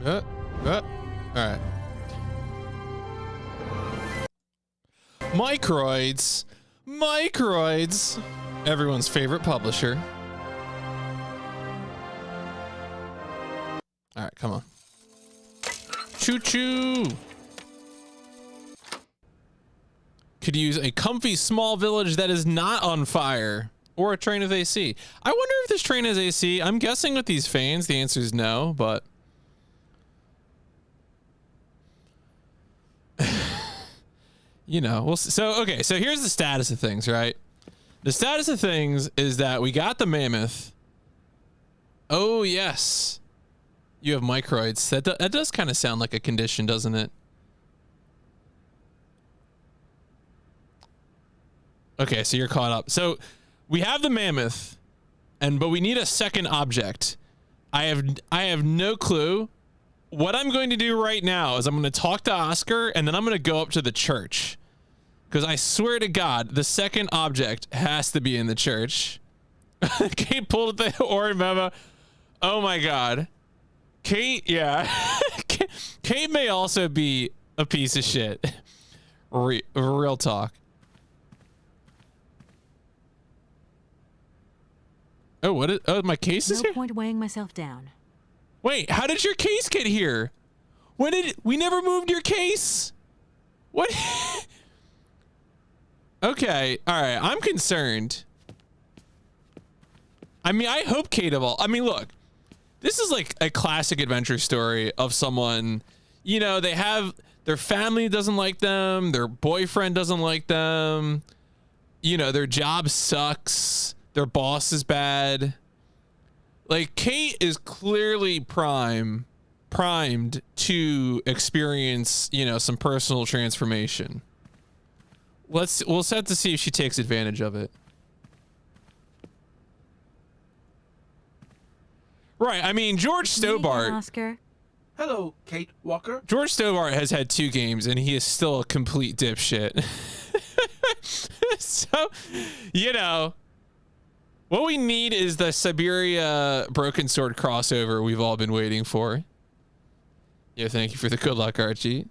All right. Microids. Microids. Everyone's favorite publisher. All right, come on. Choo-choo. Could use a comfy small village that is not on fire. Or a train with AC. I wonder if this train has AC. I'm guessing with these fans, the answer is no, but... you know, we'll see. So, okay, so here's the status of things, right? The status of things is that we got the mammoth. Oh, yes. You have microids. That does kind of sound like a condition, doesn't it? Okay, so you're caught up. So... we have the mammoth, but we need a second object. I have no clue. What I'm going to do right now is I'm going to talk to Oscar, and then I'm going to go up to the church. Because I swear to God, the second object has to be in the church. Kate pulled the Orin memo. Oh my God. Kate, yeah. Kate may also be a piece of shit. Real talk. Oh, what is, oh, my case is here? No point weighing myself down. Wait, how did your case get here? We never moved your case? What? Okay, all right, I'm concerned. I mean, I hope Kate of all, I mean, look, this is like a classic adventure story of someone, you know, they have, their family doesn't like them, their boyfriend doesn't like them, you know, their job sucks. Their boss is bad. Like, Kate is clearly primed to experience, you know, some personal transformation. We'll have to see if she takes advantage of it. Right, I mean, George Stobart. Oscar. Hello, Kate Walker. George Stobart has had 2 games and he is still a complete dipshit. So, you know, what we need is the Syberia Broken Sword crossover we've all been waiting for. Yeah, thank you for the good luck, Archie.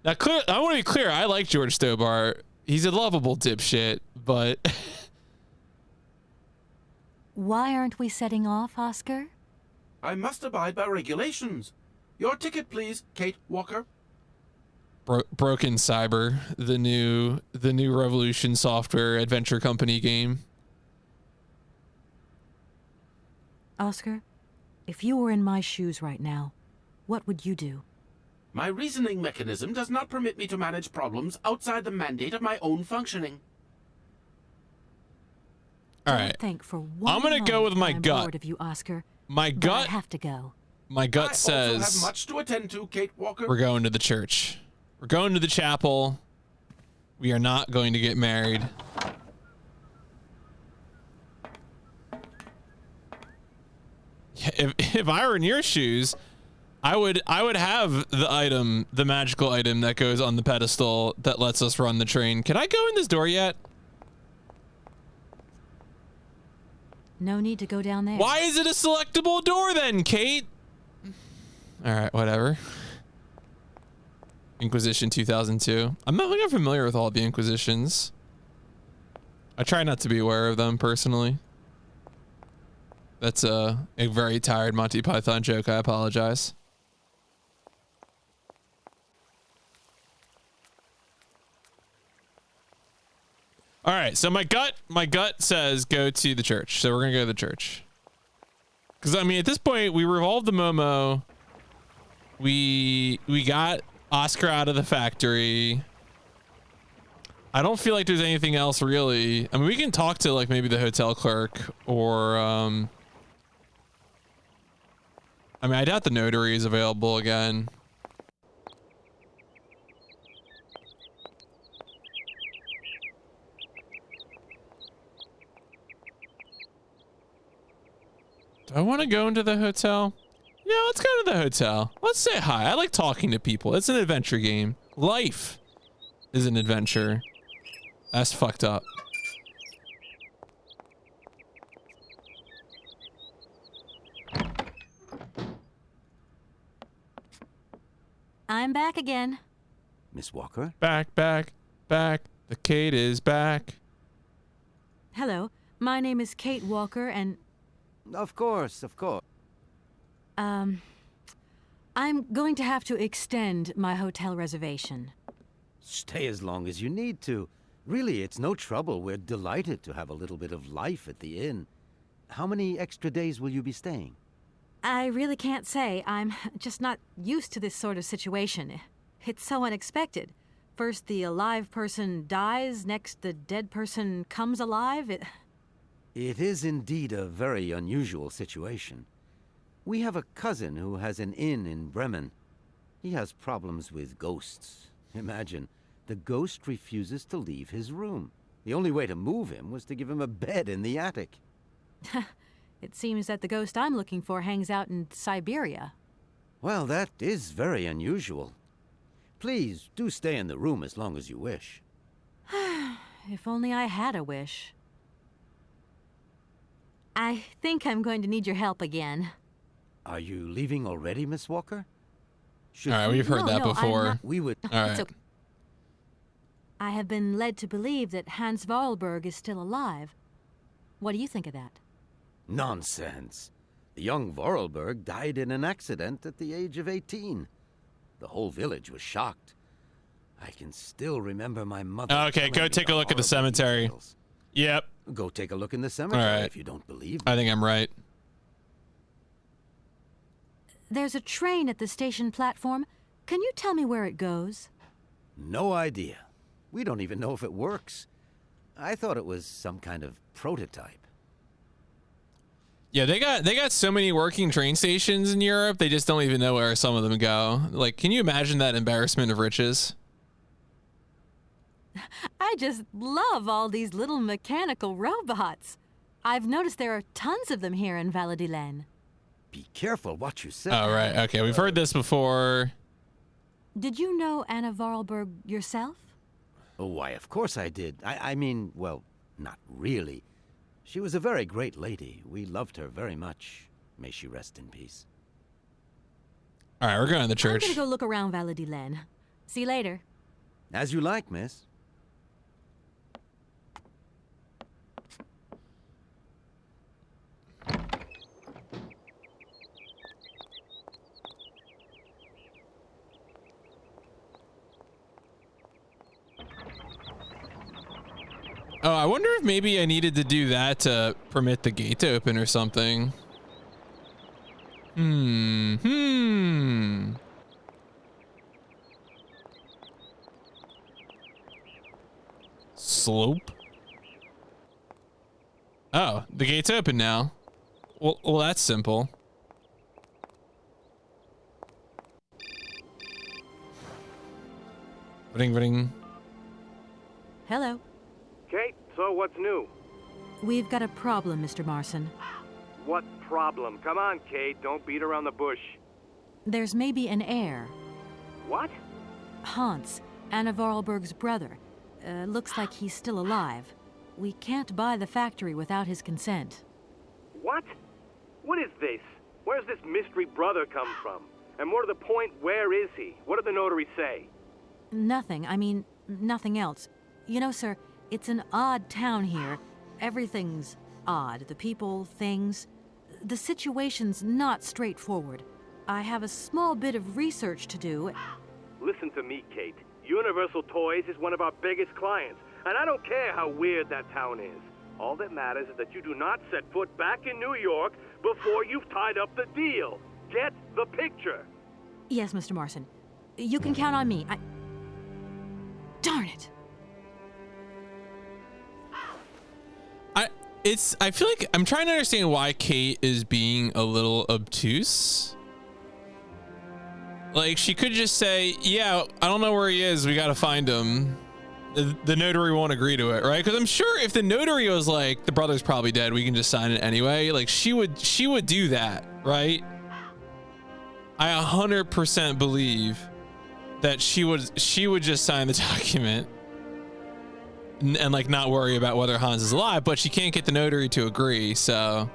Now, I want to be clear. I like George Stobart. He's a lovable dipshit, but... Why aren't we setting off, Oscar? I must abide by regulations. Your ticket, please, Kate Walker. Broken Cyber, the new Revolution Software Adventure Company game. Oscar, if you were in my shoes right now, what would you do? My reasoning mechanism does not permit me to manage problems outside the mandate of my own functioning. All right. Think for one I'm gonna go with my I'm gut. bored of you, Oscar. My gut. I have to go. My gut I says. also have much to attend to, Kate Walker. We're going to the church. We're going to the chapel. We are not going to get married. If I were in your shoes, I would have the magical item that goes on the pedestal that lets us run the train. Can I go in this door yet? No need to go down there. Why is it a selectable door then, Kate? All right, whatever. Inquisition 2002. I'm not really familiar with all the Inquisitions. I try not to be aware of them personally. That's a very tired Monty Python joke. I apologize. All right, so my gut says go to the church. So we're gonna go to the church. Because I mean, at this point, we revolved the Momo. We got Oscar out of the factory. I don't feel like there's anything else really. I mean, we can talk to like maybe the hotel clerk or I mean, I doubt the notary is available again. Do I want to go into the hotel? Yeah, let's go to the hotel. Let's say hi. I like talking to people. It's an adventure game. Life is an adventure. That's fucked up. I'm back again. Miss Walker? Back, back, back. The Kate is back. Hello, my name is Kate Walker, and Of course, of course. I'm going to have to extend my hotel reservation. Stay as long as you need to. Really, it's no trouble. We're delighted to have a little bit of life at the inn. How many extra days will you be staying? I really can't say. I'm just not used to this sort of situation. It's so unexpected. First the alive person dies, next the dead person comes alive. It is indeed a very unusual situation. We have a cousin who has an inn in Bremen. He has problems with ghosts. Imagine, the ghost refuses to leave his room. The only way to move him was to give him a bed in the attic. It seems that the ghost I'm looking for hangs out in Syberia. Well, that is very unusual. Please, do stay in the room as long as you wish. If only I had a wish. I think I'm going to need your help again. Are you leaving already, Miss Walker? Should All right, we've heard No, that no, I'm before. not- we would... All right. It's okay. I have been led to believe that Hans Vorarlberg is still alive. What do you think of that? Nonsense. The young Vorarlberg died in an accident at the age of 18. The whole village was shocked. I can still remember my mother... Okay, telling go me take the a look at the horrible cemetery. details. Yep, Go take a look in the cemetery right. if you don't believe me. I think I'm right. There's a train at the station platform. Can you tell me where it goes? No idea. We don't even know if it works. I thought it was some kind of prototype. Yeah, they got so many working train stations in Europe. They just don't even know where some of them go. Like, can you imagine that embarrassment of riches? I just love all these little mechanical robots. I've noticed there are tons of them here in Valladolid. Be careful what you say. Oh, right. Okay, we've heard this before. Did you know Anna Vorarlberg yourself? Oh, why, of course I did. I mean, well, not really. She was a very great lady. We loved her very much. May she rest in peace. All right, we're going to the I'm church. gonna go look around Valladolid. See you later. As you like, miss. Oh, I wonder if maybe I needed to do that to permit the gate to open or something. Slope. Oh, the gate's open now. Well, that's simple. Ring, ring. Hello. Kate, so what's new? We've got a problem, Mr. Marson. What problem? Come on, Kate, don't beat around the bush. There's maybe an heir. What? Hans, Anna Vorarlberg's brother. Looks like he's still alive. We can't buy the factory without his consent. What? What is this? Where's this mystery brother come from? And more to the point, where is he? What did the notary say? Nothing. I mean, nothing else. You know, sir, it's an odd town here. Everything's odd. The people, things. The situation's not straightforward. I have a small bit of research to do. Listen to me, Kate. Universal Toys is one of our biggest clients, and I don't care how weird that town is. All that matters is that you do not set foot back in New York before you've tied up the deal. Get the picture. Yes, Mr. Marson. You can count on me. Darn it. I feel like I'm trying to understand why Kate is being a little obtuse. Like, she could just say, yeah, I don't know where he is. We got to find him. The notary won't agree to it, right? Because I'm sure if the notary was like, the brother's probably dead, we can just sign it anyway. Like, she would do that, right? I 100% believe that she would just sign the document and like not worry about whether Hans is alive, but she can't get the notary to agree, so.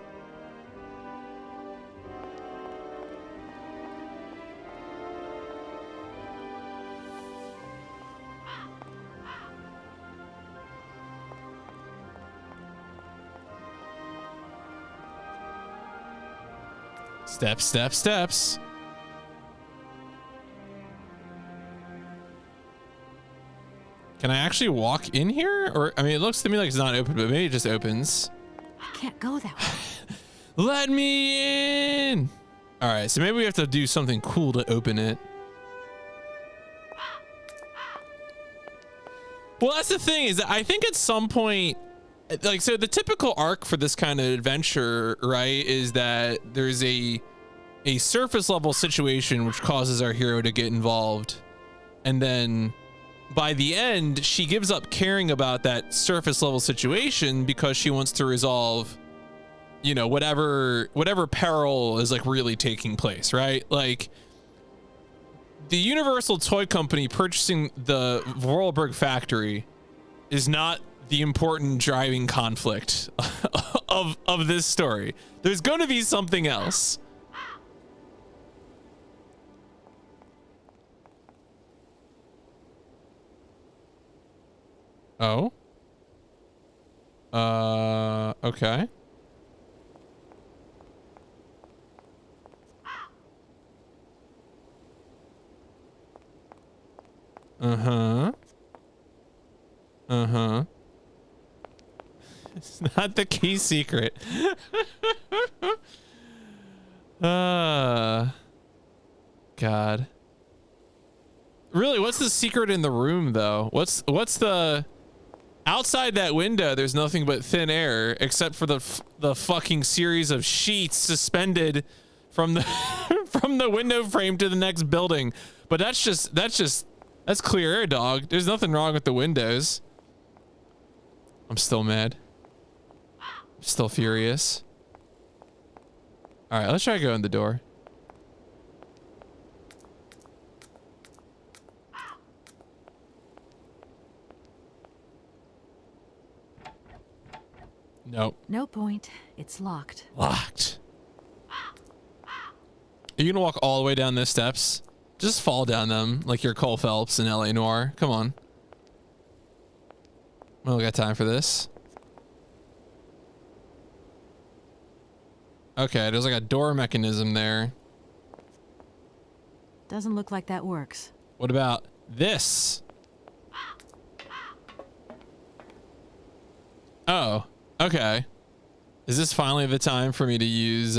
Steps, steps, steps. Can I actually walk in here? Or, I mean, it looks to me like it's not open, but maybe it just opens. I can't go that way. Let me in. All right, so maybe we have to do something cool to open it. Well, that's the thing is that I think at some point, like, so the typical arc for this kind of adventure, right, is that there's a surface level situation which causes our hero to get involved. And then by the end, she gives up caring about that surface level situation because she wants to resolve, you know, whatever peril is like really taking place, right? Like the Universal Toy Company purchasing the Vorarlberg factory is not the important driving conflict of this story. There's going to be something else. Oh. Okay. Uh-huh. Uh-huh. It's not the key secret. God. Really, what's the secret in the room, though? What's the... Outside that window, there's nothing but thin air, except for the fucking series of sheets suspended from the from the window frame to the next building. But that's clear air, dog. There's nothing wrong with the windows. I'm still mad. I'm still furious. All right, let's try to go in the door. Nope. No point. It's locked. Locked. Are you gonna walk all the way down those steps? Just fall down them like you're Cole Phelps in LA Noire. Come on. We don't got time for this. Okay, there's like a door mechanism there. Doesn't look like that works. What about this? Oh, okay. Is this finally the time for me to use,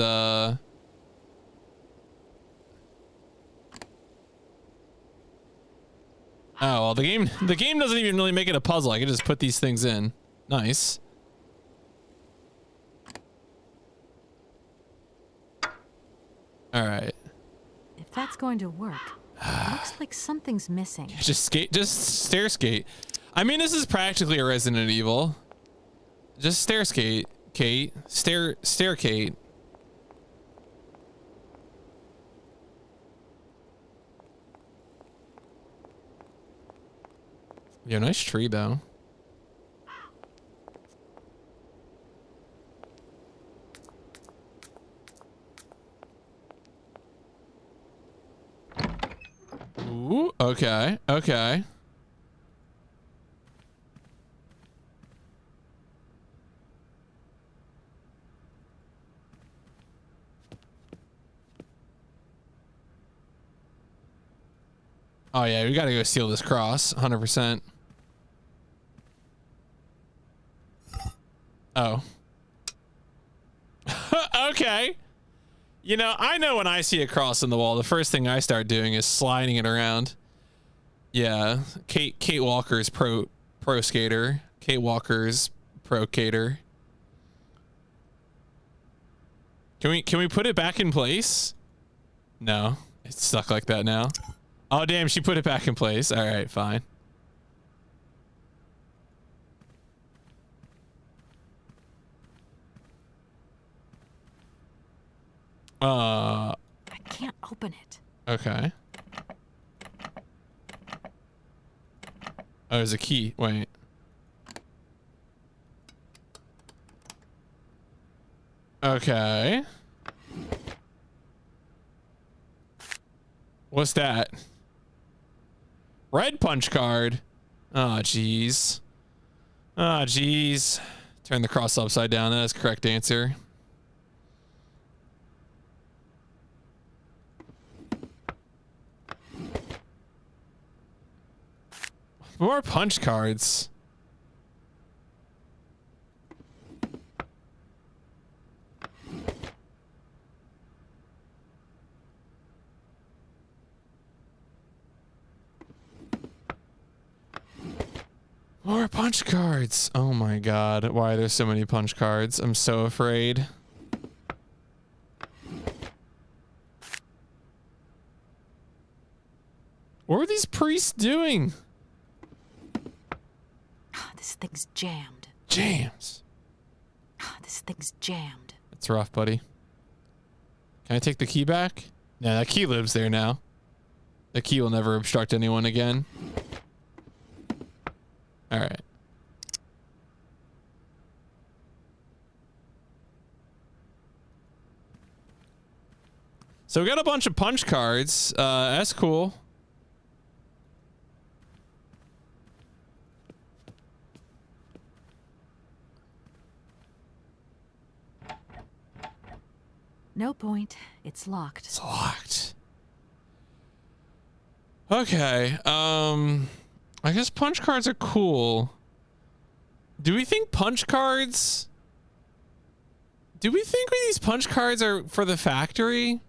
Oh, well, the game doesn't even really make it a puzzle. I can just put these things in. Nice. All right. If that's going to work, it looks like something's missing. Just stair skate. I mean, this is practically a Resident Evil. Just stair skate, Kate. Stair Kate. Yeah, nice tree though. Ooh, okay, okay. Oh yeah, we gotta go steal this cross, 100%. Oh. Okay. You know, I know when I see a cross in the wall, the first thing I start doing is sliding it around. Yeah, Kate Walker's pro skater. Kate Walker's pro cater. Can we put it back in place? No, it's stuck like that now. Oh damn, she put it back in place. All right, fine. I can't open it. Okay. Oh, there's a key. Wait. Okay. What's that? Red punch card. Oh, jeez. Oh, jeez. Turn the cross upside down. That's the correct answer. More punch cards. More punch cards. Oh my god. Why are there so many punch cards? I'm so afraid. What were these priests doing? This thing's jammed. Jams. This thing's jammed. That's rough, buddy. Can I take the key back? No, that key lives there now. The key will never obstruct anyone again. All right. So we got a bunch of punch cards. That's cool. No point. It's locked. It's locked. Okay. I guess punch cards are cool. Do we think punch cards? Do we think these punch cards are for the factory?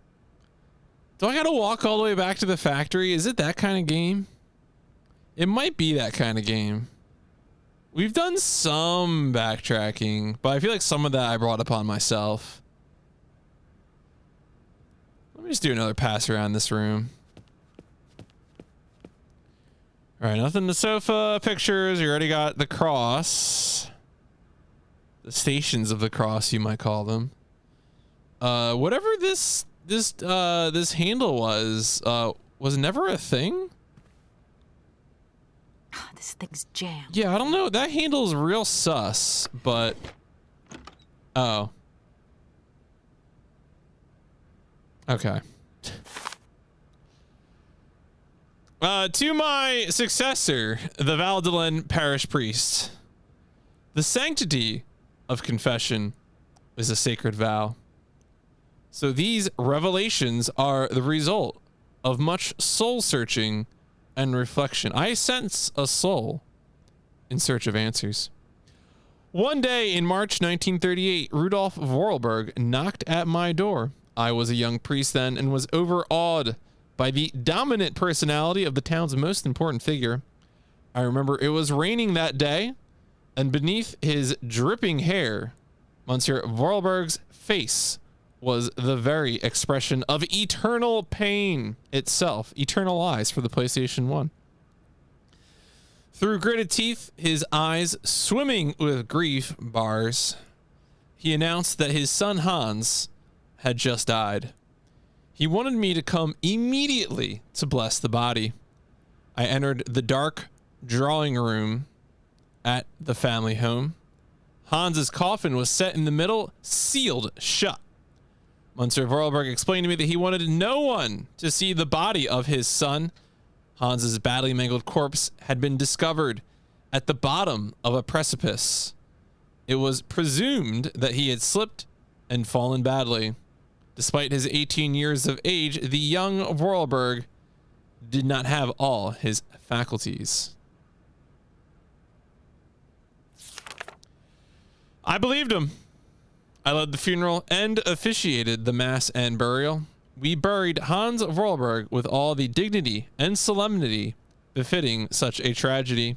Do I gotta walk all the way back to the factory? Is it that kind of game? It might be that kind of game. We've done some backtracking, but I feel like some of that I brought upon myself. Let me just do another pass around this room. All right, nothing in the sofa, pictures. You already got the cross. The stations of the cross, you might call them. Whatever this handle was never a thing? This thing's jammed. Yeah, I don't know. That handle is real sus, but... Oh. Okay. To my successor, the Valdelin parish priest. The sanctity of confession is a sacred vow. So these revelations are the result of much soul searching and reflection. I sense a soul in search of answers. One day in March 1938, Rudolf Vorarlberg knocked at my door. I was a young priest then and was overawed by the dominant personality of the town's most important figure. I remember it was raining that day, and beneath his dripping hair, Monsieur Vorarlberg's face was the very expression of eternal pain itself. Eternal eyes for the PlayStation 1. Through gritted teeth, his eyes swimming with grief bars, he announced that his son Hans had just died. He wanted me to come immediately to bless the body. I entered the dark drawing room at the family home. Hans's coffin was set in the middle, sealed shut. Monsieur Vorarlberg explained to me that he wanted no one to see the body of his son. Hans's badly mangled corpse had been discovered at the bottom of a precipice. It was presumed that he had slipped and fallen badly. Despite his 18 years of age, the young Vorarlberg did not have all his faculties. I believed him. I led the funeral and officiated the mass and burial. We buried Hans Vorarlberg with all the dignity and solemnity befitting such a tragedy.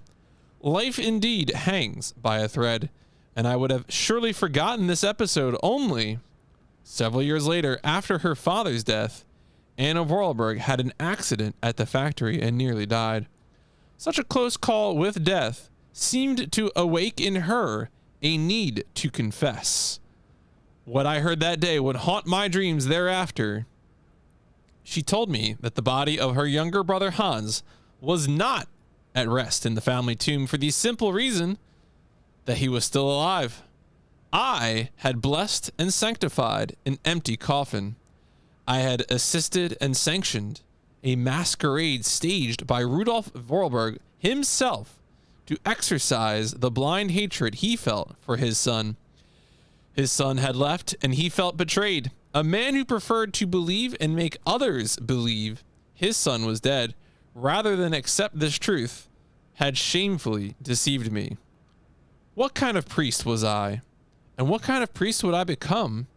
Life indeed hangs by a thread, and I would have surely forgotten this episode only several years later, after her father's death, Anna Vorarlberg had an accident at the factory and nearly died. Such a close call with death seemed to awake in her a need to confess. What I heard that day would haunt my dreams thereafter. She told me that the body of her younger brother Hans was not at rest in the family tomb for the simple reason that he was still alive. I had blessed and sanctified an empty coffin. I had assisted and sanctioned a masquerade staged by Rudolf Vorarlberg himself to exercise the blind hatred he felt for his son. His son had left, and he felt betrayed. A man who preferred to believe and make others believe his son was dead, rather than accept this truth, had shamefully deceived me. What kind of priest was I? And what kind of priest would I become?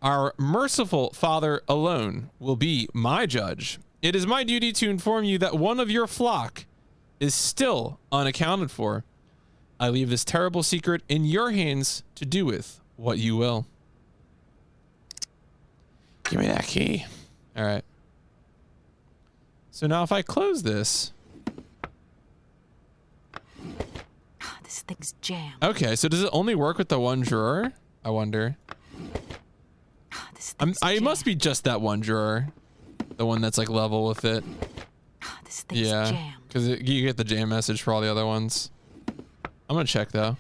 Our merciful Father alone will be my judge. It is my duty to inform you that one of your flock is still unaccounted for. I leave this terrible secret in your hands to do with what you will. Give me that key. All right. So now if I close this. This thing's jammed. Okay, so does it only work with the one drawer? I wonder. This thing's I must be just that one drawer. The one that's like level with it. This thing's Yeah, jammed. because you get the jam message for all the other ones. I'm gonna check though.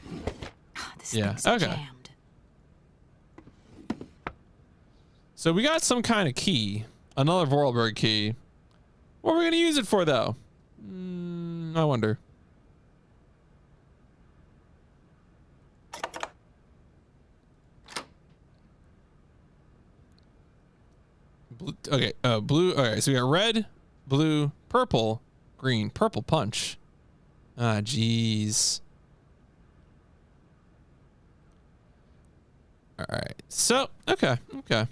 This Yeah, thing's okay. jammed. So we got some kind of key. Another Vorarlberg key. What are we gonna use it for though? I wonder. Blue, okay, blue. Okay, so we got red, blue, purple, green, purple punch. Ah, jeez. All right. So, okay. So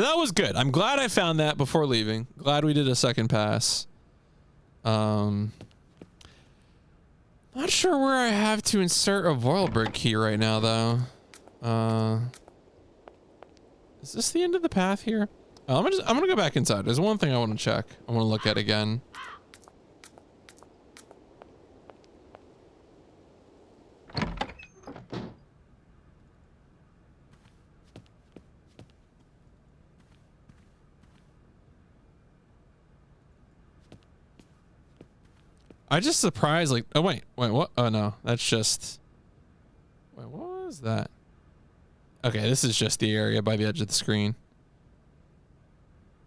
that was good. I'm glad I found that before leaving. Glad we did a second pass. Not sure where I have to insert a Vorarlberg key right now, though. Is this the end of the path here? I'm gonna go back inside. There's one thing I want to check. I want to look at again. I just surprised, like, oh wait, what? Oh no, that's just, wait, what was that? Okay, this is just the area by the edge of the screen.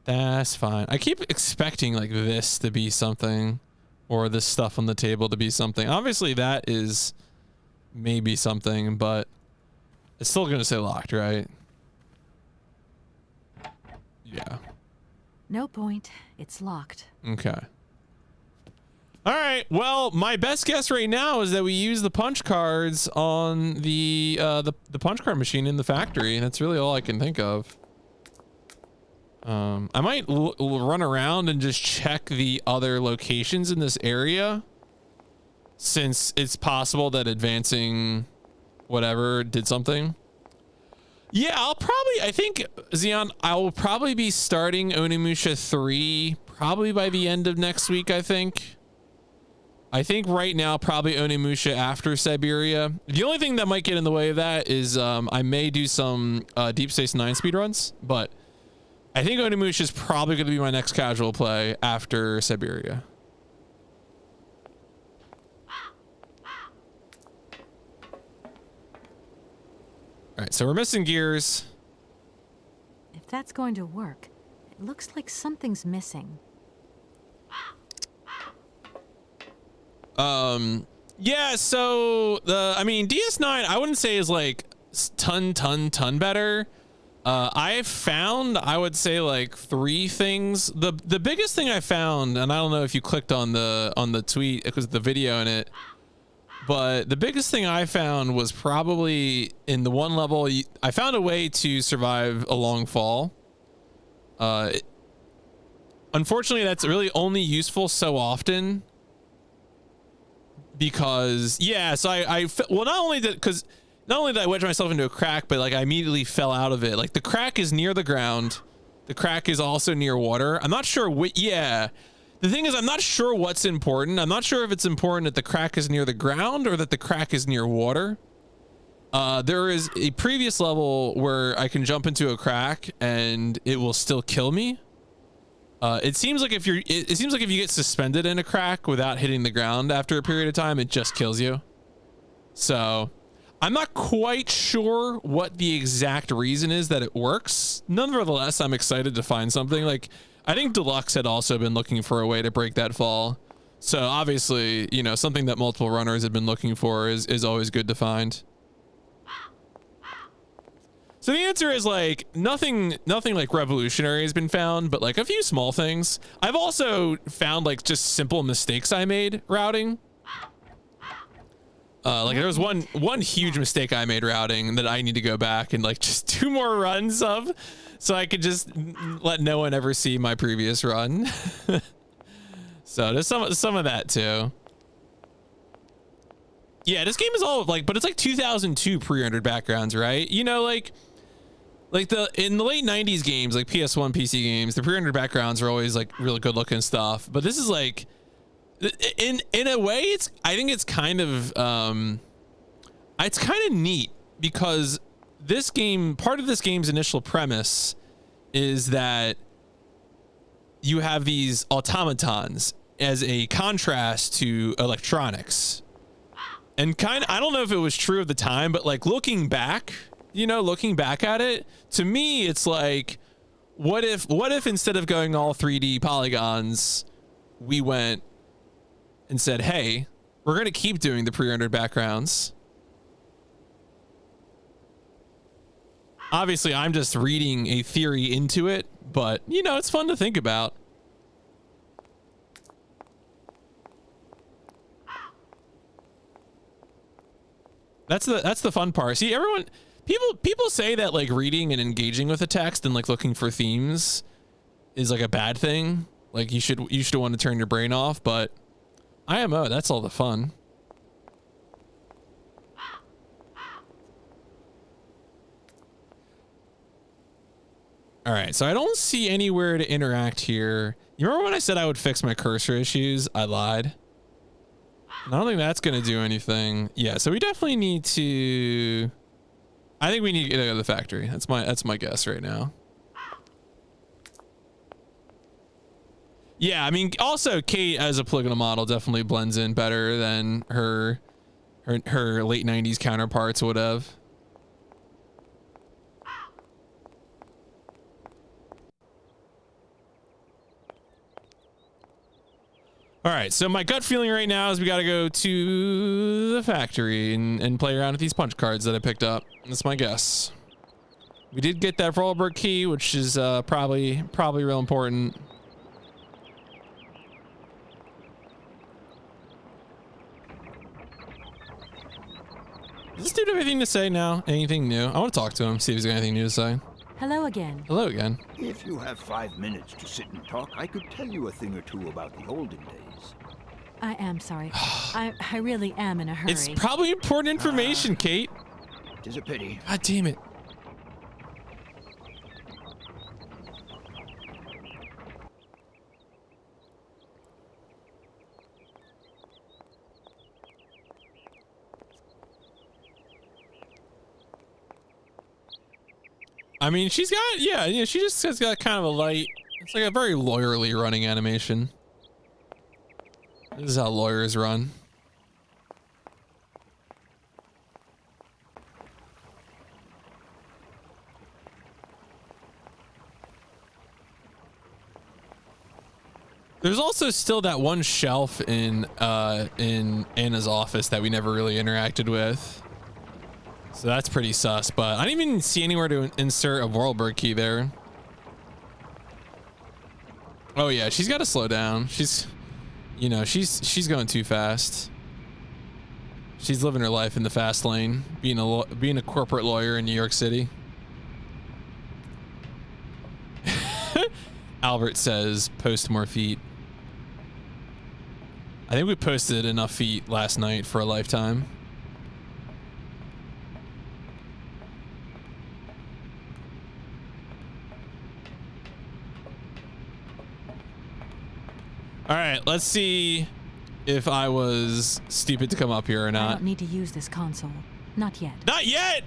That's fine. I keep expecting like this to be something, or this stuff on the table to be something. Obviously that is maybe something, but it's still gonna say locked, right? Yeah. No point. It's locked. Okay. All right. Well, my best guess right now is that we use the punch cards on the punch card machine in the factory. That's really all I can think of. I might run around and just check the other locations in this area, since it's possible that advancing whatever did something. Yeah, I think, Xeon, I will probably be starting Onimusha 3 probably by the end of next week, I think. I think right now, probably Onimusha after Syberia. The only thing that might get in the way of that is I may do some Deep Space Nine speedruns, but I think Onimusha is probably going to be my next casual play after Syberia. All right, so we're missing gears. If that's going to work, it looks like something's missing. Yeah, so I mean, DS9, I wouldn't say is like ton better. I found, I would say like 3 things. The biggest thing I found, and I don't know if you clicked on the tweet because the video in it, but the biggest thing I found was probably in the one level, I found a way to survive a long fall. Unfortunately, that's really only useful so often. Because yeah, so well, not only did I wedge myself into a crack, but like I immediately fell out of it. Like the crack is near the ground, the crack is also near water. I'm not sure yeah, the thing is I'm not sure what's important. I'm not sure if it's important that the crack is near the ground or that the crack is near water. There is a previous level where I can jump into a crack and it will still kill me. It seems like if you get suspended in a crack without hitting the ground after a period of time, it just kills you. So I'm not quite sure what the exact reason is that it works. Nonetheless, I'm excited to find something. Like, I think Deluxe had also been looking for a way to break that fall. So obviously, you know, something that multiple runners have been looking for is always good to find. So the answer is like nothing like revolutionary has been found, but like a few small things. I've also found like just simple mistakes I made routing. Like there was one huge mistake I made routing that I need to go back and like just 2 more runs of, so I could just let no one ever see my previous run. So there's some of that too. Yeah, this game is all like, but it's like 2002 pre-rendered backgrounds, right? You know, like in the late 90s games, like PS1 PC games, the pre-rendered backgrounds are always like really good looking stuff. But this is like, in a way, I think it's kind of neat because this game, part of this game's initial premise is that you have these automatons as a contrast to electronics. And I don't know if it was true at the time, but like looking back at it, to me, it's like, what if instead of going all 3D polygons, we went and said, hey, we're going to keep doing the pre-rendered backgrounds. Obviously, I'm just reading a theory into it, but you know, it's fun to think about. That's the fun part. See, people say that like reading and engaging with the text and like looking for themes is like a bad thing. Like you should want to turn your brain off, but IMO, that's all the fun. All right, so I don't see anywhere to interact here. You remember when I said I would fix my cursor issues? I lied. I don't think that's going to do anything. Yeah, so we definitely need to... I think we need to get out of the factory. That's my guess right now. Yeah, I mean, also Kate as a polygonal model definitely blends in better than her late 90s counterparts would have. All right, so my gut feeling right now is we got to go to the factory and play around with these punch cards that I picked up. That's my guess. We did get that Vorarlberg key, which is probably real important. Does this dude have anything to say now? Anything new? I want to talk to him, see if he's got anything new to say. Hello again. Hello again. If you have 5 minutes to sit and talk, I could tell you a thing or two about the olden days. I am sorry. I really am in a hurry. It's probably important information, Kate. Tis a pity. God damn it. I mean, she's got, yeah, she just has got kind of a light, it's like a very lawyerly running animation. This is how lawyers run. There's also still that one shelf in Anna's office that we never really interacted with. So that's pretty sus, but I didn't even see anywhere to insert a Vorarlberg key there. Oh yeah, she's got to slow down. She's, you know, she's going too fast. She's living her life in the fast lane, being a corporate lawyer in New York City. Albert says, post more feet. I think we posted enough feet last night for a lifetime. All right, let's see if I was stupid to come up here or I not. don't need to use this console. Not yet. Not yet!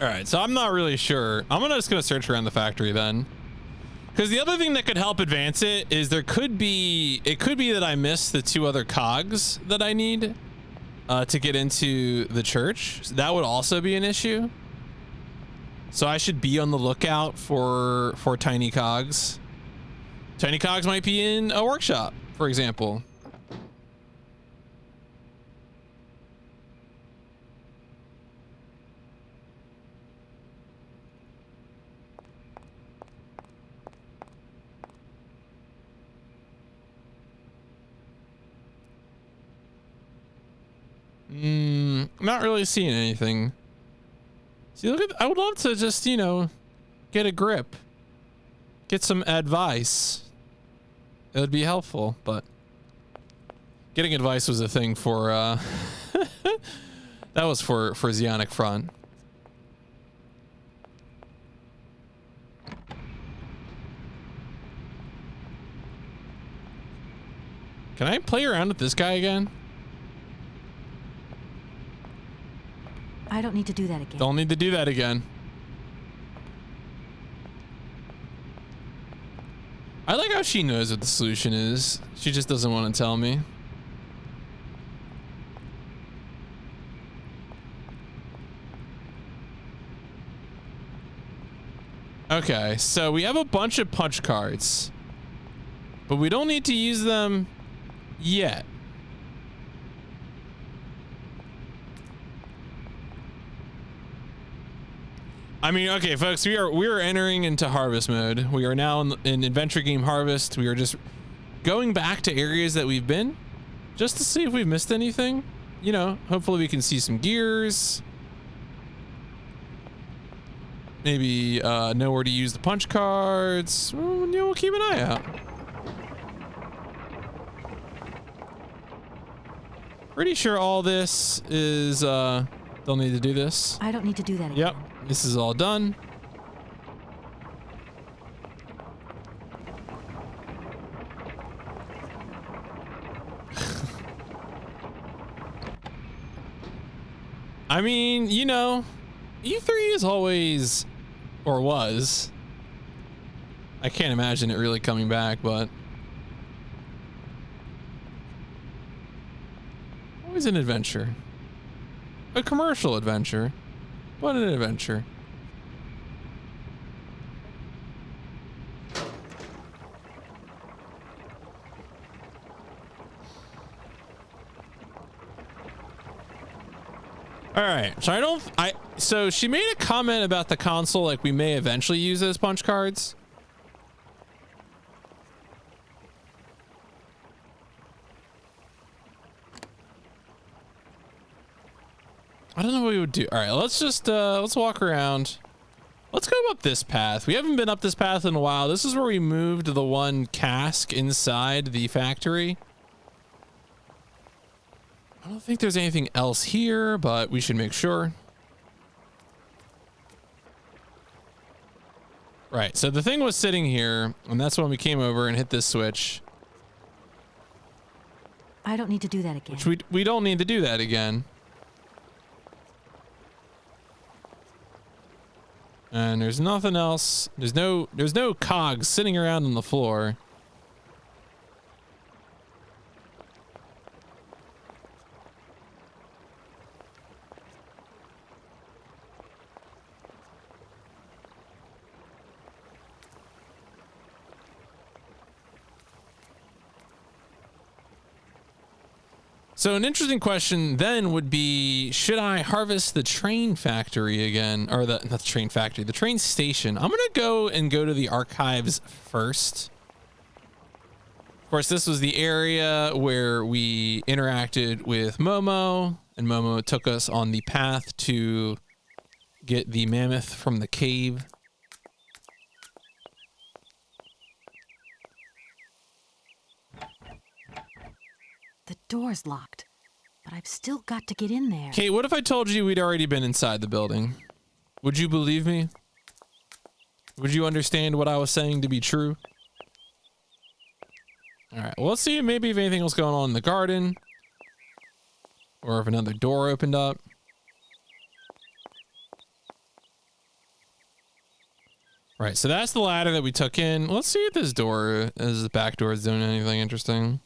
All right, so I'm not really sure. Just gonna search around the factory then. Because the other thing that could help advance it is it could be that I missed the 2 other cogs that I need to get into the church. So that would also be an issue. So I should be on the lookout for tiny cogs. Tiny cogs might be in a workshop, for example. Not really seeing anything. See, I would love to just, you know, get a grip. Get some advice. It would be helpful, but getting advice was a thing for, that was for Zionic Front. Can I play around with this guy again? I don't need to do that again. Don't need to do that again. I like how she knows what the solution is. She just doesn't want to tell me. Okay, so we have a bunch of punch cards, but we don't need to use them yet. I mean, okay, folks, we are entering into harvest mode. We are now in adventure game harvest. We are just going back to areas that we've been just to see if we've missed anything. You know, hopefully we can see some gears. Maybe know where to use the punch cards. Well, you know, we'll keep an eye out. Pretty sure all this is don't need to do this. I don't need to do that again. Yep. This is all done. I mean, you know, E3 is always, or was. I can't imagine it really coming back, but always an adventure. A commercial adventure. What an adventure. All right, so she made a comment about the console, like we may eventually use those punch cards. I don't know what we would do. All right, let's just let's walk around. Let's go up this path. We haven't been up this path in a while. This is where we moved the one cask inside the factory. I don't think there's anything else here, but we should make sure. Right, so the thing was sitting here, and that's when we came over and hit this switch. I don't need to do that again. Which we don't need to do that again. And there's nothing else. There's no cogs sitting around on the floor. So an interesting question then would be, should I harvest the train factory again? Or not the train factory, the train station. I'm going to go to the archives first. Of course, this was the area where we interacted with Momo, and Momo took us on the path to get the mammoth from the cave. The door's locked, but I've still got to get in there. Kate, what if I told you we'd already been inside the building? Would you believe me? Would you understand what I was saying to be true? All right, well, let's see maybe if anything else going on in the garden. Or if another door opened up. Right, so that's the ladder that we took in. Let's see if this door, the back door, is doing anything interesting.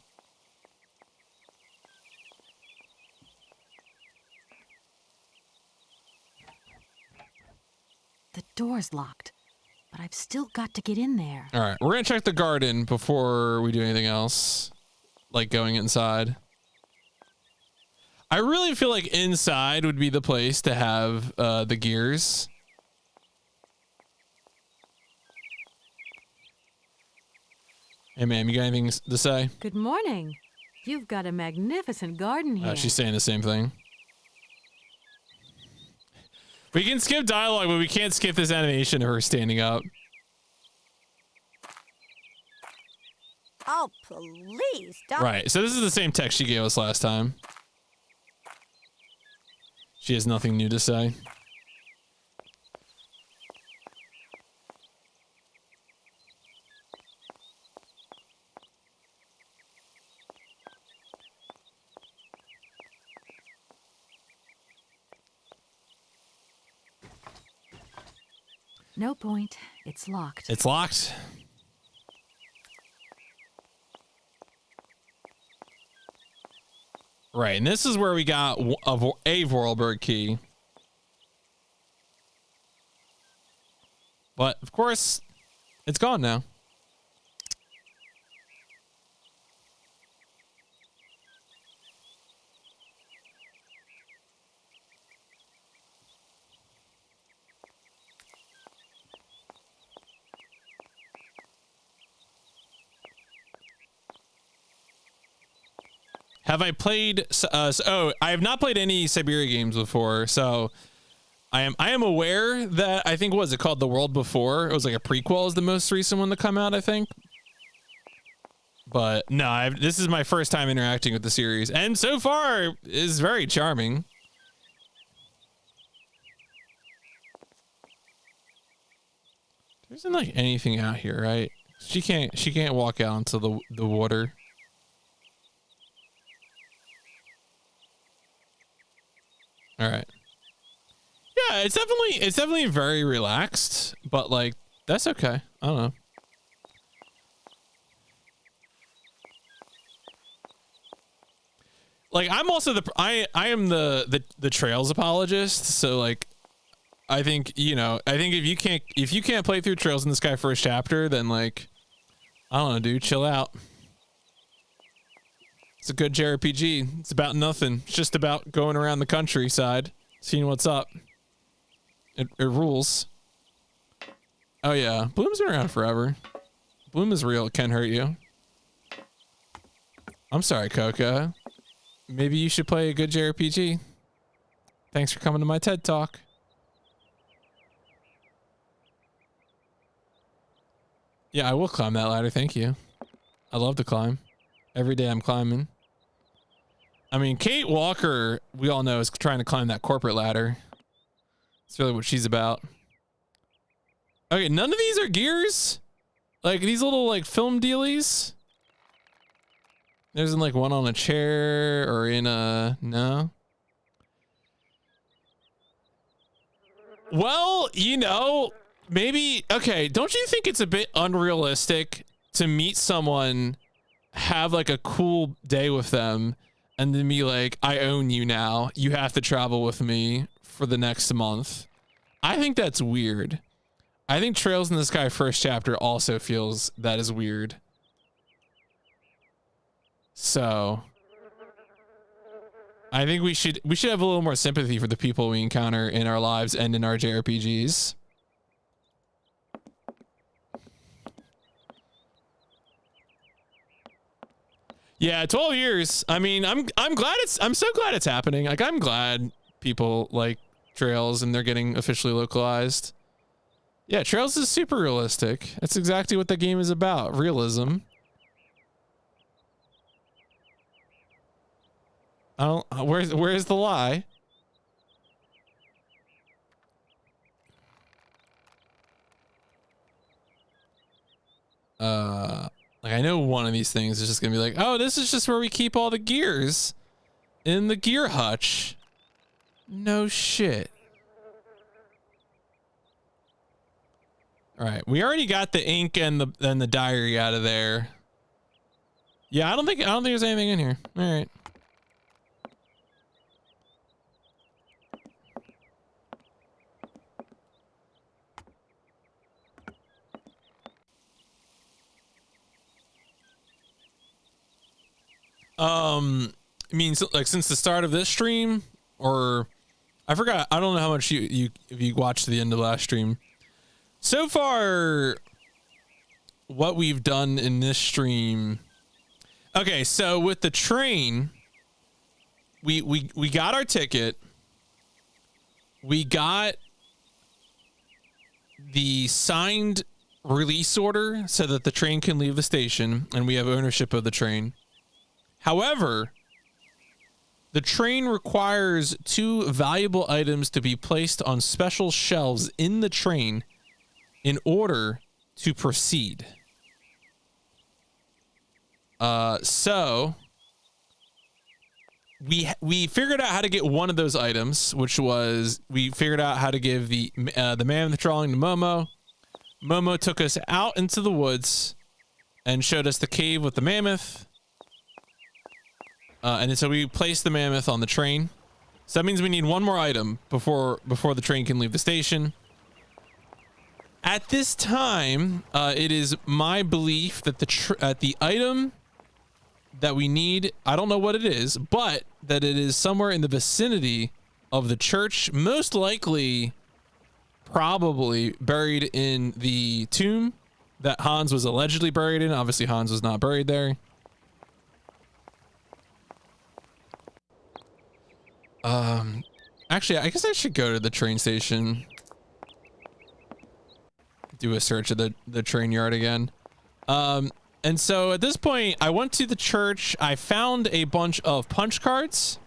The door's locked, but I've still got to get in there. All right, we're gonna check the garden before we do anything else, like going inside. I really feel like inside would be the place to have the gears. Hey, ma'am, you got anything to say? Good morning. You've got a magnificent garden here. She's saying the same thing. We can skip dialogue, but we can't skip this animation of her standing up. Oh, please don't. Right, so this is the same text she gave us last time. She has nothing new to say. No point. It's locked. It's locked. Right, and this is where we got a Vorarlberg key. But, of course, it's gone now. Have I played? Oh, I have not played any Syberia games before, so I am aware that I think what was it called, The World Before? It was like a prequel, is the most recent one to come out, I think. But no, this is my first time interacting with the series, and so far is very charming. There isn't like anything out here, right? She can't walk out into the water. All right. Yeah, it's definitely very relaxed, but like that's okay. I don't know. Like I'm also I am the Trails apologist, so like I think, you know, I think if you can't play through Trails in the Sky first chapter, then like I don't know, dude, chill out. It's a good JRPG. It's about nothing. It's just about going around the countryside, seeing what's up. It rules. Oh yeah, Bloom's been around forever. Bloom is real. It can't hurt you. I'm sorry, Coca. Maybe you should play a good JRPG. Thanks for coming to my TED Talk. Yeah, I will climb that ladder. Thank you. I love to climb. Every day I'm climbing. I mean, Kate Walker, we all know, is trying to climb that corporate ladder. That's really what she's about. Okay, none of these are gears? Like, these little, like, film dealies? There isn't, like, one on a chair or in a... No? Well, you know, maybe... Okay, don't you think it's a bit unrealistic to meet someone, have, like, a cool day with them, and then be like, I own you now. You have to travel with me for the next month. I think that's weird. I think Trails in the Sky first chapter also feels that is weird. So I think we should have a little more sympathy for the people we encounter in our lives and in our JRPGs. Yeah, 12 years. I mean, I'm so glad it's happening. Like, I'm glad people like Trails and they're getting officially localized. Yeah, Trails is super realistic. That's exactly what the game is about. Realism. I don't, where's the lie? Like, I know one of these things is just gonna be like, oh, this is just where we keep all the gears in the gear hutch. No shit. All right, we already got the ink and the diary out of there. Yeah, I don't think there's anything in here. All right. I mean, so, like since the start of this stream, or I forgot. I don't know how much if you watched the end of last stream. So far, what we've done in this stream. Okay, so with the train, we got our ticket. We got the signed release order so that the train can leave the station, and we have ownership of the train. However, the train requires 2 valuable items to be placed on special shelves in the train in order to proceed. So we figured out how to get one of those items, which was we figured out how to give the man with the drawing to Momo. Momo took us out into the woods and showed us the cave with the mammoth. And so we placed the mammoth on the train. So that means we need one more item before the train can leave the station. At this time, it is my belief that the item that we need, I don't know what it is, but that it is somewhere in the vicinity of the church, most likely probably buried in the tomb that Hans was allegedly buried in. Obviously, Hans was not buried there. Actually, I guess I should go to the train station. Do a search of the train yard again. And so at this point, I went to the church. I found a bunch of punch cards,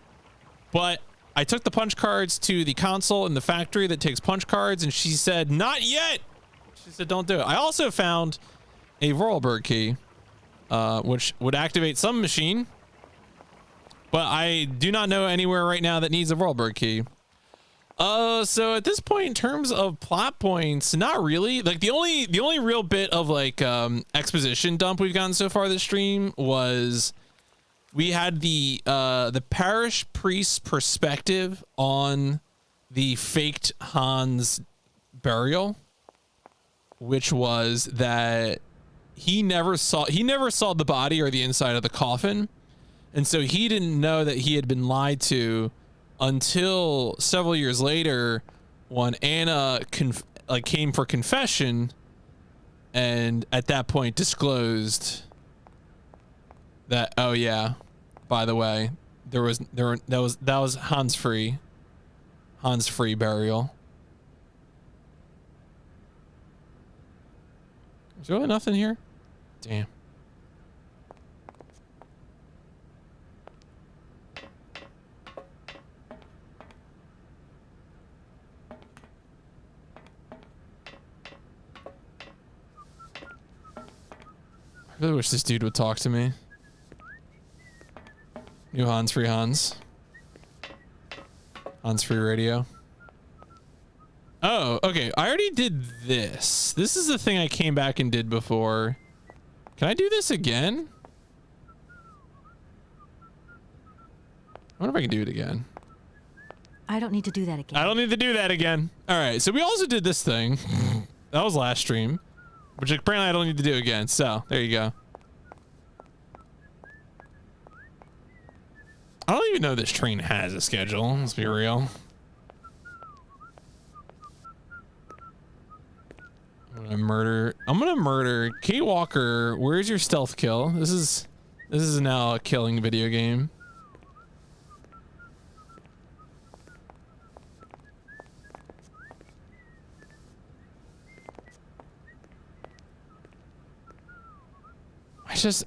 but I took the punch cards to the console in the factory that takes punch cards, and she said, not yet. She said, don't do it. I also found a Vorarlberg key, which would activate some machine, but I do not know anywhere right now that needs a Vorarlberg key. So at this point, in terms of plot points, not really. Like the only real bit of like exposition dump we've gotten so far this stream was we had the parish priest's perspective on the faked Hans burial, which was that he never saw the body or the inside of the coffin, and so he didn't know that he had been lied to until several years later when Anna came for confession, and at that point disclosed that, oh yeah, by the way, that was Hans free burial. Is there really nothing here? Damn. I really wish this dude would talk to me. New Hans free Hans. Hans free radio. Oh, okay. I already did this. This is the thing I came back and did before. Can I do this again? I wonder if I can do it again. I don't need to do that again. I don't need to do that again. All right. So we also did this thing. That was last stream, which apparently I don't need to do again. So there you go. I don't even know this train has a schedule. Let's be real. I'm gonna murder Kate Walker. Where's your stealth kill? This is now a killing video game.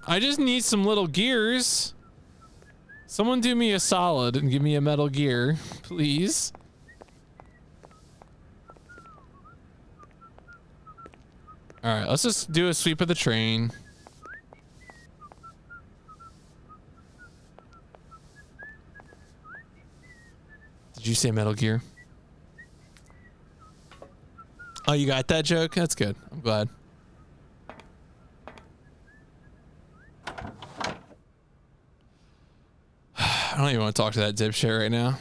I just need some little gears. Someone do me a solid and give me a Metal Gear, please. All right, let's just do a sweep of the train. Did you say Metal Gear? Oh, you got that joke? That's good. I'm glad. I don't even want to talk to that dipshit right now.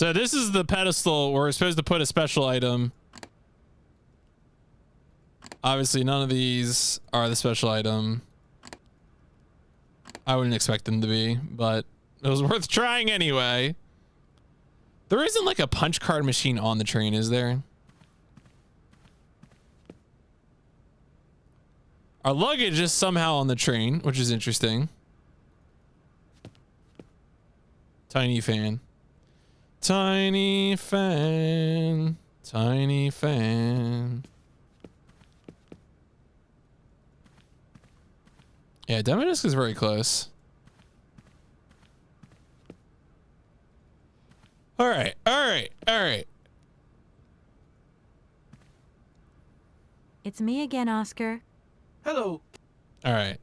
So this is the pedestal where we're supposed to put a special item. Obviously, none of these are the special item. I wouldn't expect them to be, but it was worth trying anyway. There isn't like a punch card machine on the train, is there? Our luggage is somehow on the train, which is interesting. Tiny fan. Tiny fan. Tiny fan. Yeah, demo disc is very close. All right, all right, all right. It's me again, Oscar. Hello. All right.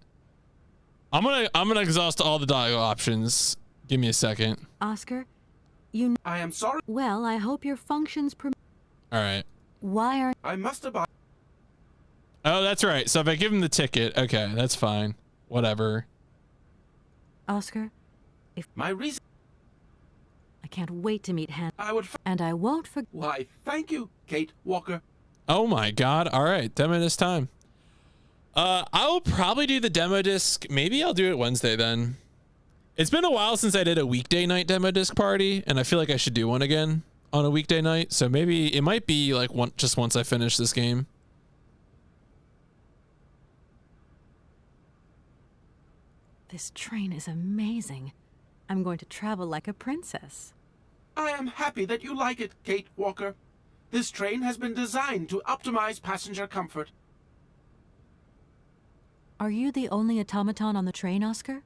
I'm gonna exhaust all the dialogue options. Give me a second. Oscar, I am sorry. well, I hope your functions All right. Why are... I must abide. Oh, that's right. So if I give him the ticket, okay, that's fine. Whatever. Oscar, My reason. I can't wait to meet Han. I would. And I won't Why, thank you, Kate Walker. Oh my god. All right. Demo disc time. I will probably do the demo disc. Maybe I'll do it Wednesday then. It's been a while since I did a weekday night demo disc party, and I feel like I should do one again on a weekday night. So maybe it might be like just once I finish this game. This train is amazing. I'm going to travel like a princess. I am happy that you like it, Kate Walker. This train has been designed to optimize passenger comfort. Are you the only automaton on the train, Oscar?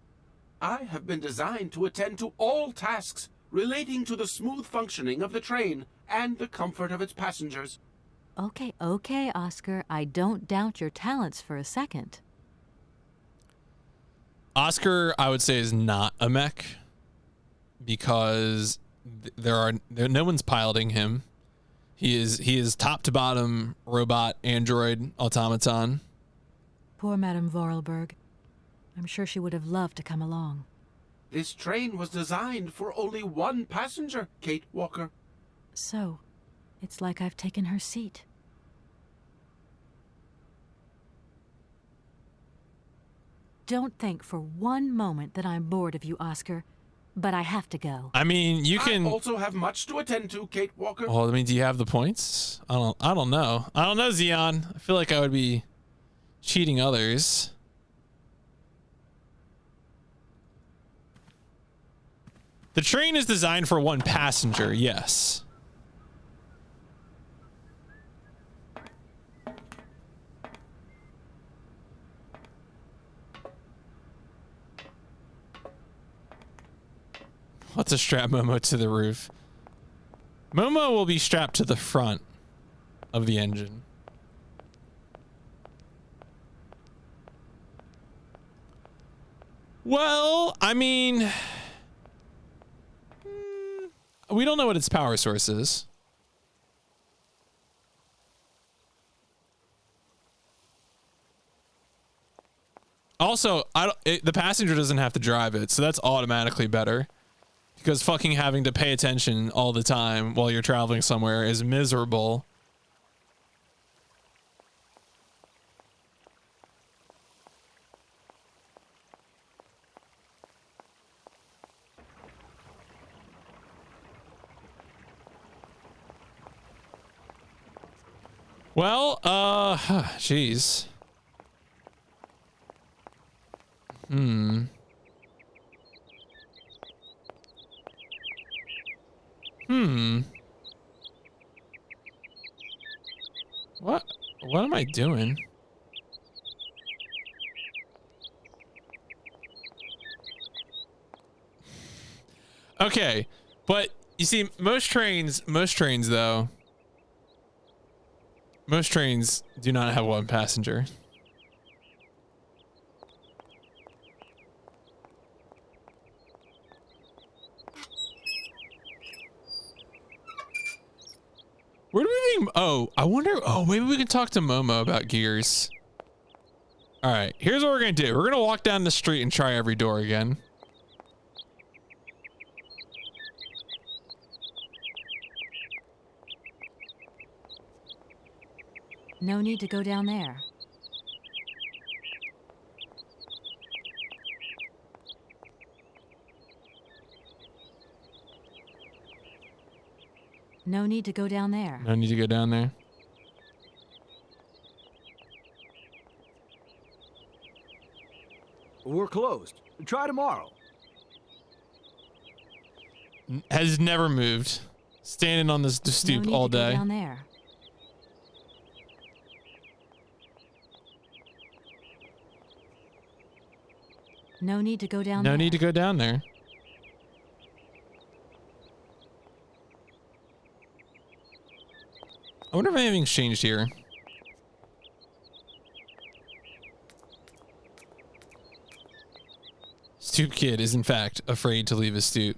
I have been designed to attend to all tasks relating to the smooth functioning of the train and the comfort of its passengers. Okay, Oscar. I don't doubt your talents for a second. Oscar, I would say, is not a mech because no one's piloting him. He is top to bottom robot android automaton. Poor Madame Vorarlberg. I'm sure she would have loved to come along. This train was designed for only one passenger, Kate Walker. So, it's like I've taken her seat. Don't think for one moment that I'm bored of you, Oscar, but I have to go. I mean, you can. I also have much to attend to, Kate Walker. Well, I mean, do you have the points? I don't know. I don't know, Xeon. I feel like I would be cheating others. The train is designed for one passenger, yes. Let's strap Momo to the roof. Momo will be strapped to the front of the engine. Well, I mean, we don't know what its power source is. Also, the passenger doesn't have to drive it, so that's automatically better. Because fucking having to pay attention all the time while you're traveling somewhere is miserable. Well, jeez. What am I doing? Okay, but you see, most trains though, most trains do not have one passenger. Where do we think? Oh, I wonder. Oh, maybe we can talk to Momo about gears. All right, here's what we're gonna do. We're gonna walk down the street and try every door again. No need to go down there. No need to go down there. No need to go down there. We're closed. Try tomorrow. Has never moved. Standing on this stoop no need all to go day. down there. No need to go down there. No need to go down there. I wonder if anything's changed here. Stoop kid is in fact afraid to leave his stoop.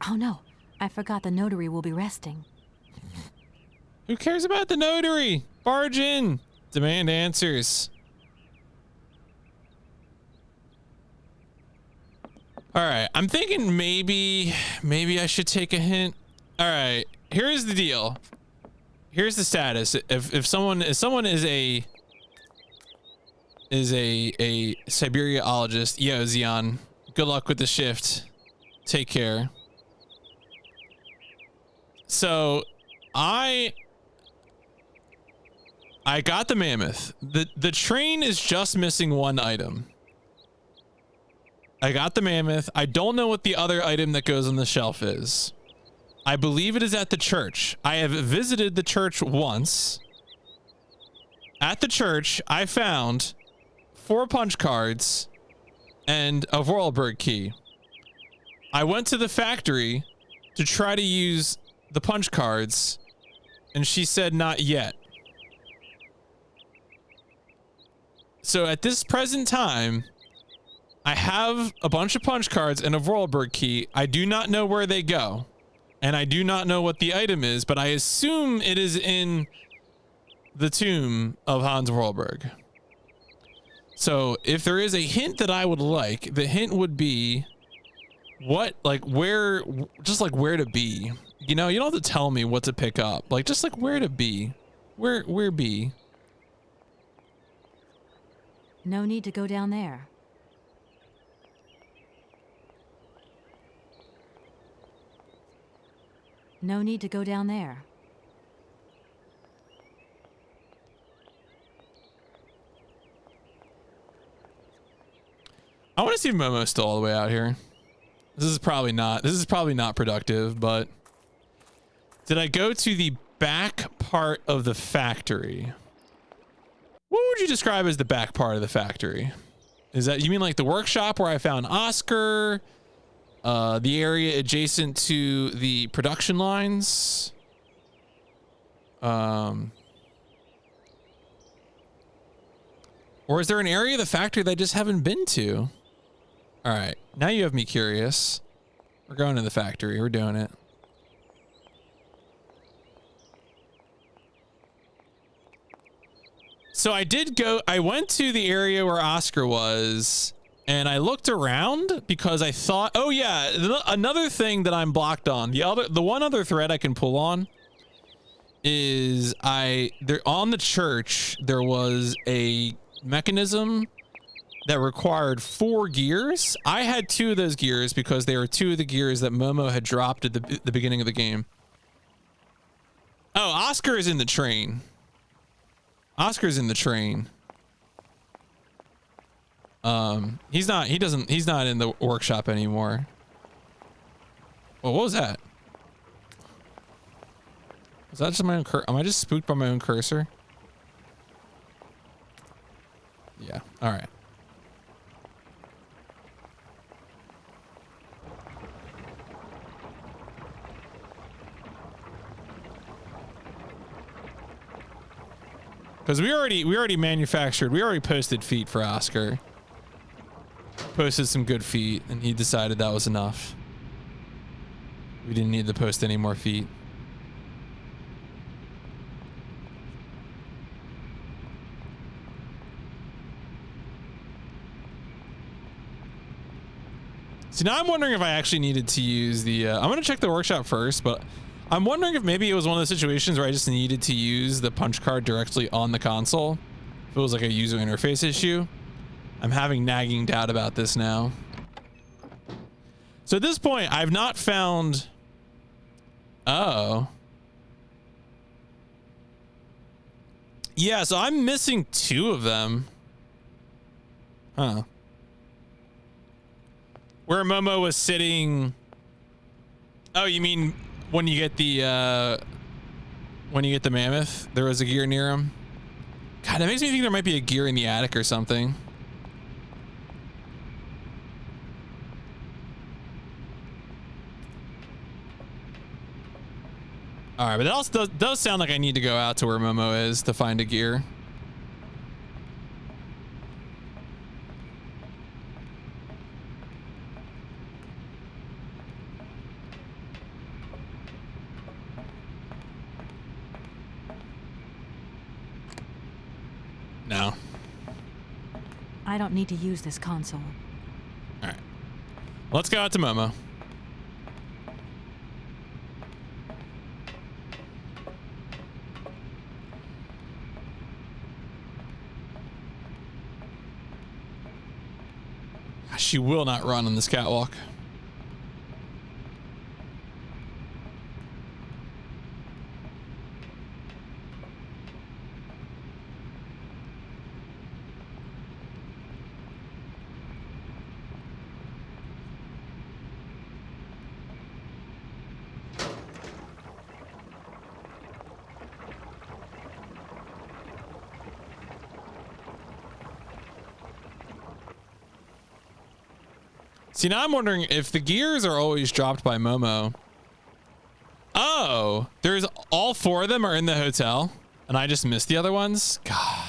Oh no, I forgot the notary will be resting. Who cares about the notary? Barge in. Demand answers. All right, I'm thinking maybe I should take a hint. All right, here's the deal. Here's the status. If someone is a Siberiaologist, yo Xeon, good luck with the shift. Take care. So, I got the mammoth. The train is just missing one item. I got the mammoth. I don't know what the other item that goes on the shelf is. I believe it is at the church. I have visited the church once. At the church, I found 4 punch cards and a Vorarlberg key. I went to the factory to try to use the punch cards, and she said not yet. So at this present time, I have a bunch of punch cards and a Vorarlberg key. I do not know where they go, and I do not know what the item is, but I assume it is in the tomb of Hans Vorarlberg. So if there is a hint that I would like, the hint would be where to be. You know, you don't have to tell me what to pick up. Like, just like where to be. Where be. No need to go down there. No need to go down there. I want to see if Momo's still all the way out here. This is probably not productive, but did I go to the back part of the factory? What would you describe as the back part of the factory? Is that, you mean like the workshop where I found Oscar? The area adjacent to the production lines? Or is there an area of the factory that I just haven't been to? All right, now you have me curious. We're going to the factory. We're doing it. So I went to the area where Oscar was, and I looked around because I thought, oh yeah, another thing that I'm blocked on. The one other thread I can pull on is on the church, there was a mechanism that required 4 gears. I had 2 of those gears because they were 2 of the gears that Momo had dropped at the beginning of the game. Oh, Oscar is in the train. Oscar's in the train. He's not in the workshop anymore. Well, what was that? Is that just my own am I just spooked by my own cursor? Yeah, all right. Because we already posted feet for Oscar. posted some good feet, and he decided that was enough. We didn't need to post any more feet. See, now I'm wondering if I actually needed to use the, I'm going to check the workshop first, but I'm wondering if maybe it was one of those situations where I just needed to use the punch card directly on the console. If it was like a user interface issue. I'm having nagging doubt about this now. So at this point, I've not found... Oh. Yeah, so I'm missing 2 of them. Huh. Where Momo was sitting. Oh, you mean when you get the mammoth, there was a gear near him? God, that makes me think there might be a gear in the attic or something. All right, but that also does sound like I need to go out to where Momo is to find a gear. No. I don't need to use this console. All right. Let's go out to Momo. She will not run on this catwalk. See, now I'm wondering if the gears are always dropped by Momo. Oh, there's all 4 of them are in the hotel and I just missed the other ones. God.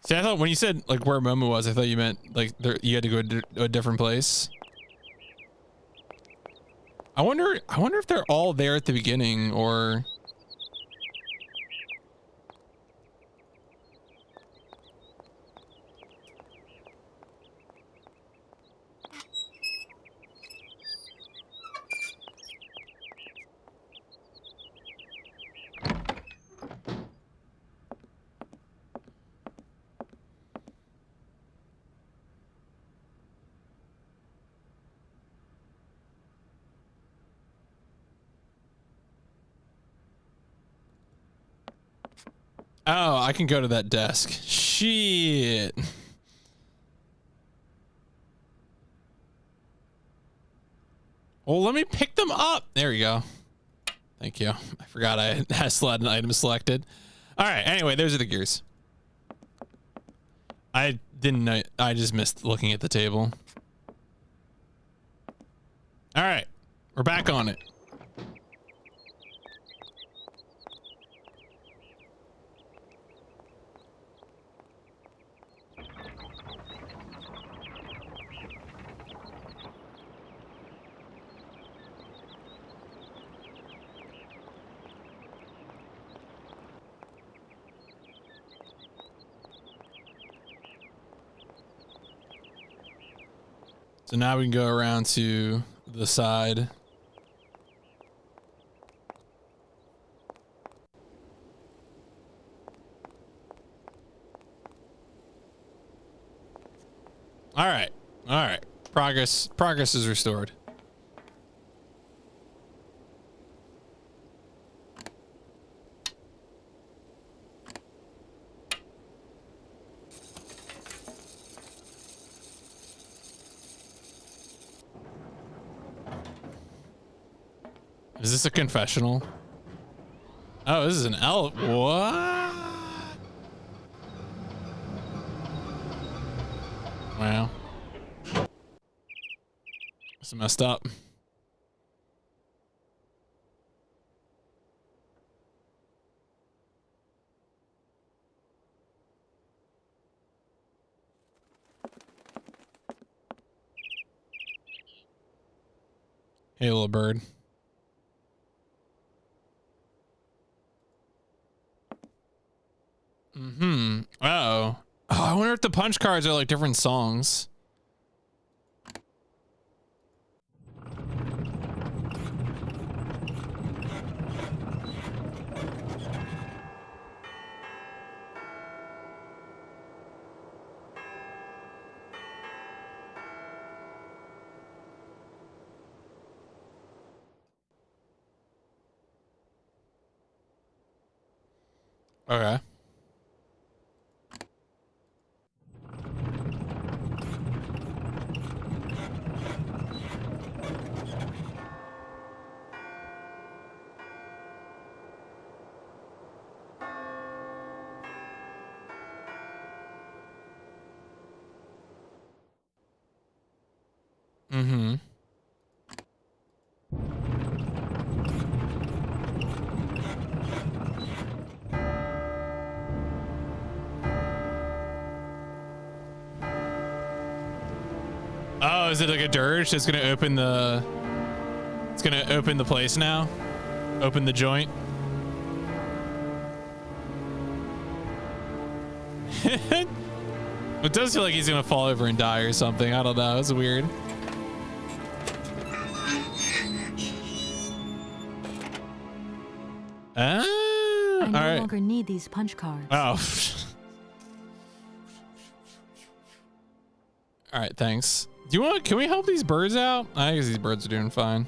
See, I thought when you said like where Momo was, I thought you meant like you had to go to a different place. I wonder if they're all there at the beginning or... Oh, I can go to that desk. Shit. Well, let me pick them up. There we go. Thank you. I forgot I still had an item selected. All right. Anyway, those are the gears. I didn't know. I just missed looking at the table. All right. We're back on it. So now we can go around to the side. All right. All right. Progress is restored. Is this a confessional? Oh, this is an elf. What? Wow. This is messed up. Hey, little bird. Mm-hmm. Uh-oh. Oh, I wonder if the punch cards are like different songs. Okay. Mm-hmm. Oh, is it like a dirge that's gonna open the... It's gonna open the place now? Open the joint? It does feel like he's gonna fall over and die or something. I don't know. It's weird. I no all right. longer need these punch cards. Oh. All right, thanks. Do you want? Can we help these birds out? I guess these birds are doing fine.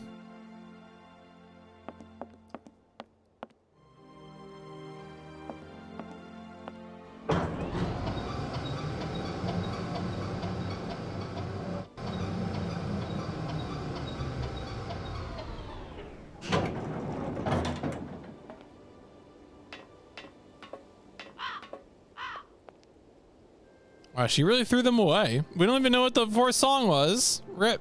Wow, she really threw them away. We don't even know what the fourth song was. Rip.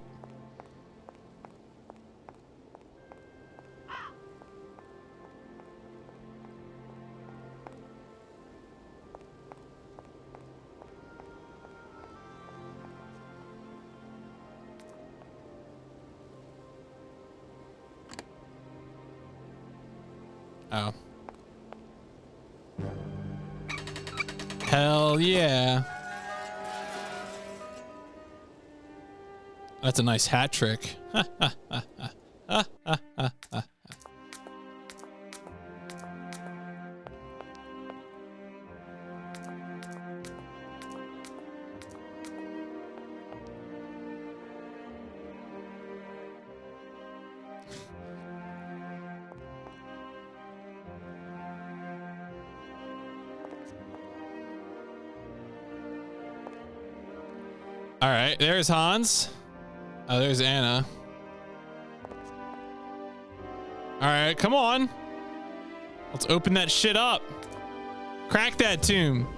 Oh. Hell yeah. That's a nice hat trick. All right, there's Hans. Oh, there's Anna. All right, come on. Let's open that shit up. Crack that tomb.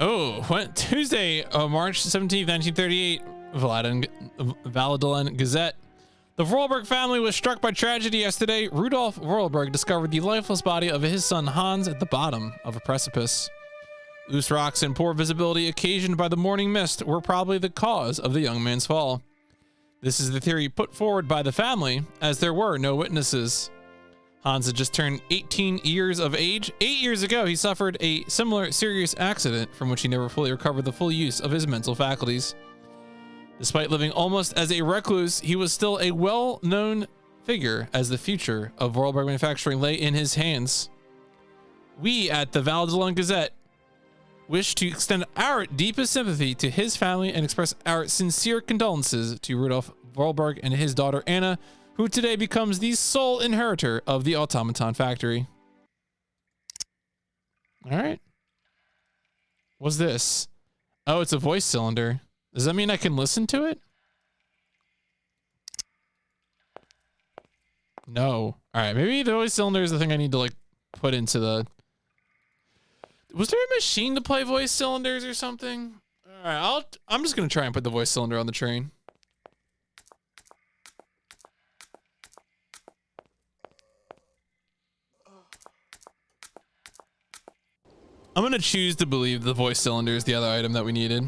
Oh, what? Tuesday, March 17th, 1938. Valladolid Gazette. The Vorarlberg family was struck by tragedy yesterday. Rudolf Vorarlberg discovered the lifeless body of his son Hans at the bottom of a precipice. Loose rocks and poor visibility occasioned by the morning mist were probably the cause of the young man's fall. This is the theory put forward by the family, as there were no witnesses. Hans had just turned 18 years of age. 8 years ago, he suffered a similar serious accident from which he never fully recovered the full use of his mental faculties. Despite living almost as a recluse, he was still a well-known figure, as the future of Vorarlberg manufacturing lay in his hands. We at the Valladolid Gazette wish to extend our deepest sympathy to his family and express our sincere condolences to Rudolf Vorarlberg and his daughter Anna, who today becomes the sole inheritor of the automaton factory. All right. What's this? Oh, it's a voice cylinder. Does that mean I can listen to it? No. All right, maybe the voice cylinder is the thing I need to like put into the... Was there a machine to play voice cylinders or something? All right, I'm just going to try and put the voice cylinder on the train. I'm gonna choose to believe the voice cylinder is the other item that we needed.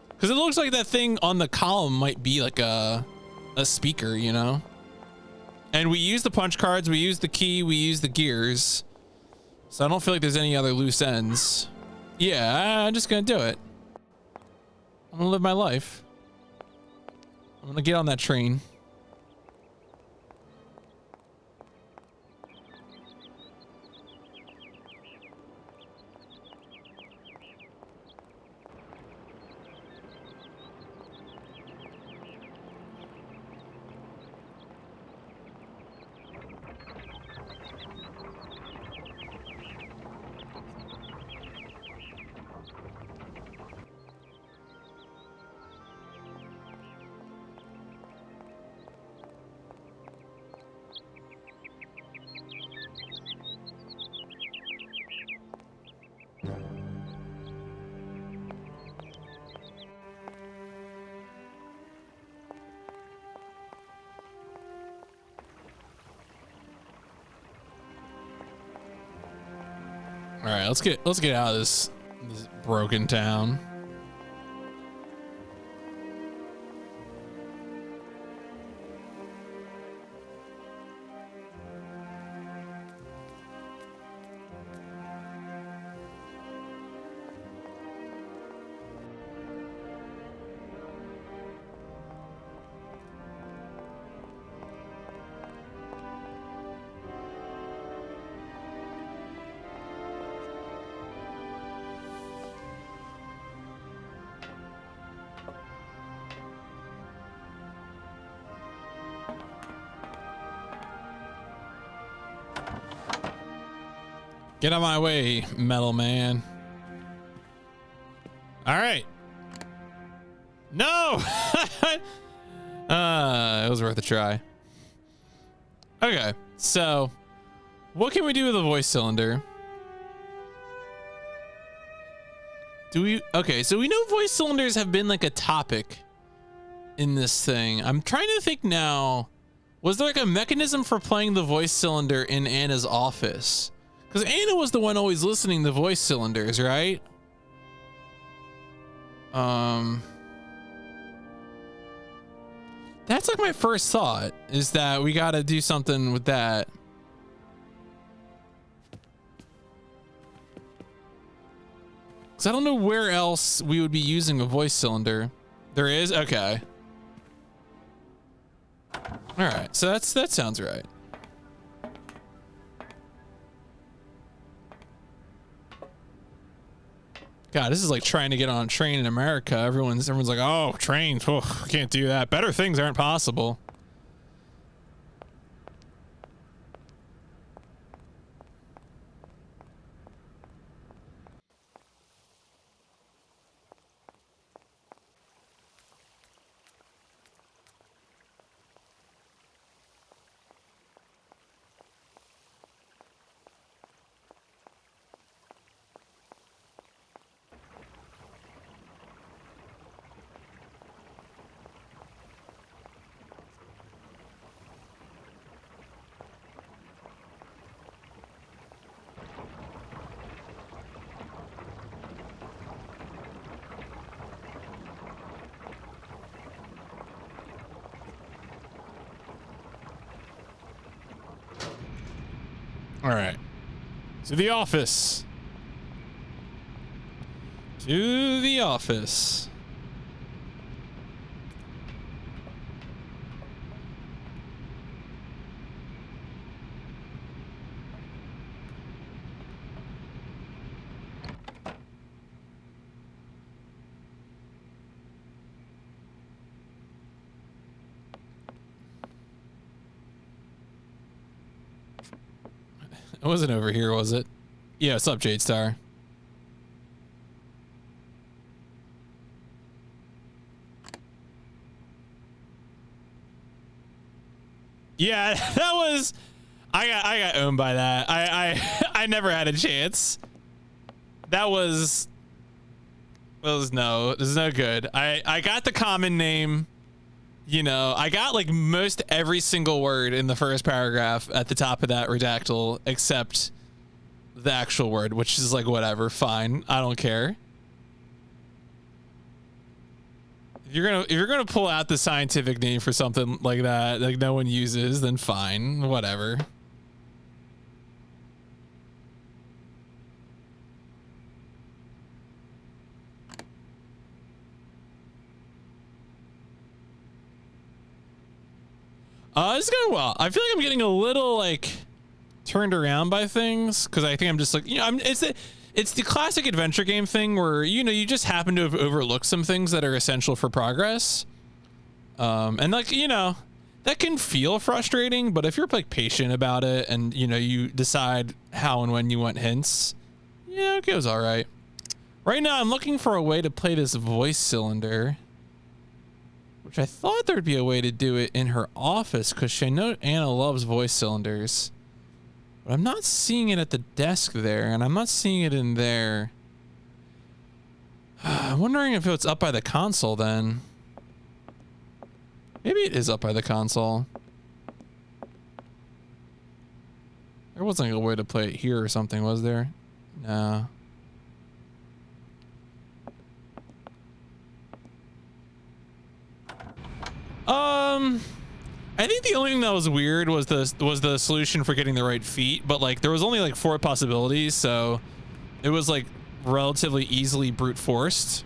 Because it looks like that thing on the column might be like a speaker, you know? And we use the punch cards, we use the key, we use the gears. So I don't feel like there's any other loose ends. Yeah, I'm just gonna do it. I'm gonna live my life. I'm gonna get on that train. All right, let's get out of this broken town. Get out of my way, metal man. All right. No! It was worth a try. Okay, so what can we do with a voice cylinder? Okay, so we know voice cylinders have been like a topic in this thing. I'm trying to think now. Was there like a mechanism for playing the voice cylinder in Anna's office? Because Anna was the one always listening to voice cylinders, right? That's like my first thought, is that we got to do something with that. Because I don't know where else we would be using a voice cylinder. There is? Okay. All right, so that sounds right. God, this is like trying to get on a train in America. Everyone's like, oh, trains, oh, can't do that. Better things aren't possible. All right. To the office. To the office. It wasn't over here, was it? Yeah, what's up, Jade Star? Yeah, that was I got owned by that. I never had a chance. That was no, this is no good. I got the common name. You know, I got like most every single word in the first paragraph at the top of that redactyl, except the actual word, which is like whatever, fine. I don't care. If you're gonna pull out the scientific name for something like that, like no one uses, then fine, whatever. It's going well. I feel like I'm getting a little like turned around by things because I think I'm just like, you know, it's the classic adventure game thing where, you know, you just happen to have overlooked some things that are essential for progress. And like, you know, that can feel frustrating, but if you're like patient about it and, you know, you decide how and when you want hints, yeah, it goes all right. Right now I'm looking for a way to play this voice cylinder, which I thought there'd be a way to do it in her office because I know Anna loves voice cylinders. But I'm not seeing it at the desk there, and I'm not seeing it in there. I'm wondering if it's up by the console then. Maybe it is up by the console. There wasn't a way to play it here or something, was there? No. I think the only thing that was weird was the solution for getting the right feet, but like there was only like 4 possibilities, so it was like relatively easily brute forced.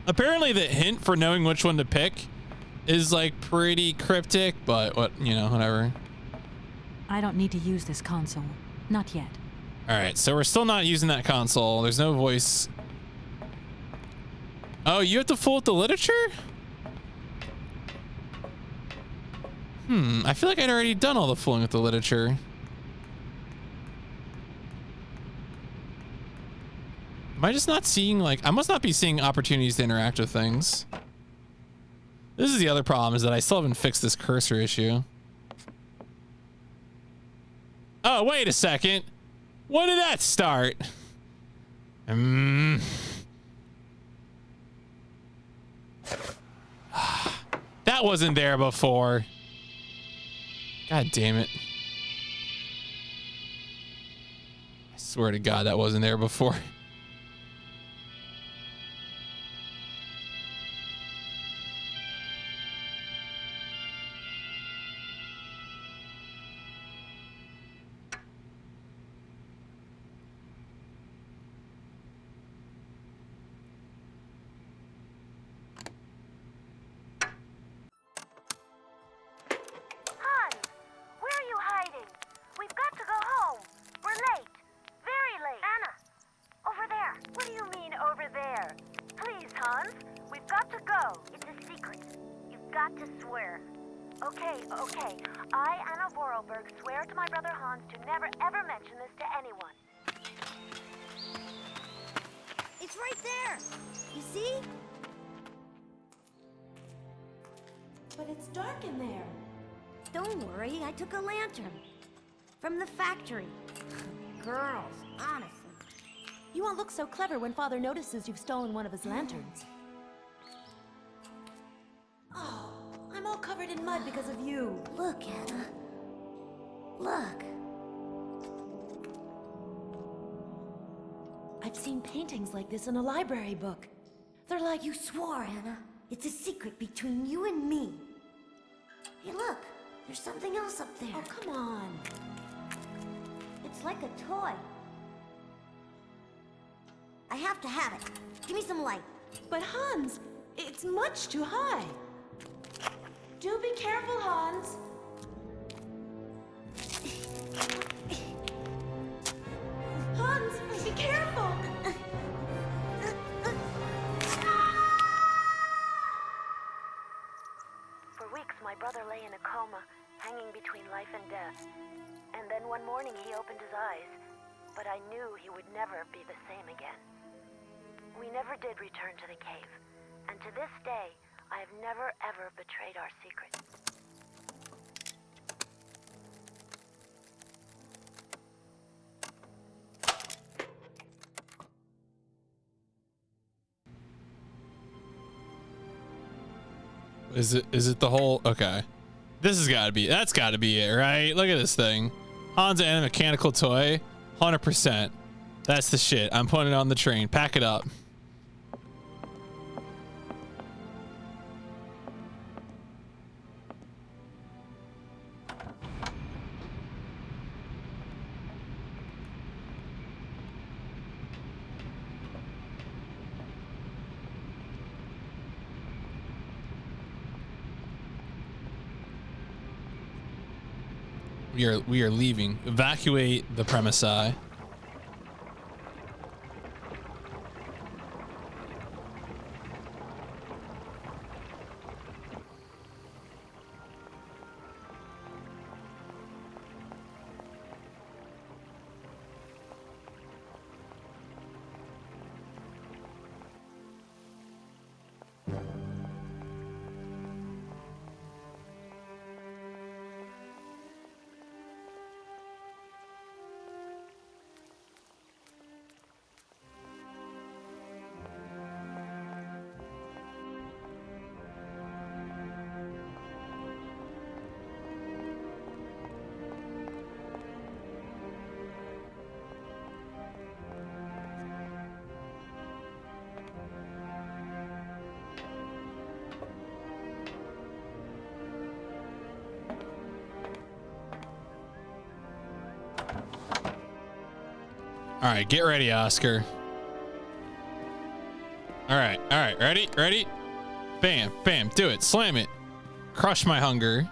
Apparently the hint for knowing which one to pick is like pretty cryptic, but what, you know, whatever. I don't need to use this console. Not yet. All right, so we're still not using that console. There's no voice. Oh, you have to fool with the literature? I feel like I'd already done all the fooling with the literature. Am I just not seeing, like, I must not be seeing opportunities to interact with things. This is the other problem, is that I still haven't fixed this cursor issue. Oh, wait a second. When did that start? That wasn't there before. God damn it. I swear to God, that wasn't there before. So clever when Father notices you've stolen one of his lanterns. Oh, I'm all covered in mud because of you. Look, Anna. Look. I've seen paintings like this in a library book. They're like... You swore, Anna. It's a secret between you and me. Hey, look. There's something else up there. Oh, come on. It's like a toy. I have to have it. Give me some light. But Hans, it's much too high. Do be careful, Hans. Hans, be careful. For weeks, my brother lay in a coma, hanging between life and death. And then one morning, he opened his eyes. But I knew he would never be the same again. We never did return to the cave, and to this day, I have never ever betrayed our secret. Is it the whole, okay. That's gotta be it, right? Look at this thing. Hans and a mechanical toy. 100%. That's the shit. I'm putting it on the train. Pack it up. We are leaving. Evacuate the premises. All right, get ready, Oscar. All right, ready? Bam, bam, do it, slam it. Crush my hunger.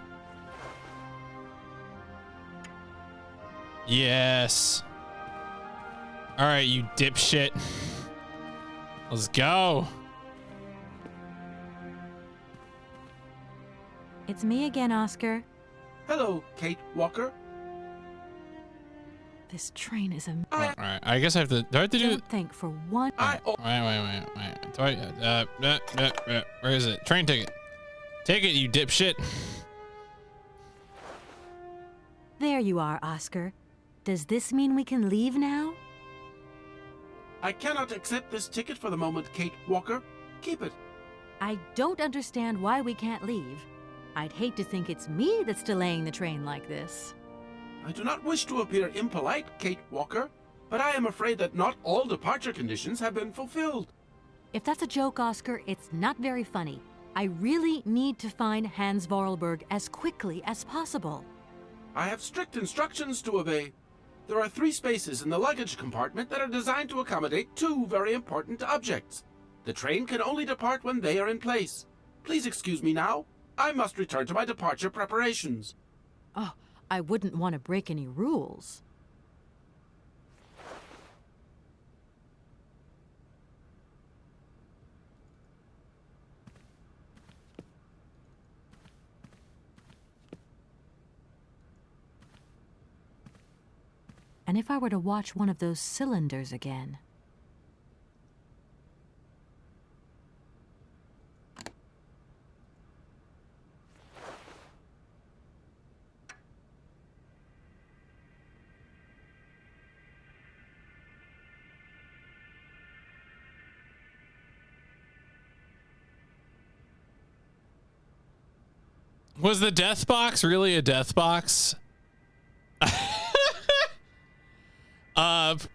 Yes. All right, you dipshit. Let's go. It's me again, Oscar. Hello, Kate Walker. This train is a... All right, I guess I have to... Do I have to do... Don't think for one... Wait. Do I... where is it? Train ticket. Take it, you dipshit. There you are, Oscar. Does this mean we can leave now? I cannot accept this ticket for the moment, Kate Walker. Keep it. I don't understand why we can't leave. I'd hate to think it's me that's delaying the train like this. I do not wish to appear impolite, Kate Walker, but I am afraid that not all departure conditions have been fulfilled. If that's a joke, Oscar, it's not very funny. I really need to find Hans Vorarlberg as quickly as possible. I have strict instructions to obey. There are 3 spaces in the luggage compartment that are designed to accommodate 2 very important objects. The train can only depart when they are in place. Please excuse me now. I must return to my departure preparations. Oh, I wouldn't want to break any rules. And if I were to watch one of those cylinders again? Was the death box really a death box?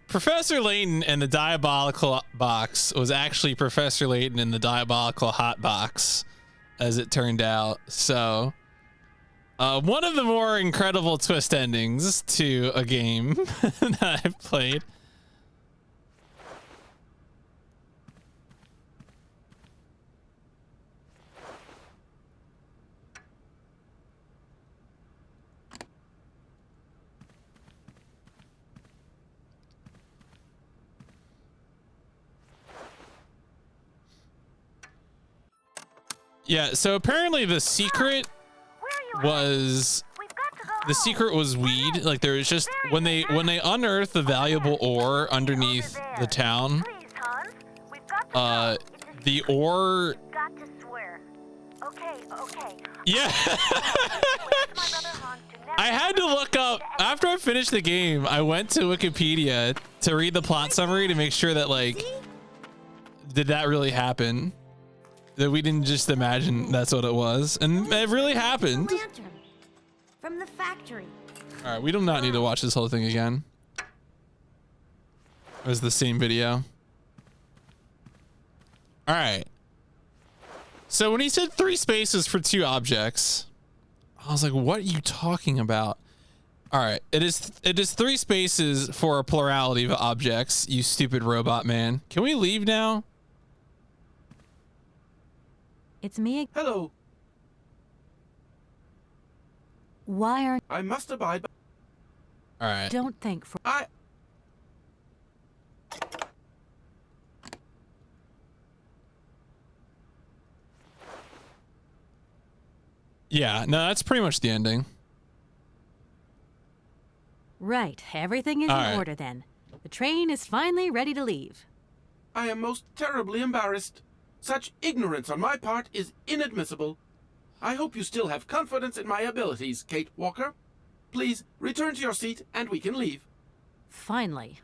Professor Layton and the diabolical box was actually Professor Layton and the diabolical hot box, as it turned out. So, one of the more incredible twist endings to a game that I've played. Yeah, so apparently the secret was weed. Like there was just when they unearthed the valuable ore underneath the town, the ore. Yeah. I had to look up after I finished the game. I went to Wikipedia to read the plot summary to make sure that like, did that really happen? That we didn't just imagine that's what it was, and it really happened. From the factory. All right, we do not need to watch this whole thing again. It was the same video. All right. So when he said 3 spaces for 2 objects, I was like, what are you talking about? All right. It is 3 spaces for a plurality of objects, you stupid robot man. Can we leave now? It's me. Hello. Why aren't... I must abide by... All right. Don't think for... Yeah, no, that's pretty much the ending. Right. Everything is All in right. order then. The train is finally ready to leave. I am most terribly embarrassed. Such ignorance on my part is inadmissible. I hope you still have confidence in my abilities, Kate Walker. Please return to your seat and we can leave. Finally.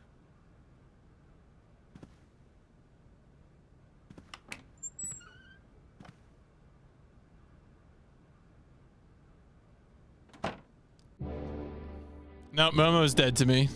No, Momo's dead to me.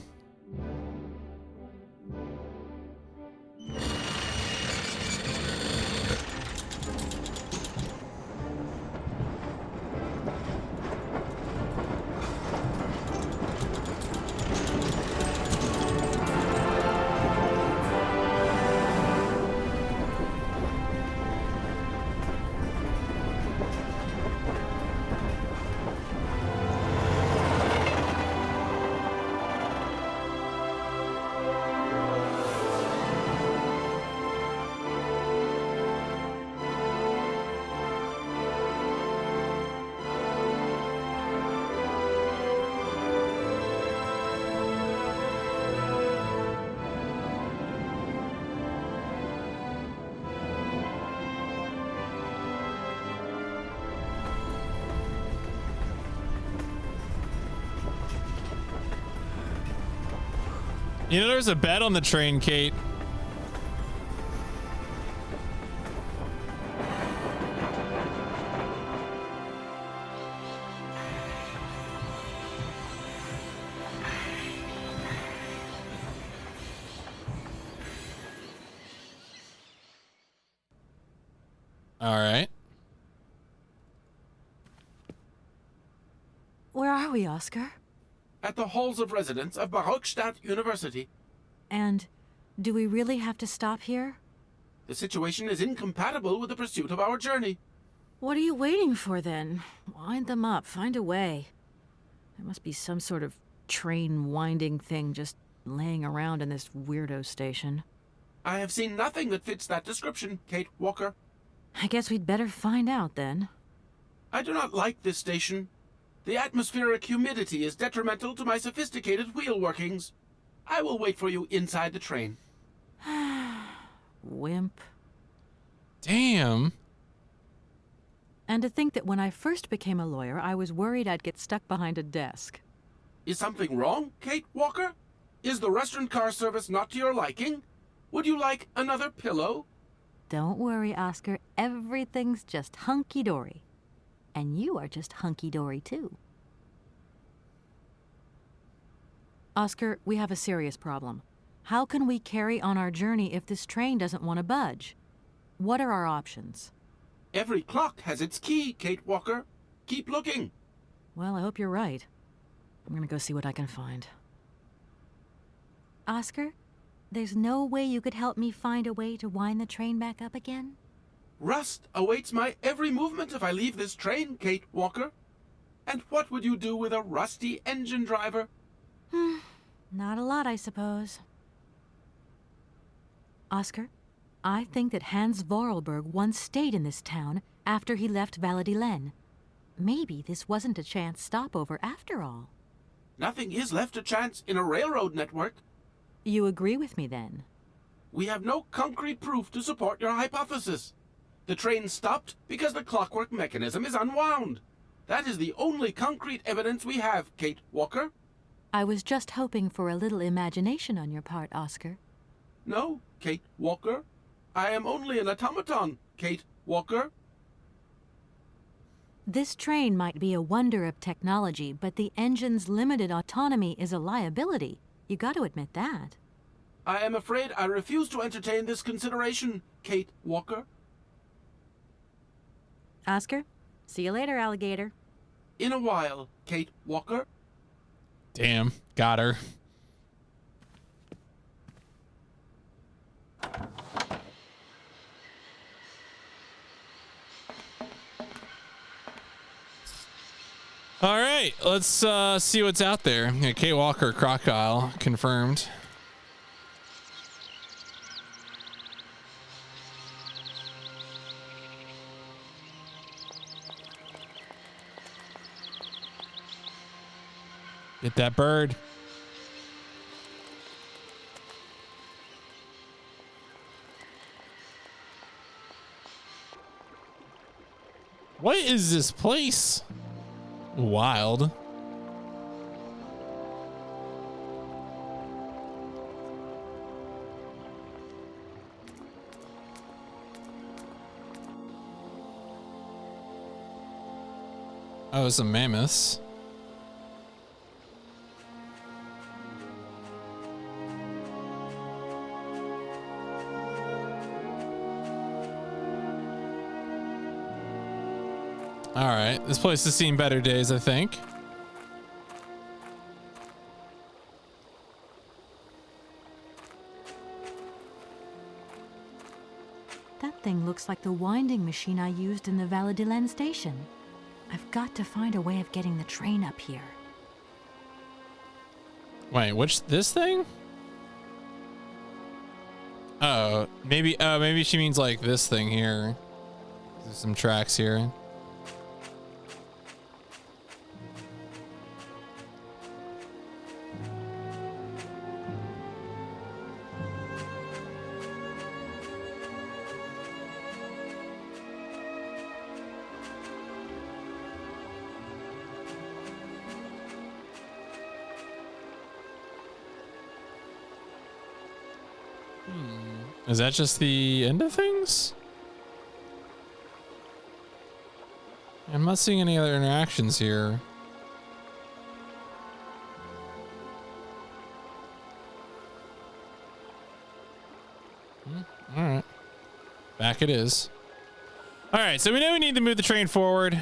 You know, there's a bed on the train, Kate. All right. Where are we, Oscar? At the halls of residence of Barockstadt University. And do we really have to stop here? The situation is incompatible with the pursuit of our journey. What are you waiting for then? Wind them up. Find a way. There must be some sort of train winding thing just laying around in this weirdo station. I have seen nothing that fits that description, Kate Walker. I guess we'd better find out then. I do not like this station. The atmospheric humidity is detrimental to my sophisticated wheel workings. I will wait for you inside the train. Wimp. Damn. And to think that when I first became a lawyer, I was worried I'd get stuck behind a desk. Is something wrong, Kate Walker? Is the restaurant car service not to your liking? Would you like another pillow? Don't worry, Oscar. Everything's just hunky-dory. And you are just hunky-dory, too. Oscar, we have a serious problem. How can we carry on our journey if this train doesn't want to budge? What are our options? Every clock has its key, Kate Walker. Keep looking. Well, I hope you're right. I'm gonna go see what I can find. Oscar, there's no way you could help me find a way to wind the train back up again? Rust awaits my every movement if I leave this train, Kate Walker. And what would you do with a rusty engine driver? Not a lot, I suppose. Oscar, I think that Hans Vorarlberg once stayed in this town after he left Valladolid. Maybe this wasn't a chance stopover after all. Nothing is left to chance in a railroad network. You agree with me, then? We have no concrete proof to support your hypothesis. The train stopped because the clockwork mechanism is unwound. That is the only concrete evidence we have, Kate Walker. I was just hoping for a little imagination on your part, Oscar. No, Kate Walker. I am only an automaton, Kate Walker. This train might be a wonder of technology, but the engine's limited autonomy is a liability. You got to admit that. I am afraid I refuse to entertain this consideration, Kate Walker. Oscar, see you later, alligator. In a while, Kate Walker. Damn, got her. All right, let's see what's out there. Yeah, Kate Walker, crocodile, confirmed. Get that bird. What is this place? Wild. Oh, some mammoths. All right, this place has seen better days, I think. That thing looks like the winding machine I used in the Valladolid station. I've got to find a way of getting the train up here. Wait, this thing? Oh, maybe she means like this thing here. There's some tracks here. Is that just the end of things? I'm not seeing any other interactions here. All right. Back it is. All right, so we know we need to move the train forward.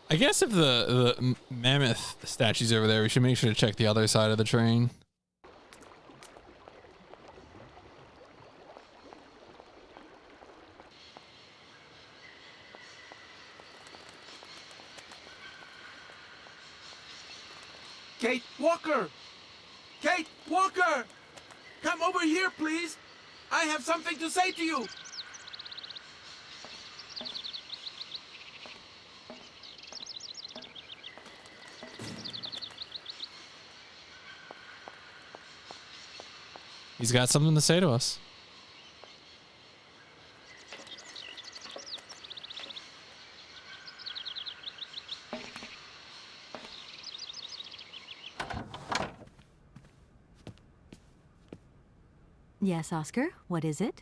I guess if the mammoth statue's over there, we should make sure to check the other side of the train. Kate Walker! Kate Walker! Come over here, please! I have something to say to you! He's got something to say to us. Yes, Oscar, what is it?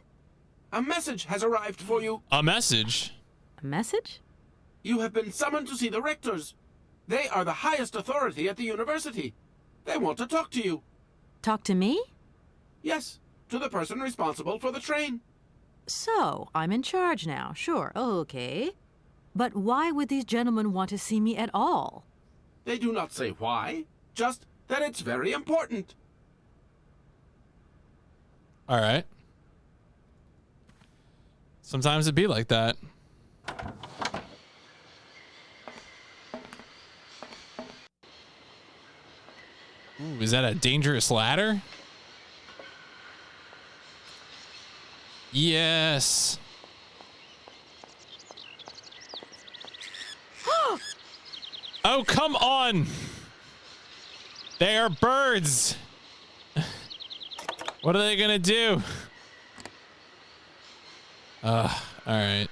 A message has arrived for you. A message? A message? You have been summoned to see the rectors. They are the highest authority at the university. They want to talk to you. Talk to me? Yes, to the person responsible for the train. So, I'm in charge now, sure, okay. But why would these gentlemen want to see me at all? They do not say why, just that it's very important. All right. Sometimes it'd be like that. Ooh, is that a dangerous ladder? Yes. Oh, come on. They are birds. What are they gonna do? All right.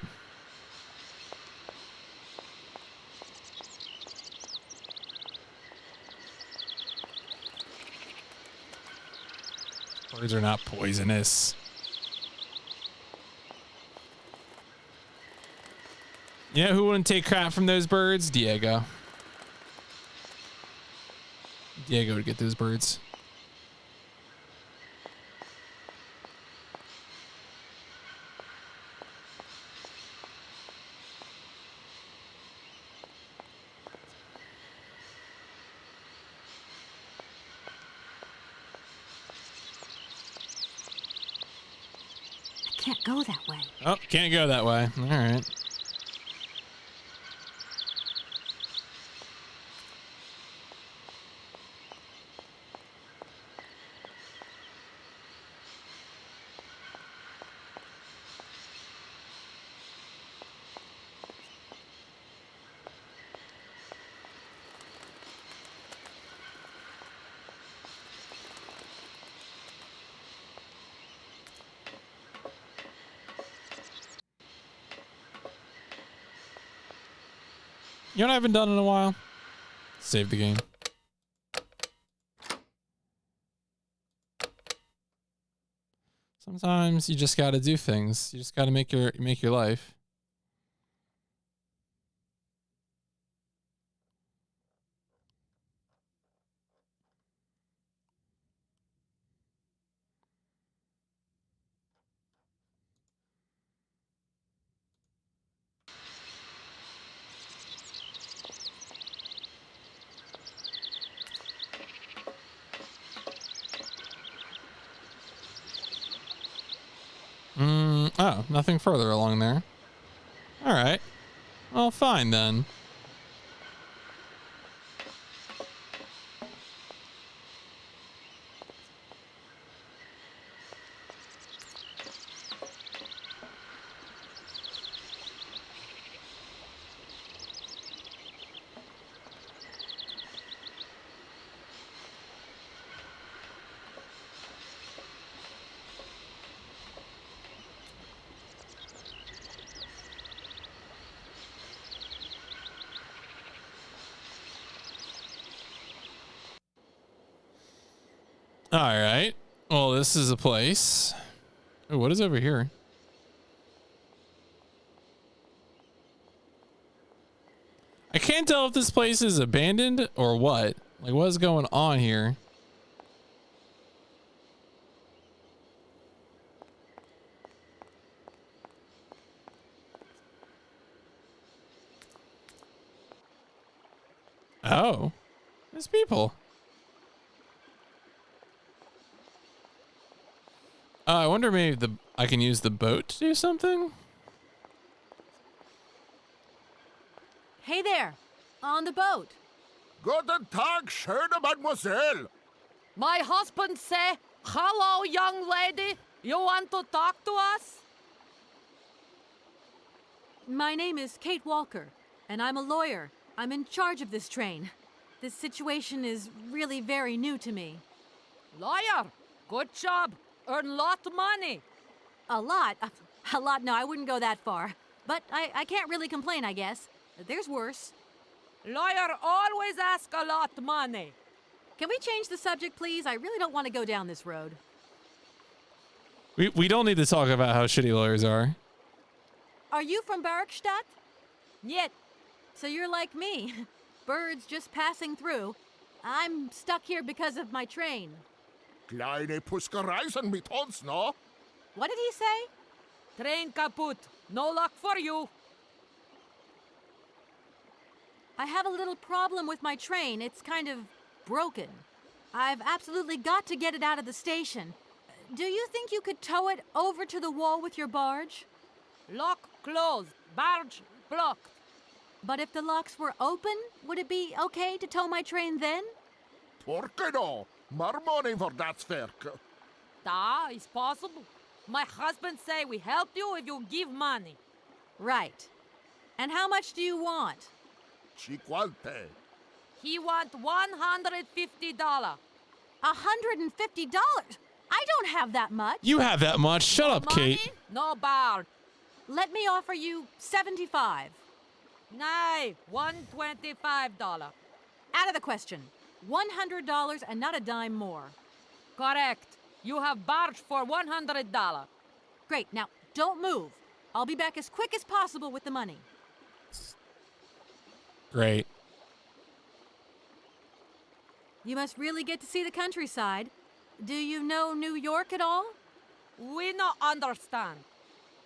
Birds are not poisonous. You know who wouldn't take crap from those birds? Diego. Diego would get those birds. I can't go that way. Oh, can't go that way. All right. You know what I haven't done in a while? Save the game. Sometimes you just got to do things. You just got to make your life. Oh, nothing further along there. All right. Well, fine then. All right. Well, this is a place. Oh, what is over here? I can't tell if this place is abandoned or what. Like, what is going on here? Oh, there's people. I wonder maybe I can use the boat to do something. Hey there, on the boat. Guten Tag, schöne Mademoiselle. My husband say, hello, young lady. You want to talk to us? My name is Kate Walker, and I'm a lawyer. I'm in charge of this train. This situation is really very new to me. Lawyer, good job. Earn lot of money. A lot? A lot? No, I wouldn't go that far. But I can't really complain, I guess. There's worse. Lawyer always ask a lot of money. Can we change the subject, please? I really don't want to go down this road. We don't need to talk about how shitty lawyers are. Are you from Bergstadt? Yet. So you're like me. Birds just passing through. I'm stuck here because of my train. Kleine Puskereisen mit uns, no? What did he say? Train kaput. No luck for you. I have a little problem with my train. It's kind of broken. I've absolutely got to get it out of the station. Do you think you could tow it over to the wall with your barge? Lock closed. Barge blocked. But if the locks were open, would it be okay to tow my train then? Porke no? More money for that werk. Da, it's possible. My husband say we help you if you give money. Right. And how much do you want? 50. He want $150. $150? I don't have that much. You have that much. Shut No up, money, Kate. no barge. Let me offer you 75. Nay, $125. Out of the question. $100 and not a dime more. Correct. You have barge for $100. Great. Now, don't move. I'll be back as quick as possible with the money. Great. You must really get to see the countryside. Do you know New York at all? We no understand.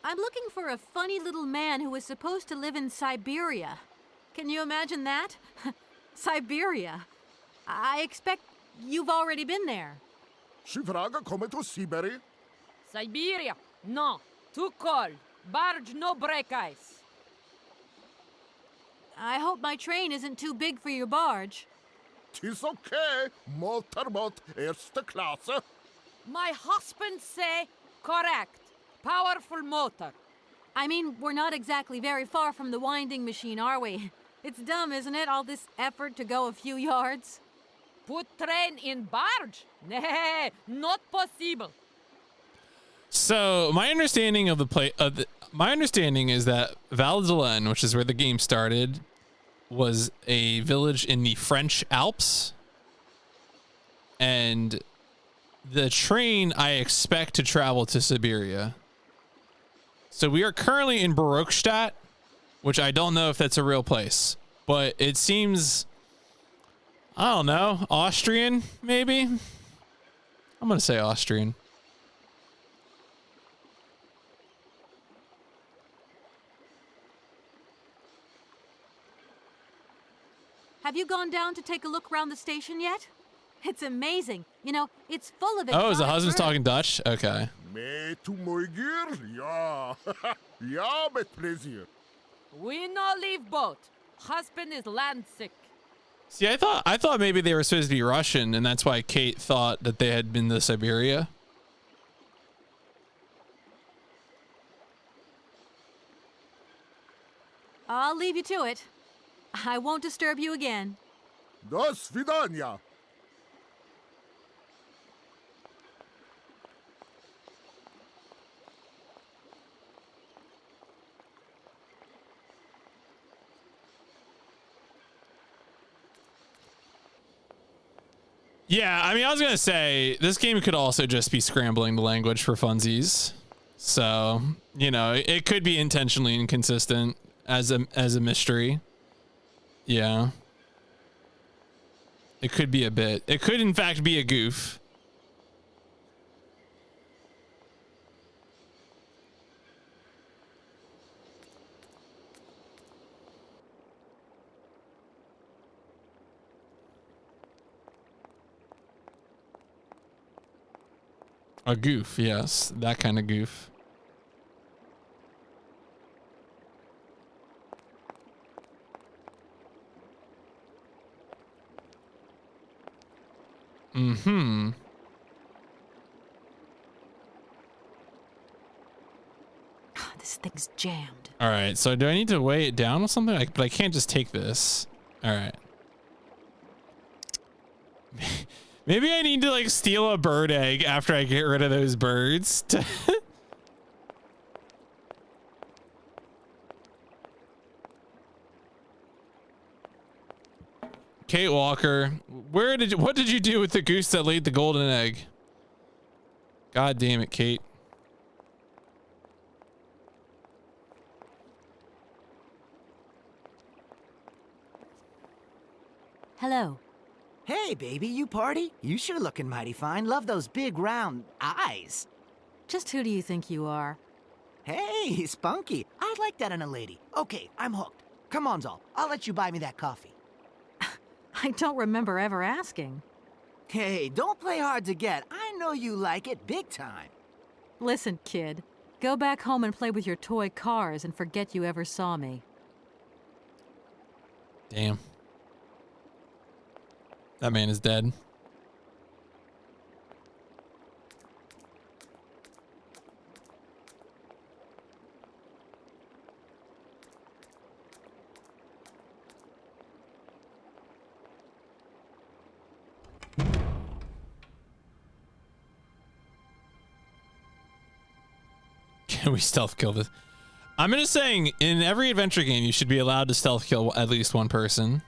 I'm looking for a funny little man who is supposed to live in Syberia. Can you imagine that? Siberia. I expect you've already been there. Shivraga come to Syberia? Syberia? No. Too cold. Barge no break ice. I hope my train isn't too big for your barge. Tis okay. Motorboat erste Klasse. My husband say correct. Powerful motor. I mean, we're not exactly very far from the winding machine, are we? It's dumb, isn't it, all this effort to go a few yards? Put train in barge? Nay, not possible. So my understanding of my understanding is that Val-d'Alen, which is where the game started, was a village in the French Alps, and the train I expect to travel to Syberia. So we are currently in Barockstadt, which I don't know if that's a real place, but it seems, I don't know, Austrian maybe. I'm gonna say Austrian. Have you gone down to take a look around the station yet? It's amazing. You know, it's full of Oh, is the exotic husband's birds. talking Dutch? Okay. Me to my girl? Ja. Ja, met plezier. We no leave boat. Husband is land sick. See, I thought maybe they were supposed to be Russian, and that's why Kate thought that they had been to Siberia. I'll leave you to it. I won't disturb you again. До свидания. Yeah, I mean, I was gonna say this game could also just be scrambling the language for funsies. So, you know, it could be intentionally inconsistent as a mystery. Yeah. It could be a bit. It could in fact be a goof. A goof, yes. That kind of goof. Mm-hmm. This thing's jammed. All right, so do I need to weigh it down with something? But I can't just take this. All right. Maybe I need to like steal a bird egg after I get rid of those birds. Kate Walker, what did you do with the goose that laid the golden egg? God damn it, Kate. Hello. Hey, baby, you party? You sure looking mighty fine. Love those big round eyes. Just who do you think you are? Hey, spunky. I'd like that in a lady. Okay, I'm hooked. Come on, Zol. I'll let you buy me that coffee. I don't remember ever asking. Hey, don't play hard to get. I know you like it big time. Listen, kid. Go back home and play with your toy cars and forget you ever saw me. Damn. That man is dead. Can we stealth kill this? I'm just saying, in every adventure game, you should be allowed to stealth kill at least one person.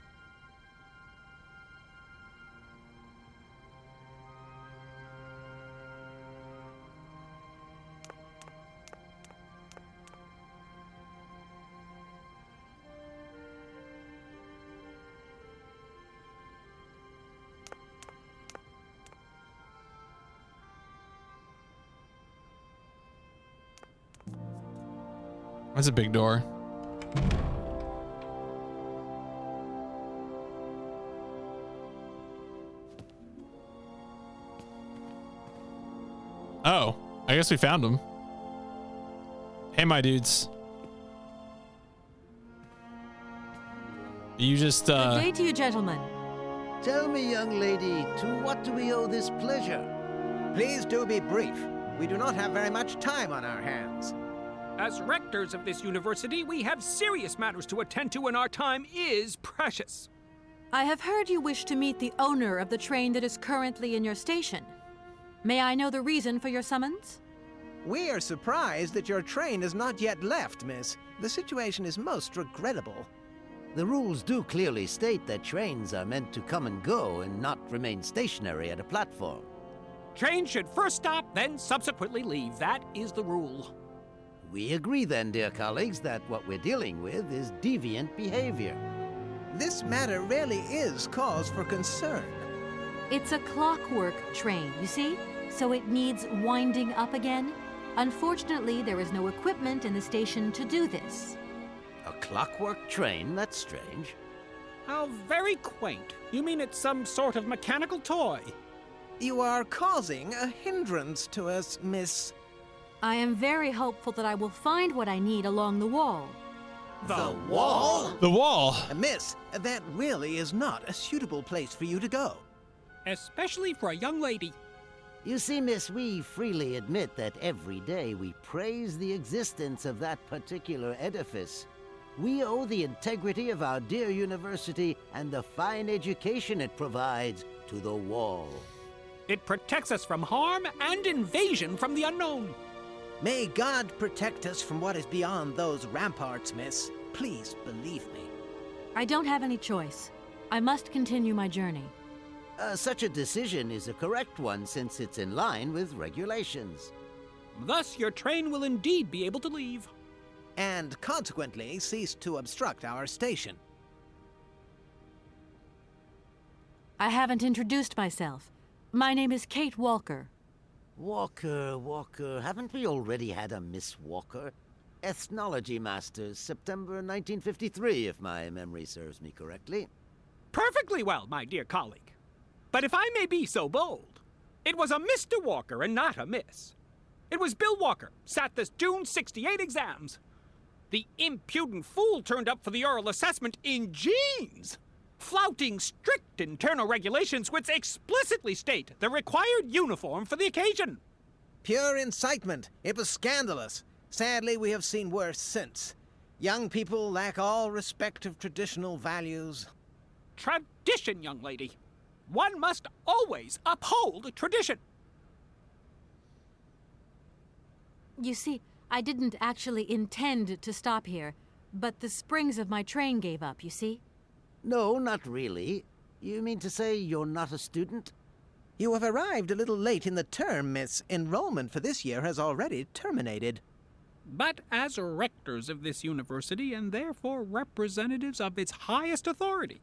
That's a big door. Oh, I guess we found him. Hey, my dudes. You just, Good day to you, gentlemen. Tell me, young lady, to what do we owe this pleasure? Please do be brief. We do not have very much time on our hands. As rectors of this university, we have serious matters to attend to, and our time is precious. I have heard you wish to meet the owner of the train that is currently in your station. May I know the reason for your summons? We are surprised that your train has not yet left, miss. The situation is most regrettable. The rules do clearly state that trains are meant to come and go and not remain stationary at a platform. Trains should first stop, then subsequently leave. That is the rule. We agree then, dear colleagues, that what we're dealing with is deviant behavior. This matter really is cause for concern. It's a clockwork train, you see? So it needs winding up again. Unfortunately, there is no equipment in the station to do this. A clockwork train? That's strange. How very quaint. You mean it's some sort of mechanical toy? You are causing a hindrance to us, miss. I am very hopeful that I will find what I need along the wall. The wall? The wall? Miss, that really is not a suitable place for you to go. Especially for a young lady. You see, miss, we freely admit that every day we praise the existence of that particular edifice. We owe the integrity of our dear university and the fine education it provides to the wall. It protects us from harm and invasion from the unknown. May God protect us from what is beyond those ramparts, miss. Please believe me. I don't have any choice. I must continue my journey. Such a decision is a correct one since it's in line with regulations. Thus, your train will indeed be able to leave. And consequently cease to obstruct our station. I haven't introduced myself. My name is Kate Walker. Walker, haven't we already had a Miss Walker? Ethnology Masters, September 1953, if my memory serves me correctly. Perfectly well, my dear colleague. But if I may be so bold, it was a Mr. Walker and not a Miss. It was Bill Walker, sat this June '68 exams. The impudent fool turned up for the oral assessment in jeans, flouting strict internal regulations which explicitly state the required uniform for the occasion. Pure incitement. It was scandalous. Sadly, we have seen worse since. Young people lack all respect of traditional values. Tradition, young lady. One must always uphold tradition. You see, I didn't actually intend to stop here, but the springs of my train gave up, you see? No, not really. You mean to say you're not a student? You have arrived a little late in the term, miss. Enrollment for this year has already terminated. But as rectors of this university, and therefore representatives of its highest authority,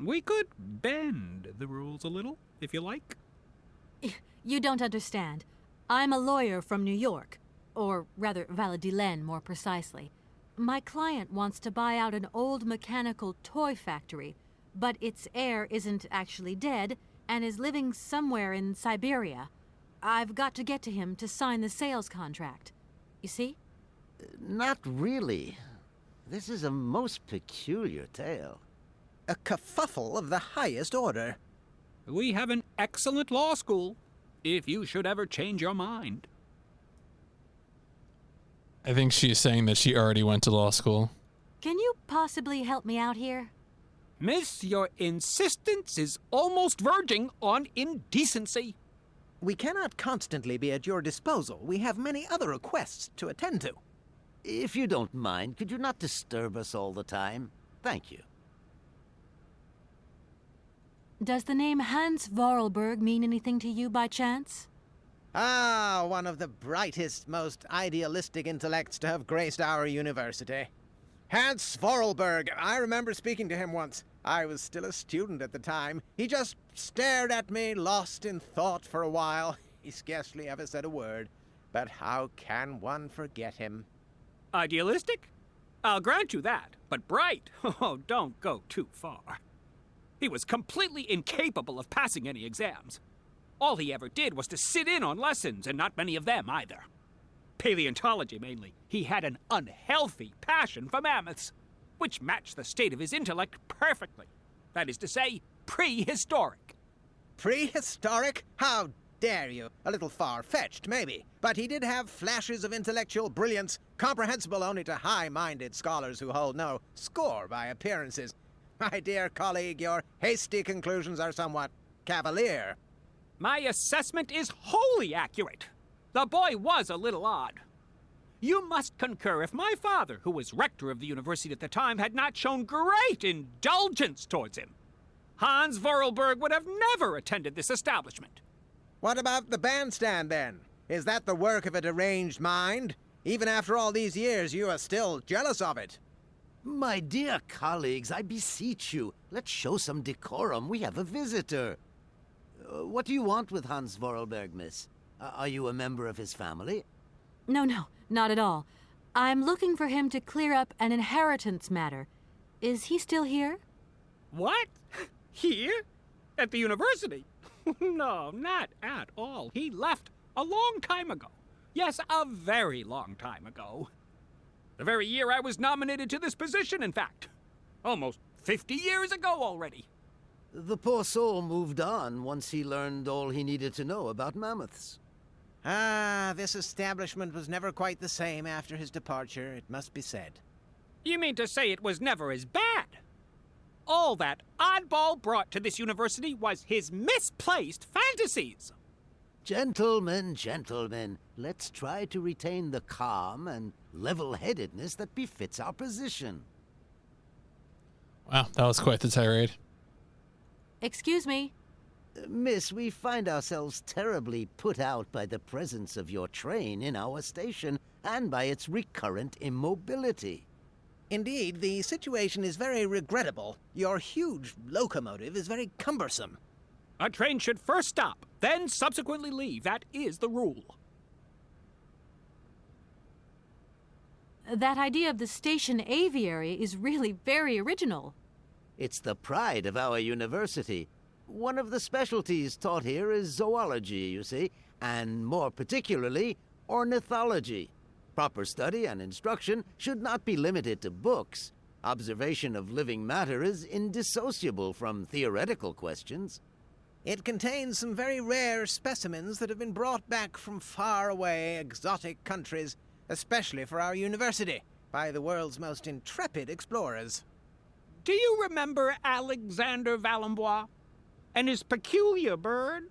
we could bend the rules a little, if you like. You don't understand. I'm a lawyer from New York, or rather Valladolid, more precisely. My client wants to buy out an old mechanical toy factory, but its heir isn't actually dead and is living somewhere in Syberia. I've got to get to him to sign the sales contract. You see? Not really. This is a most peculiar tale. A kerfuffle of the highest order. We have an excellent law school, if you should ever change your mind. I think she's saying that she already went to law school. Can you possibly help me out here? Miss, your insistence is almost verging on indecency. We cannot constantly be at your disposal. We have many other requests to attend to. If you don't mind, could you not disturb us all the time? Thank you. Does the name Hans Vorarlberg mean anything to you by chance? Ah, one of the brightest, most idealistic intellects to have graced our university. Hans Vorarlberg. I remember speaking to him once. I was still a student at the time. He just stared at me, lost in thought for a while. He scarcely ever said a word. But how can one forget him? Idealistic? I'll grant you that. But bright? Oh, don't go too far. He was completely incapable of passing any exams. All he ever did was to sit in on lessons, and not many of them either. Paleontology, mainly. He had an unhealthy passion for mammoths, which matched the state of his intellect perfectly. That is to say, prehistoric. Prehistoric? How dare you? A little far-fetched, maybe. But he did have flashes of intellectual brilliance, comprehensible only to high-minded scholars who hold no score by appearances. My dear colleague, your hasty conclusions are somewhat cavalier. My assessment is wholly accurate. The boy was a little odd. You must concur if my father, who was rector of the university at the time, had not shown great indulgence towards him. Hans Vorarlberg would have never attended this establishment. What about the bandstand, then? Is that the work of a deranged mind? Even after all these years, you are still jealous of it. My dear colleagues, I beseech you, let's show some decorum. We have a visitor. What do you want with Hans Vorarlberg, miss? Are you a member of his family? No, not at all. I'm looking for him to clear up an inheritance matter. Is he still here? What? Here? At the university? No, not at all. He left a long time ago. Yes, a very long time ago. The very year I was nominated to this position, in fact. Almost 50 years ago already. The poor soul moved on once he learned all he needed to know about mammoths. Ah, this establishment was never quite the same after his departure, it must be said. You mean to say it was never as bad? All that oddball brought to this university was his misplaced fantasies. Gentlemen, gentlemen, let's try to retain the calm and level-headedness that befits our position. Wow, that was quite the tirade. Excuse me. Miss, we find ourselves terribly put out by the presence of your train in our station and by its recurrent immobility. Indeed, the situation is very regrettable. Your huge locomotive is very cumbersome. A train should first stop, then subsequently leave. That is the rule. That idea of the station aviary is really very original. It's the pride of our university. One of the specialties taught here is zoology, you see, and more particularly, ornithology. Proper study and instruction should not be limited to books. Observation of living matter is indissociable from theoretical questions. It contains some very rare specimens that have been brought back from far-away, exotic countries, especially for our university, by the world's most intrepid explorers. Do you remember Alexander Valenbois and his peculiar bird?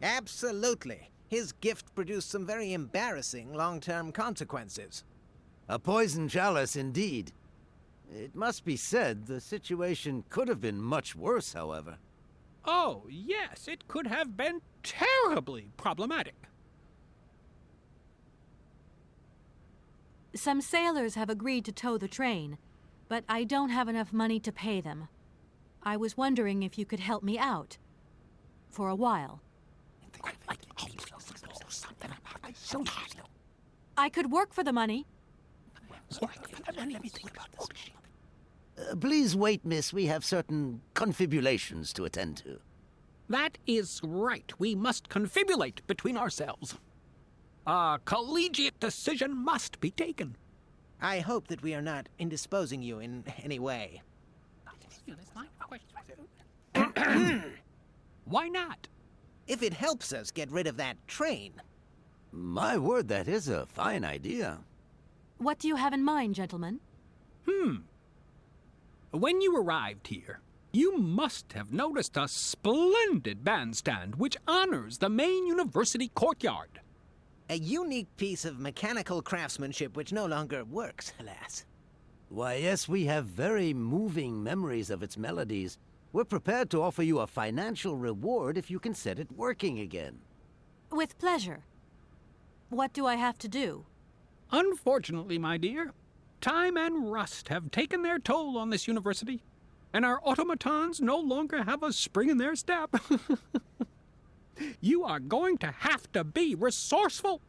Absolutely. His gift produced some very embarrassing long-term consequences. A poison chalice, indeed. It must be said, the situation could have been much worse, however. Oh, yes, it could have been terribly problematic. Some sailors have agreed to tow the train, but I don't have enough money to pay them. I was wondering if you could help me out. For a while. I could work for the money. Please wait, miss. We have certain confibulations to attend to. That is right. We must confibulate between ourselves. A collegiate decision must be taken. I hope that we are not indisposing you in any way. Why not? If it helps us get rid of that train. My word, that is a fine idea. What do you have in mind, gentlemen? When you arrived here, You must have noticed a splendid bandstand which honors the main university courtyard. A unique piece of mechanical craftsmanship which no longer works, alas. Why, yes, we have very moving memories of its melodies. We're prepared to offer you a financial reward if you can set it working again. With pleasure. What do I have to do? Unfortunately, my dear, time and rust have taken their toll on this university, and our automatons no longer have a spring in their step. You are going to have to be resourceful.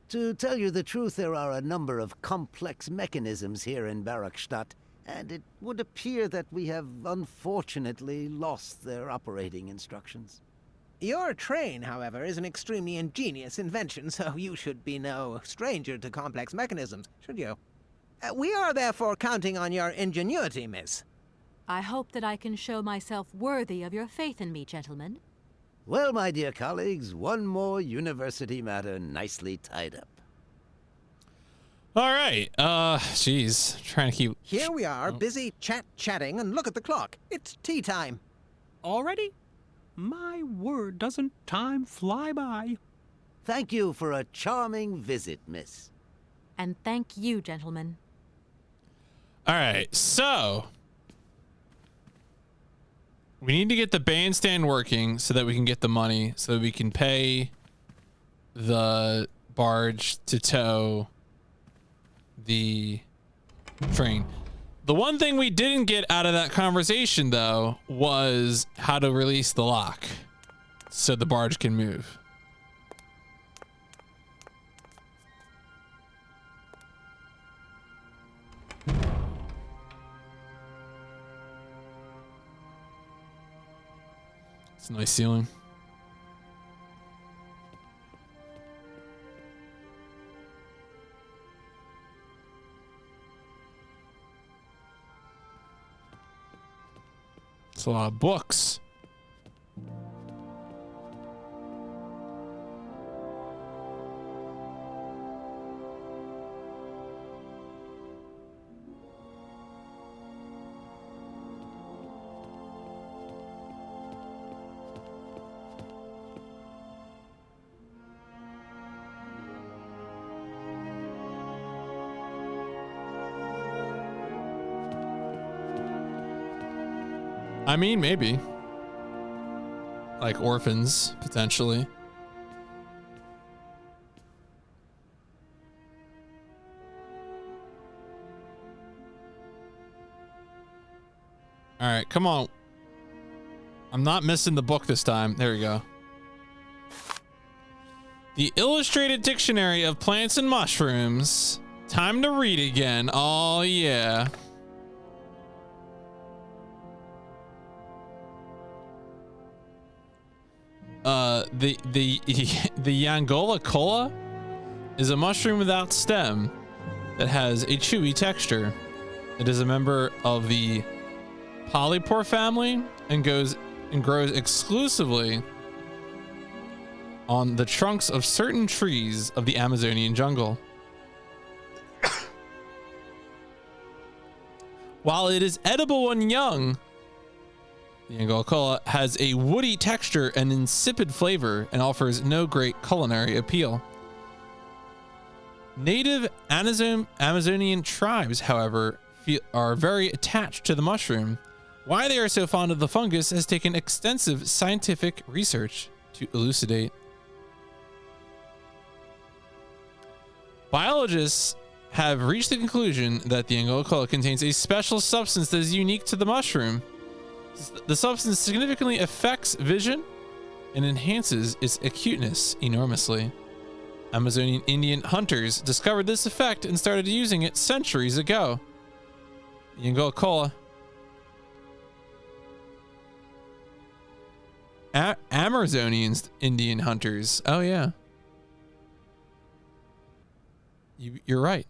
To tell you the truth, there are a number of complex mechanisms here in Barakstadt, and it would appear that we have unfortunately lost their operating instructions. Your train, however, is an extremely ingenious invention, so you should be no stranger to complex mechanisms, should you? We are therefore counting on your ingenuity, miss. I hope that I can show myself worthy of your faith in me, gentlemen. Well, my dear colleagues, one more university matter nicely tied up. All right. Jeez. Trying to keep... Here we are, busy chatting, and look at the clock. It's tea time. Already? My word, doesn't time fly by? Thank you for a charming visit, miss. And thank you, gentlemen. All right, so... we need to get the bandstand working so that we can get the money, so that we can pay the barge to tow the train. The one thing we didn't get out of that conversation, though, was how to release the lock so the barge can move. It's a nice ceiling. It's a lot of books. I mean, maybe. Like orphans, potentially. All right, come on. I'm not missing the book this time. There we go. The Illustrated Dictionary of Plants and Mushrooms. Time to read again. Oh, yeah. The Yangola cola is a mushroom without stem that has a chewy texture. It is a member of the polypore family and grows exclusively on the trunks of certain trees of the Amazonian jungle. While it is edible when young, the Angola cola has a woody texture and insipid flavor and offers no great culinary appeal. Native Amazonian tribes, however, are very attached to the mushroom. Why they are so fond of the fungus has taken extensive scientific research to elucidate. Biologists have reached the conclusion that the Angola cola contains a special substance that is unique to the mushroom. The substance significantly affects vision and enhances its acuteness enormously. Amazonian Indian hunters discovered this effect and started using it centuries ago. The Angola cola. Amazonian Indian hunters. Oh, yeah. You're right.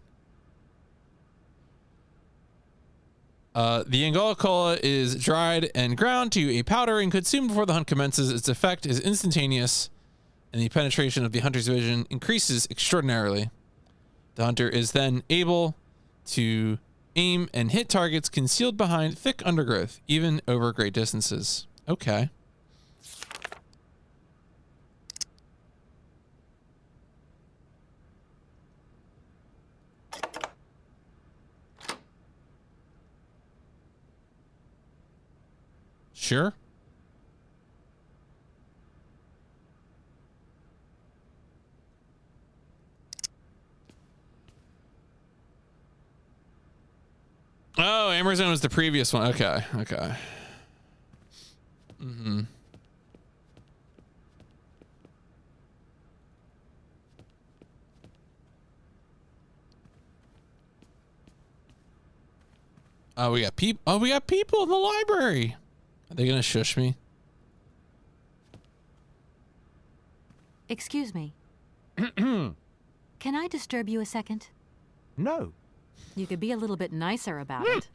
The Angola cola is dried and ground to a powder and consumed before the hunt commences. Its effect is instantaneous, and the penetration of the hunter's vision increases extraordinarily. The hunter is then able to aim and hit targets concealed behind thick undergrowth, even over great distances. Okay. Sure. Oh, Amazon was the previous one. Okay, okay. Mm-hmm. Oh, we got people. Oh, we got people in the library. Are they gonna shush me? Excuse me. Can I disturb you a second? No. You could be a little bit nicer about it.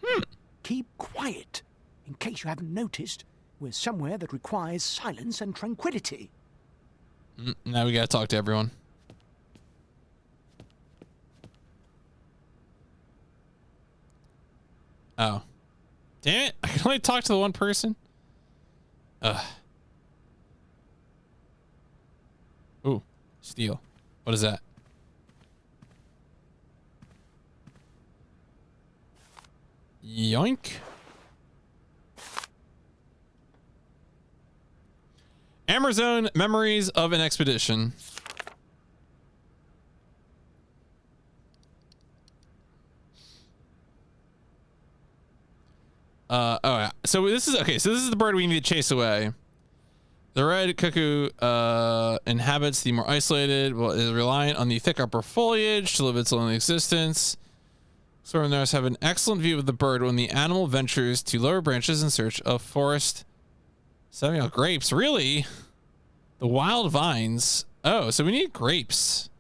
Keep quiet. In case you haven't noticed, we're somewhere that requires silence and tranquility. Now we gotta talk to everyone. Oh. Damn it. I can only talk to the one person. Ugh. Ooh. Steel. What is that? Yoink. Amazon Memories of an Expedition. Oh yeah. So this is okay. So this is the bird we need to chase away. The red cuckoo inhabits the more isolated, well, is reliant on the thick upper foliage to live its lonely existence. Sojourners have an excellent view of the bird when the animal ventures to lower branches in search of forest semi grapes. Really? The wild vines. Oh, so we need grapes.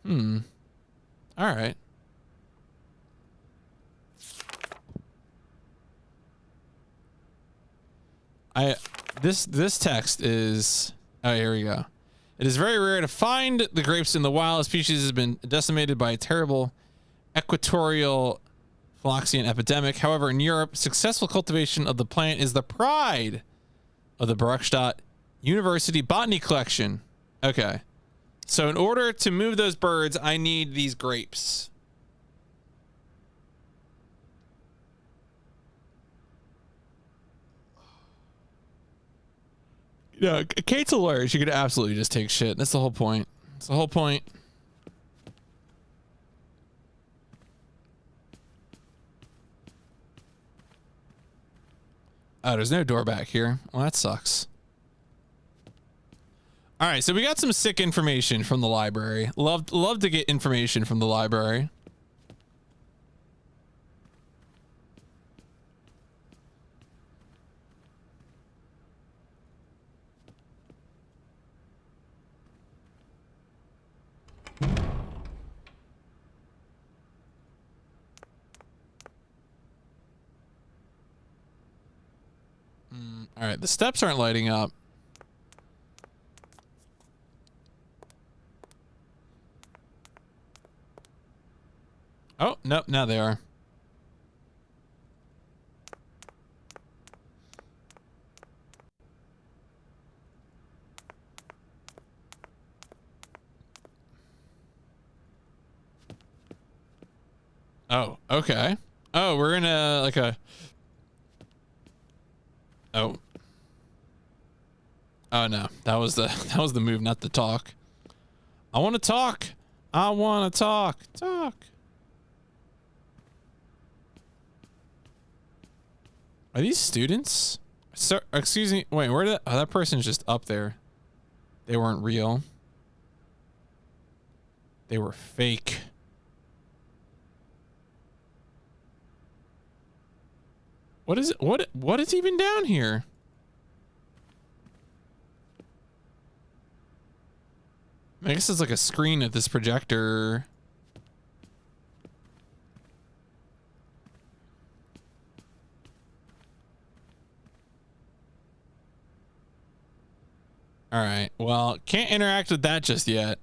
All right. This text is, oh, here we go. It is very rare to find the grapes in the wild. The species has been decimated by a terrible equatorial Phloxian epidemic. However, in Europe, successful cultivation of the plant is the pride of the Bergstadt University Botany Collection. Okay. So in order to move those birds, I need these grapes. Yeah, Kate's a lawyer. She could absolutely just take shit. That's the whole point. That's the whole point. Oh, there's no door back here. Well, that sucks. All right, so we got some sick information from the library. Love to get information from the library. All right, the steps aren't lighting up. Oh, nope, now they are. Oh, okay. Oh, we're in a, like a... Oh. Oh no, that was the move, not to talk. I want to talk. I want to talk. Talk. Are these students? Sir, excuse me. Wait, where did that, oh, that person's just up there. They weren't real. They were fake. What is it? What is even down here? I guess it's like a screen at this projector. All right. Well, can't interact with that just yet.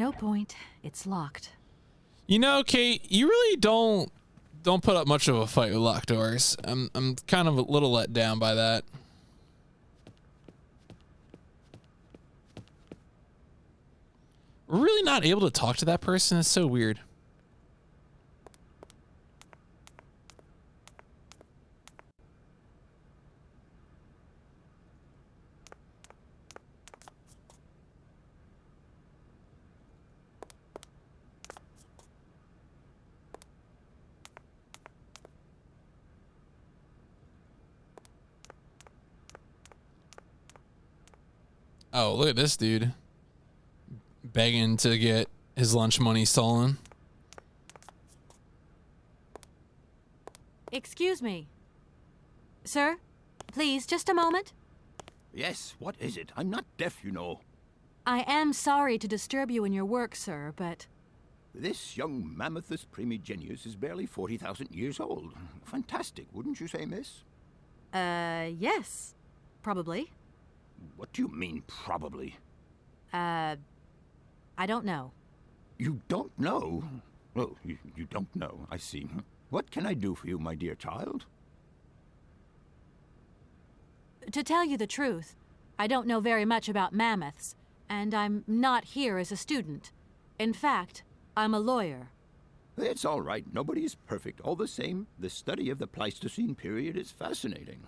No point. It's locked. You know, Kate, you really don't put up much of a fight with locked doors. I'm kind of a little let down by that. We're really not able to talk to that person. It's so weird. Oh, look at this dude. Begging to get his lunch money stolen. Excuse me. Sir, please, just a moment. Yes, what is it? I'm not deaf, you know. I am sorry to disturb you in your work, sir, but... This young Mammothus primigenius is barely 40,000 years old. Fantastic, wouldn't you say, miss? Yes. Probably. What do you mean, probably? I don't know. You don't know? Oh, you don't know, I see. What can I do for you, my dear child? To tell you the truth, I don't know very much about mammoths, and I'm not here as a student. In fact, I'm a lawyer. It's all right. Nobody's perfect. All the same, the study of the Pleistocene period is fascinating.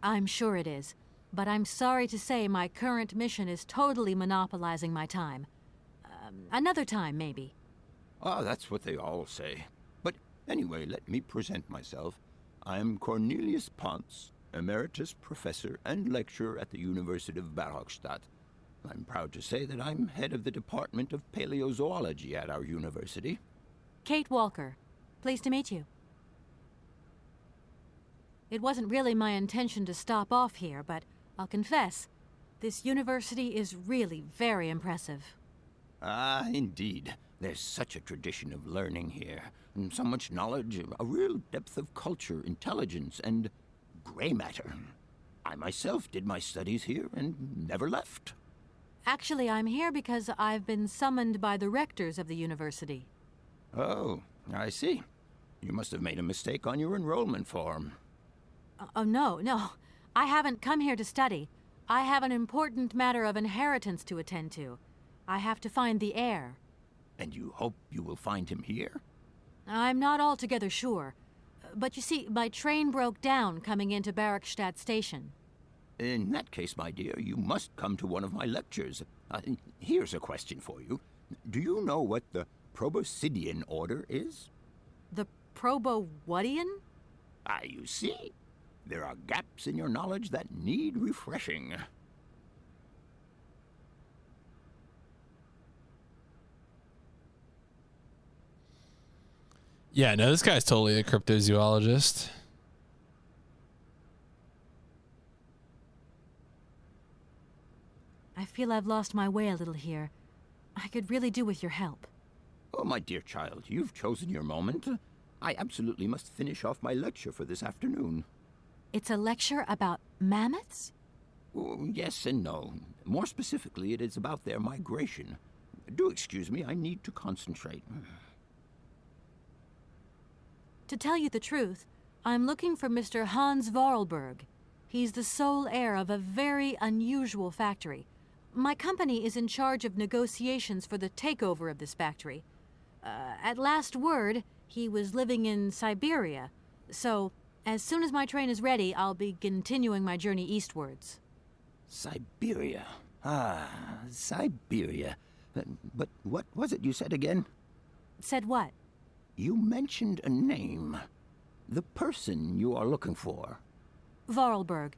I'm sure it is, but I'm sorry to say my current mission is totally monopolizing my time. Another time, maybe. Ah, that's what they all say. But anyway, let me present myself. I'm Cornelius Ponce, Emeritus Professor and Lecturer at the University of Barhochstadt. I'm proud to say that I'm head of the Department of Paleozoology at our university. Kate Walker. Pleased to meet you. It wasn't really my intention to stop off here, but I'll confess, this university is really very impressive. Ah, indeed. There's such a tradition of learning here, and so much knowledge, a real depth of culture, intelligence, and gray matter. I myself did my studies here and never left. Actually, I'm here because I've been summoned by the rectors of the university. Oh, I see. You must have made a mistake on your enrollment form. Oh, no. I haven't come here to study. I have an important matter of inheritance to attend to. I have to find the heir. And you hope you will find him here? I'm not altogether sure. But you see, my train broke down coming into Barhochstadt Station. In that case, my dear, you must come to one of my lectures. Here's a question for you. Do you know what the Proboscidean order is? The Probowhatian? Ah, you see? There are gaps in your knowledge that need refreshing. Yeah, no, this guy's totally a cryptozoologist. I feel I've lost my way a little here. I could really do with your help. Oh, my dear child, you've chosen your moment. I absolutely must finish off my lecture for this afternoon. It's a lecture about mammoths? Oh, yes and no. More specifically, it is about their migration. Do excuse me, I need to concentrate. To tell you the truth, I'm looking for Mr. Hans Vorarlberg. He's the sole heir of a very unusual factory. My company is in charge of negotiations for the takeover of this factory. At last word, he was living in Syberia. So, as soon as my train is ready, I'll be continuing my journey eastwards. Syberia. Ah, Syberia. But what was it you said again? Said what? You mentioned a name. The person you are looking for. Vorarlberg.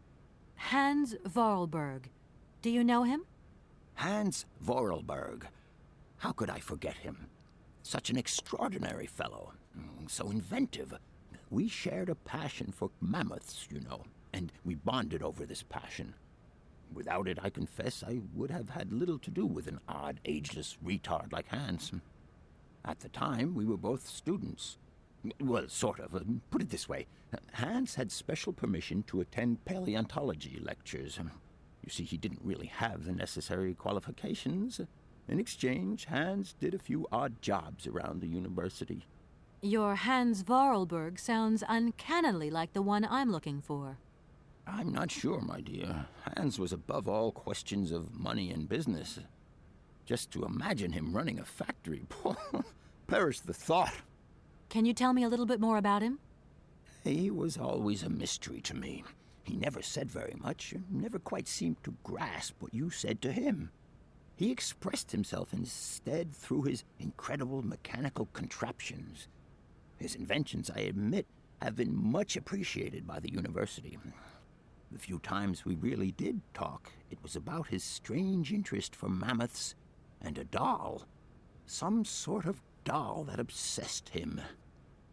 Hans Vorarlberg. Do you know him? Hans Vorarlberg. How could I forget him? Such an extraordinary fellow. So inventive. We shared a passion for mammoths, you know, and we bonded over this passion. Without it, I confess, I would have had little to do with an odd, ageless retard like Hans. At the time, we were both students. Well, sort of. Put it this way. Hans had special permission to attend paleontology lectures. You see, he didn't really have the necessary qualifications. In exchange, Hans did a few odd jobs around the university. Your Hans Vorarlberg sounds uncannily like the one I'm looking for. I'm not sure, my dear. Hans was above all questions of money and business. Just to imagine him running a factory, perish the thought. Can you tell me a little bit more about him? He was always a mystery to me. He never said very much, and never quite seemed to grasp what you said to him. He expressed himself instead through his incredible mechanical contraptions. His inventions, I admit, have been much appreciated by the university. The few times we really did talk, it was about his strange interest for mammoths and a doll. Some sort of doll that obsessed him.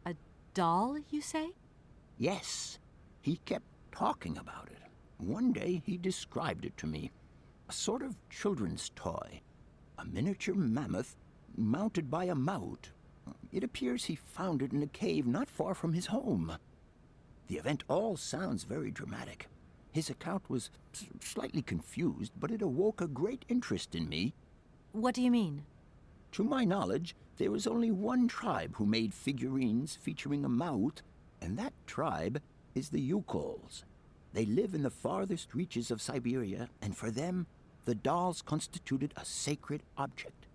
A doll, you say? Yes. He kept talking about it. One day he described it to me. A sort of children's toy. A miniature mammoth mounted by a mout. It appears he found it in a cave not far from his home. The event all sounds very dramatic. His account was slightly confused, but it awoke a great interest in me. What do you mean? To my knowledge, there is only one tribe who made figurines featuring a mout, and that tribe is the Yukols. They live in the farthest reaches of Syberia, and for them, the dolls constituted a sacred object,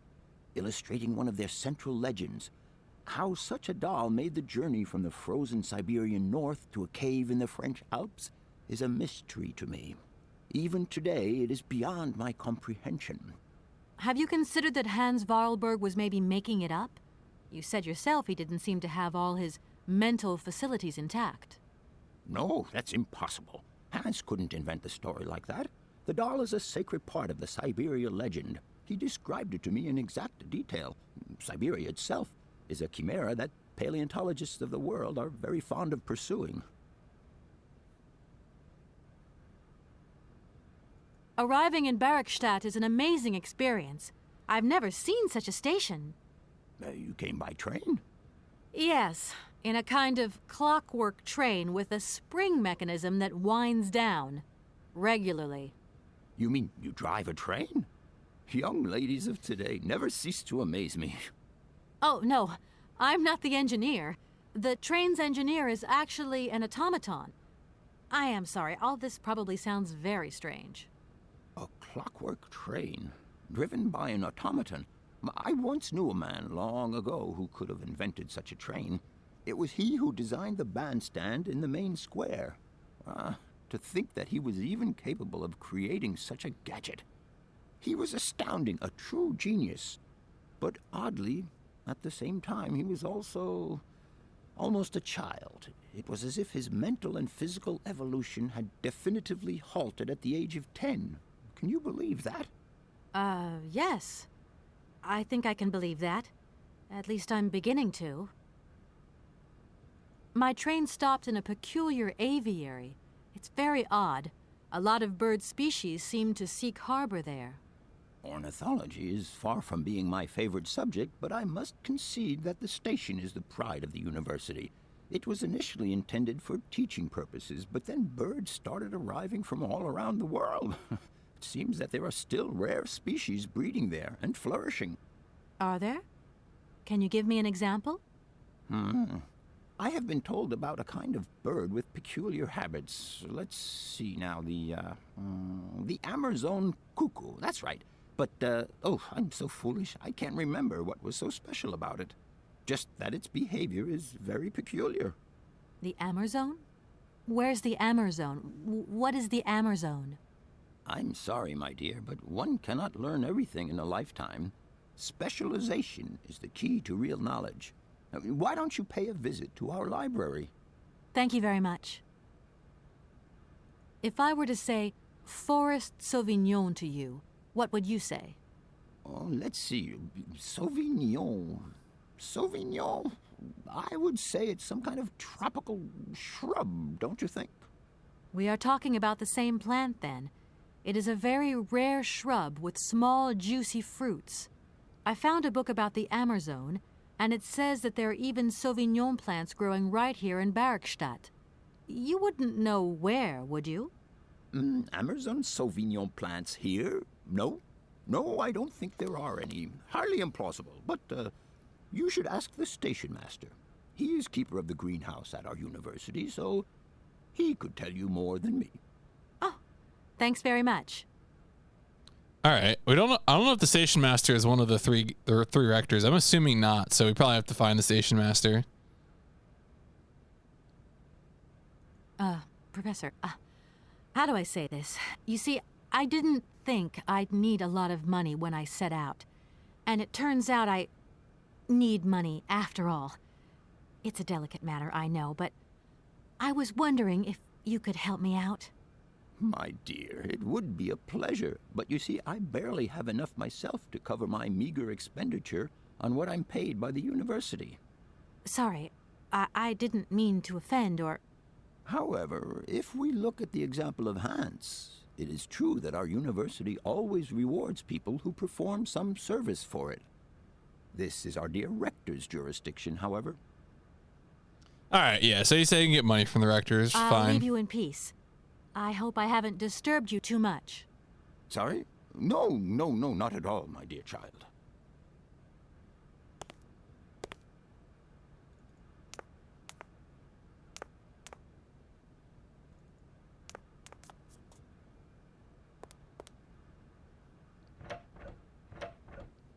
illustrating one of their central legends. How such a doll made the journey from the frozen Siberian north to a cave in the French Alps is a mystery to me. Even today, it is beyond my comprehension. Have you considered that Hans Vorarlberg was maybe making it up? You said yourself he didn't seem to have all his mental facilities intact. No, that's impossible. Hans couldn't invent a story like that. The doll is a sacred part of the Syberia legend. He described it to me in exact detail. Syberia itself is a chimera that paleontologists of the world are very fond of pursuing. Arriving in Bergstadt is an amazing experience. I've never seen such a station. You came by train? Yes, in a kind of clockwork train with a spring mechanism that winds down regularly. You mean you drive a train? Young ladies of today never cease to amaze me. Oh, no, I'm not the engineer. The train's engineer is actually an automaton. I am sorry, all this probably sounds very strange. A clockwork train, driven by an automaton. I once knew a man long ago who could have invented such a train. It was he who designed the bandstand in the main square. To think that he was even capable of creating such a gadget. He was astounding, a true genius. But oddly, at the same time, he was also almost a child. It was as if his mental and physical evolution had definitively halted at the age of 10. Can you believe that? Yes. I think I can believe that. At least I'm beginning to. My train stopped in a peculiar aviary. It's very odd. A lot of bird species seem to seek harbor there. Ornithology is far from being my favorite subject, but I must concede that the station is the pride of the university. It was initially intended for teaching purposes, but then birds started arriving from all around the world. It seems that there are still rare species breeding there and flourishing. Are there? Can you give me an example? I have been told about a kind of bird with peculiar habits. Let's see now, the Amazon cuckoo, that's right. But, I'm so foolish, I can't remember what was so special about it. Just that its behavior is very peculiar. The Amazon? Where's the Amazon? What is the Amazon? I'm sorry, my dear, but one cannot learn everything in a lifetime. Specialization is the key to real knowledge. Why don't you pay a visit to our library? Thank you very much. If I were to say Forest Sauvignon to you, what would you say? Oh, let's see. Sauvignon. Sauvignon? I would say it's some kind of tropical shrub, don't you think? We are talking about the same plant, then. It is a very rare shrub with small, juicy fruits. I found a book about the Amazon, and it says that there are even Sauvignon plants growing right here in Bergstadt. You wouldn't know where, would you? Amazon Sauvignon plants here? No. No, I don't think there are any. Highly implausible. But you should ask the station master. He is keeper of the greenhouse at our university, so he could tell you more than me. Oh, thanks very much. All right. I don't know if the station master is one of the three rectors. I'm assuming not, so we probably have to find the station master. Professor, how do I say this? You see, I didn't think I'd need a lot of money when I set out. And it turns out I need money after all. It's a delicate matter, I know, but I was wondering if you could help me out. My dear, it would be a pleasure. But you see, I barely have enough myself to cover my meager expenditure on what I'm paid by the university. Sorry, I didn't mean to offend or... However, if we look at the example of Hans, it is true that our university always rewards people who perform some service for it. This is our dear rector's jurisdiction, however. All right, yeah, so you say you can get money from the rectors. I'll Fine. leave you in peace. I hope I haven't disturbed you too much. Sorry? No, not at all, my dear child.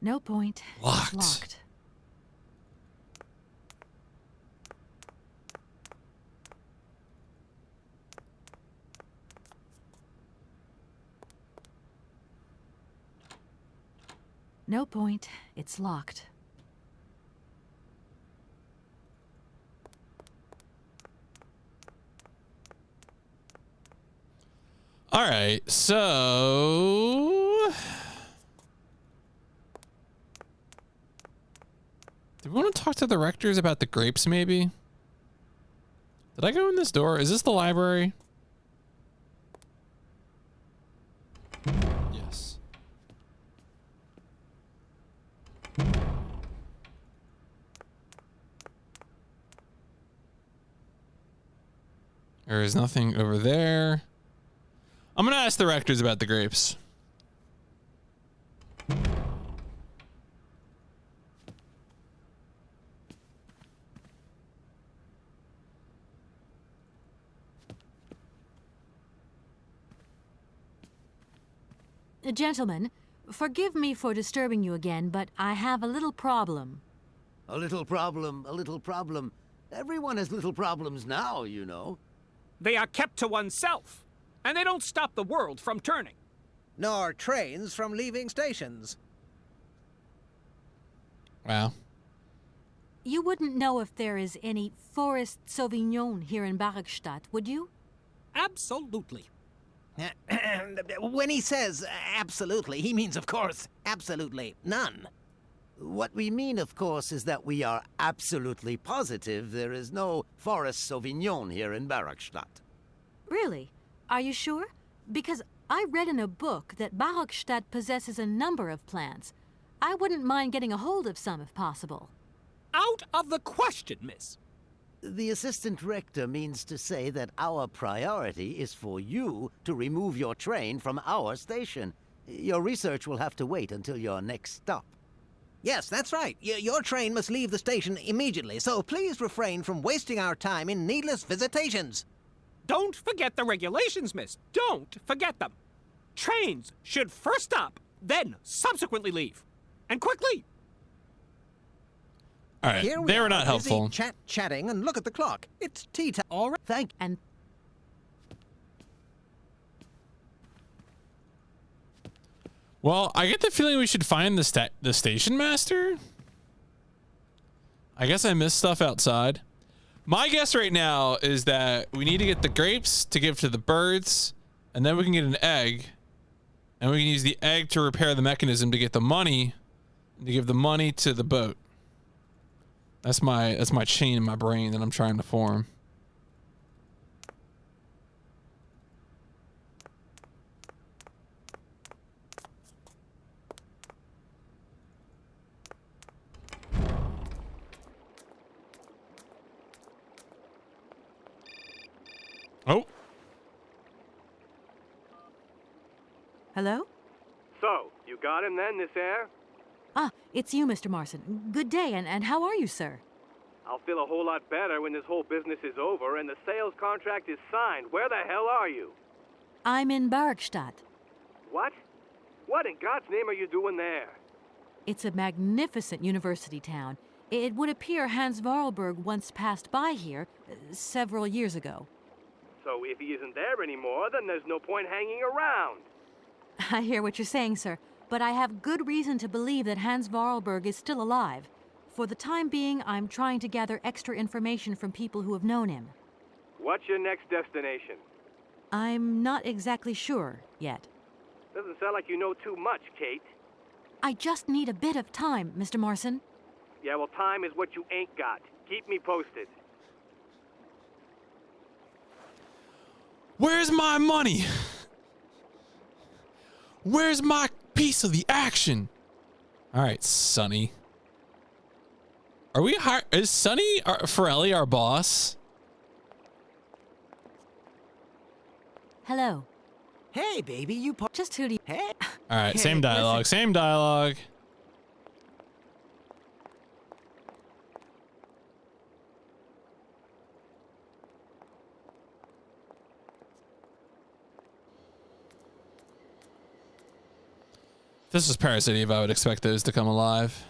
No point. Locked. It's locked. No point. It's locked. All right, so... Do we want to talk to the rectors about the grapes, maybe? Did I go in this door? Is this the library? Yes. There is nothing over there. I'm going to ask the rectors about the grapes. Gentlemen, forgive me for disturbing you again, but I have a little problem. A little problem, a little problem. Everyone has little problems now, you know. They are kept to oneself, and they don't stop the world from turning. Nor trains from leaving stations. Wow. You wouldn't know if there is any Forest Sauvignon here in Barrackstadt, would you? Absolutely. When he says absolutely, he means, of course, absolutely none. What we mean, of course, is that we are absolutely positive there is no Forest Sauvignon here in Barrackstadt. Really? Are you sure? Because I read in a book that Barrackstadt possesses a number of plants. I wouldn't mind getting a hold of some if possible. Out of the question, miss. The assistant rector means to say that our priority is for you to remove your train from our station. Your research will have to wait until your next stop. Yes, that's right. Your train must leave the station immediately, so please refrain from wasting our time in needless visitations. Don't forget the regulations, miss. Don't forget them. Trains should first stop, then subsequently leave. And quickly. All right, Here we they were are, not busy helpful. Chatting, and look at the clock. It's tea time. All right. Thank you. And Well, I get the feeling we should find the station master. I guess I missed stuff outside. My guess right now is that we need to get the grapes to give to the birds, and then we can get an egg, and we can use the egg to repair the mechanism to get the money, to give the money to the boat. That's my chain in my brain that I'm trying to form. hello? So, you You got him then, this air? Ah, it's you, Mr. Marson. Good day, and how are you, sir? I'll feel a whole lot better when this whole business is over and the sales contract is signed. Where the hell are you? I'm in Barkstadt. What? What in God's name are you doing there? It's a magnificent university town. It would appear Hans Vorarlberg once passed by here several years ago. So if he isn't there anymore, then there's no point hanging around. I hear what you're saying, sir, but I have good reason to believe that Hans Vorarlberg is still alive. For the time being, I'm trying to gather extra information from people who have known him. What's your next destination? I'm not exactly sure yet. Doesn't sound like you know too much, Kate. I just need a bit of time, Mr. Marson. Yeah, well, time is what you ain't got. Keep me posted. Where's my money? Where's my piece of the action? All right, Sonny. Are we is Sonny Forelli our boss? Hello. Hey, baby, you just who do you... Hey. All right, same dialogue, same dialogue. This is Parasite Eve. I would expect those to come alive.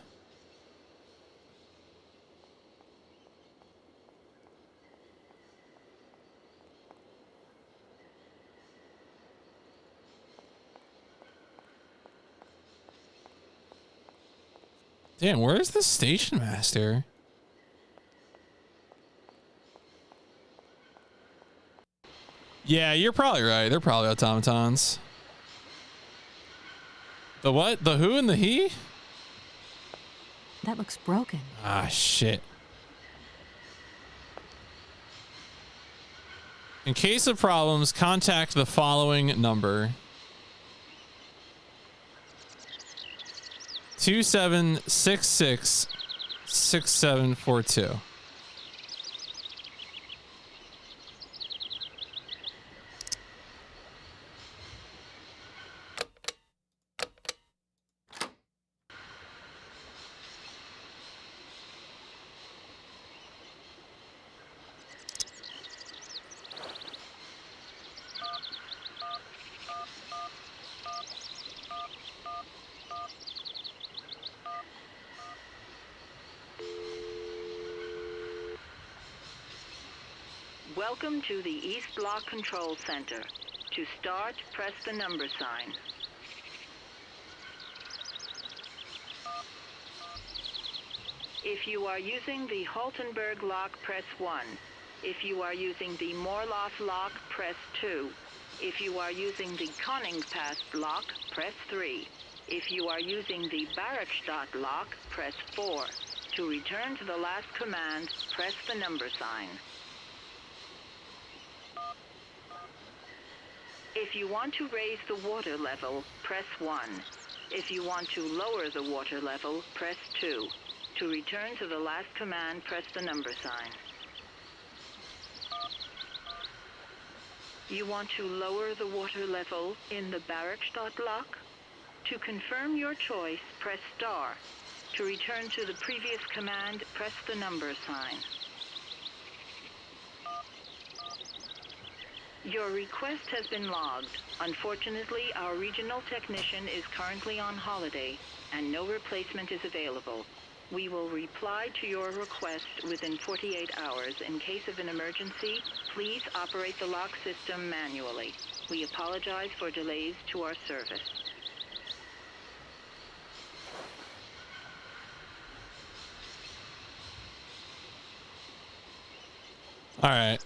Damn, where's the station master? Yeah, you're probably right. They're probably automatons. The what? The who and the he? That looks broken. Ah, shit. In case of problems, contact the following number. 2766-6742. Welcome to the East Block Control Center. To start, press the number sign. If you are using the Haltenberg lock, press 1. If you are using the Morloff lock, press 2. If you are using the Koningpass lock, press 3. If you are using the Barrackstadt lock, press 4. To return to the last command, press the number sign. If you want to raise the water level, press 1. If you want to lower the water level, press 2. To return to the last command, press the number sign. You want to lower the water level in the Barrackstadt lock? To confirm your choice, press star. To return to the previous command, press the number sign. Your request has been logged. Unfortunately, our regional technician is currently on holiday, and no replacement is available. We will reply to your request within 48 hours. In case of an emergency, please operate the lock system manually. We apologize for delays to our service. All right.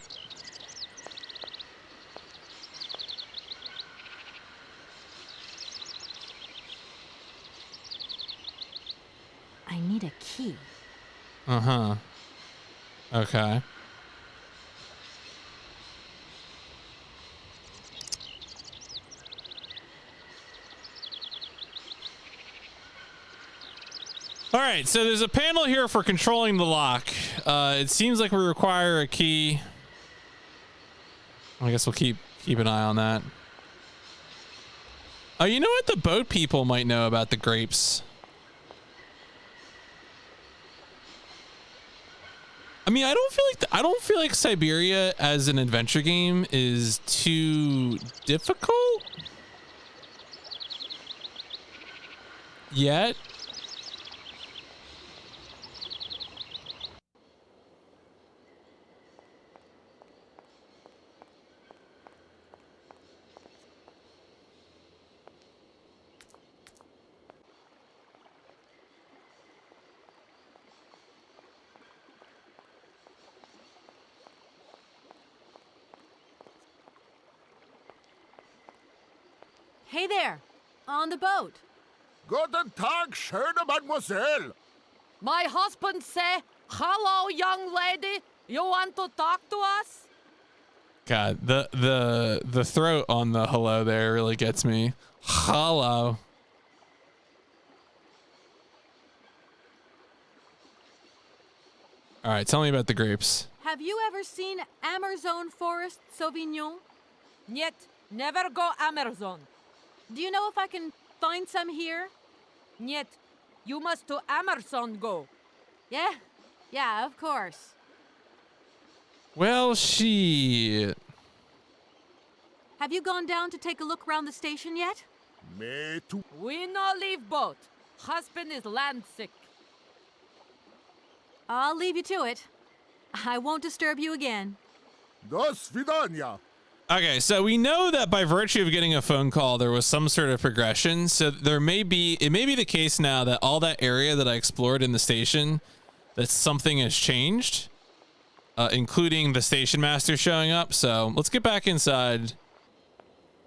I need a key. Uh-huh. Okay. All right, so there's a panel here for controlling the lock. It seems like we require a key. I guess we'll keep an eye on that. Oh, you know what? The boat people might know about the grapes. I mean, I don't feel like Syberia as an adventure game is too difficult yet. Hey there, on the boat. Guten Tag, schöne Mademoiselle. My husband say, hello, young lady. You want to talk to us? God, the throat on the hello there really gets me. Hello. All right, tell me about the grapes. Have you ever seen Amazon Forest Sauvignon? Niet, never go Amazon. Do you know if I can find some here? Niet, you must to Amazon go. Yeah, of course. Well, shit. Have you gone down to take a look around the station yet? Me too. We no leave boat. Husband is land sick. I'll leave you to it. I won't disturb you again. До свидания. Okay, so we know that by virtue of getting a phone call, there was some sort of progression. So it may be the case now that all that area that I explored in the station, that something has changed, including the station master showing up. So let's get back inside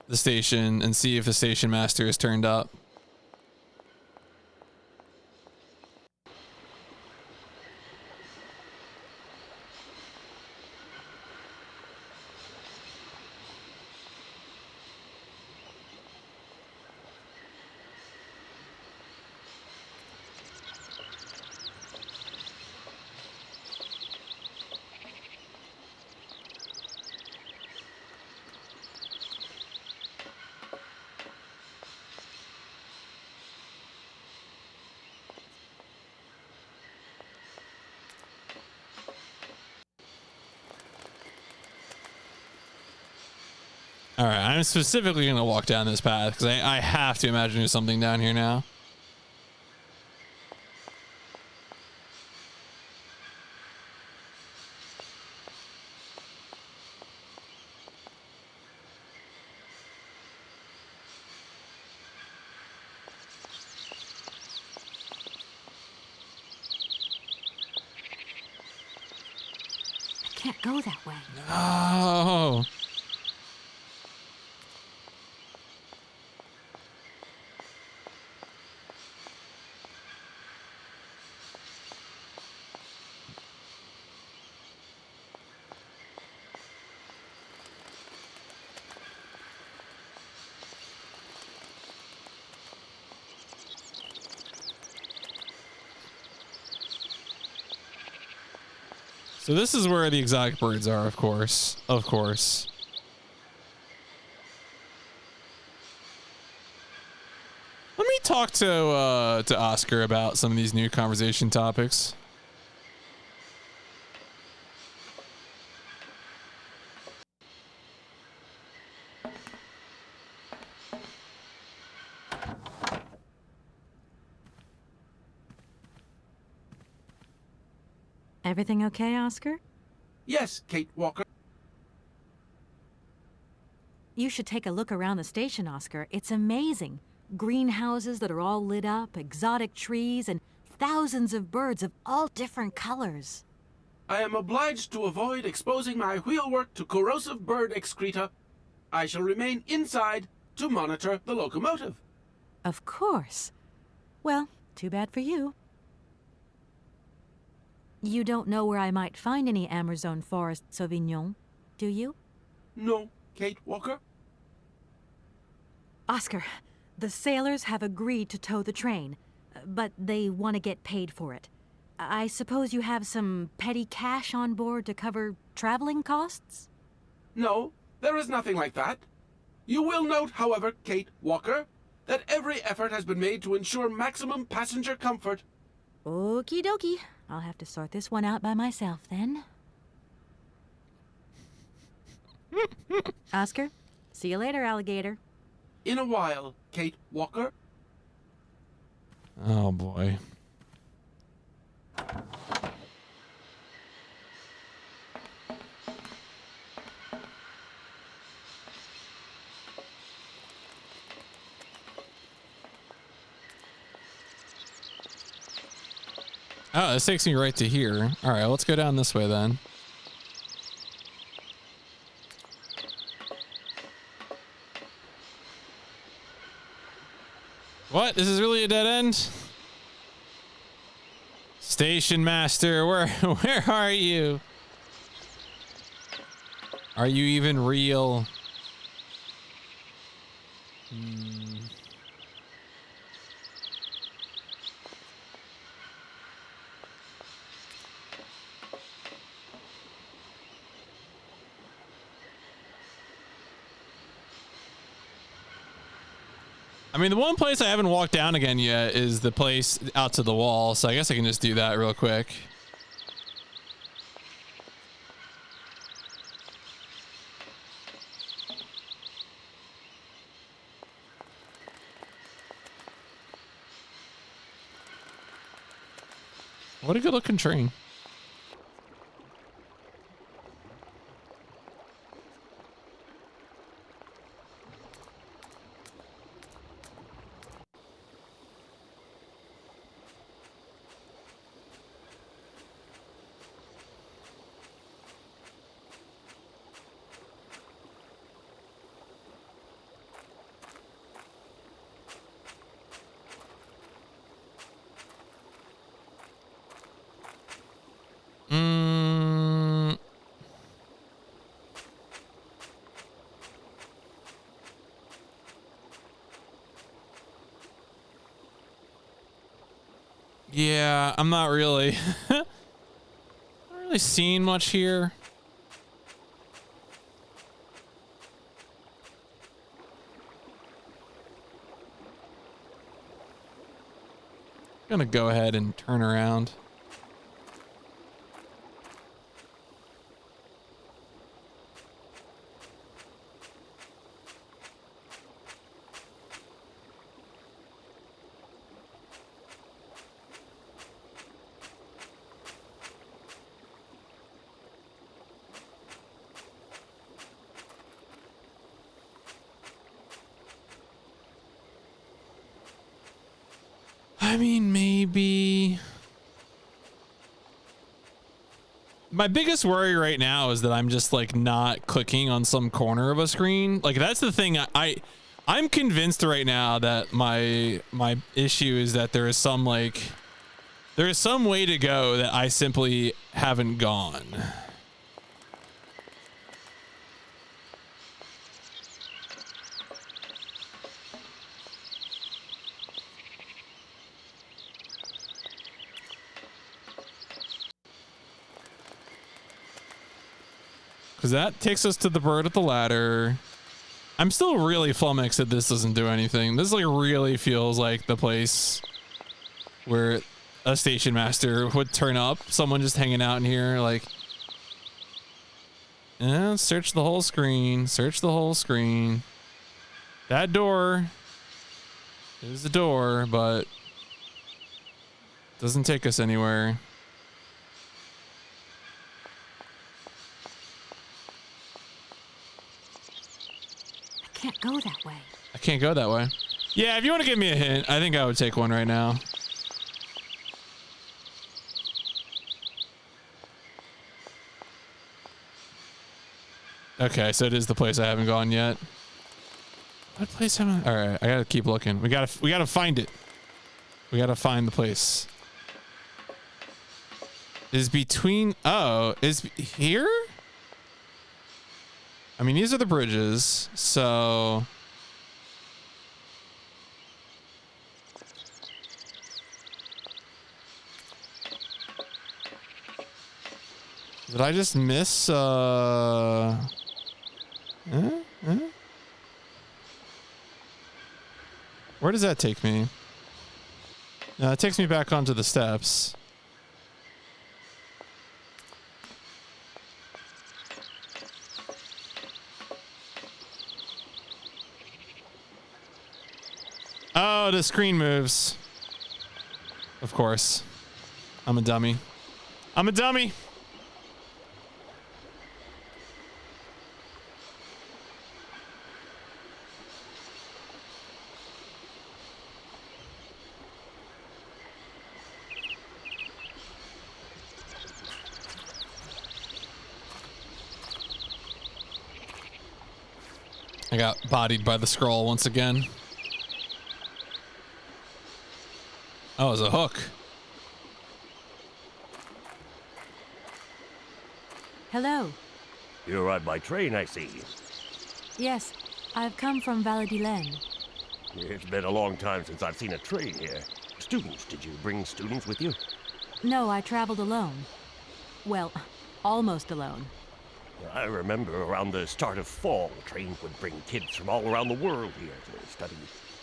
the station and see if the station master has turned up. All right, I'm specifically going to walk down this path because I have to imagine there's something down here now. I can't go that way. No. So this is where the exotic birds are, of course. Of course. Let me talk to Oscar about some of these new conversation topics. Everything okay, Oscar? Yes, Kate Walker. You should take a look around the station, Oscar. It's amazing. Greenhouses that are all lit up, exotic trees, and thousands of birds of all different colors. I am obliged to avoid exposing my wheelwork to corrosive bird excreta. I shall remain inside to monitor the locomotive. Of course. Well, too bad for you. You don't know where I might find any Amazon Forest Sauvignon, do you? No, Kate Walker. Oscar, the sailors have agreed to tow the train, but they want to get paid for it. I suppose you have some petty cash on board to cover traveling costs? No, there is nothing like that. You will note, however, Kate Walker, that every effort has been made to ensure maximum passenger comfort. Okie dokie. I'll have to sort this one out by myself then. Oscar, see you later, alligator. In a while, Kate Walker. Oh boy. Oh, this takes me right to here. All right, let's go down this way then. What? This is really a dead end? Station master, where are you? Are you even real? I mean, the one place I haven't walked down again yet is the place out to the wall, so I guess I can just do that real quick. What a good looking train. Yeah, I'm not really, not really seeing much here. Gonna go ahead and turn around. I mean, maybe. My biggest worry right now is that I'm just like not clicking on some corner of a screen. Like that's the thing. I'm convinced right now that my issue is that there is some way to go that I simply haven't gone. Because that takes us to the bird at the ladder. I'm still really flummoxed that this doesn't do anything. This like really feels like the place where a station master would turn up. Someone just hanging out in here like, search the whole screen. Search the whole screen. That door is the door, but doesn't take us anywhere. Can't go that way. I can't go that way. Yeah, if you want to give me a hint, I think I would take one right now. Okay, so it is the place I haven't gone yet. What place haven't? All right, I gotta keep looking. We gotta find it. We gotta find the place. Is between. Oh, is here? I mean, these are the bridges, so. Did I just miss, Where does that take me? It takes me back onto the steps. Oh, the screen moves. Of course. I'm a dummy. I'm a dummy. I got bodied by the scroll once again. Oh, it was a hook. Hello. You arrived by train, I see. Yes, I've come from Valadilen. It's been a long time since I've seen a train here. Students, did you bring students with you? No, I traveled alone. Well, almost alone. I remember around the start of fall, trains would bring kids from all around the world here to study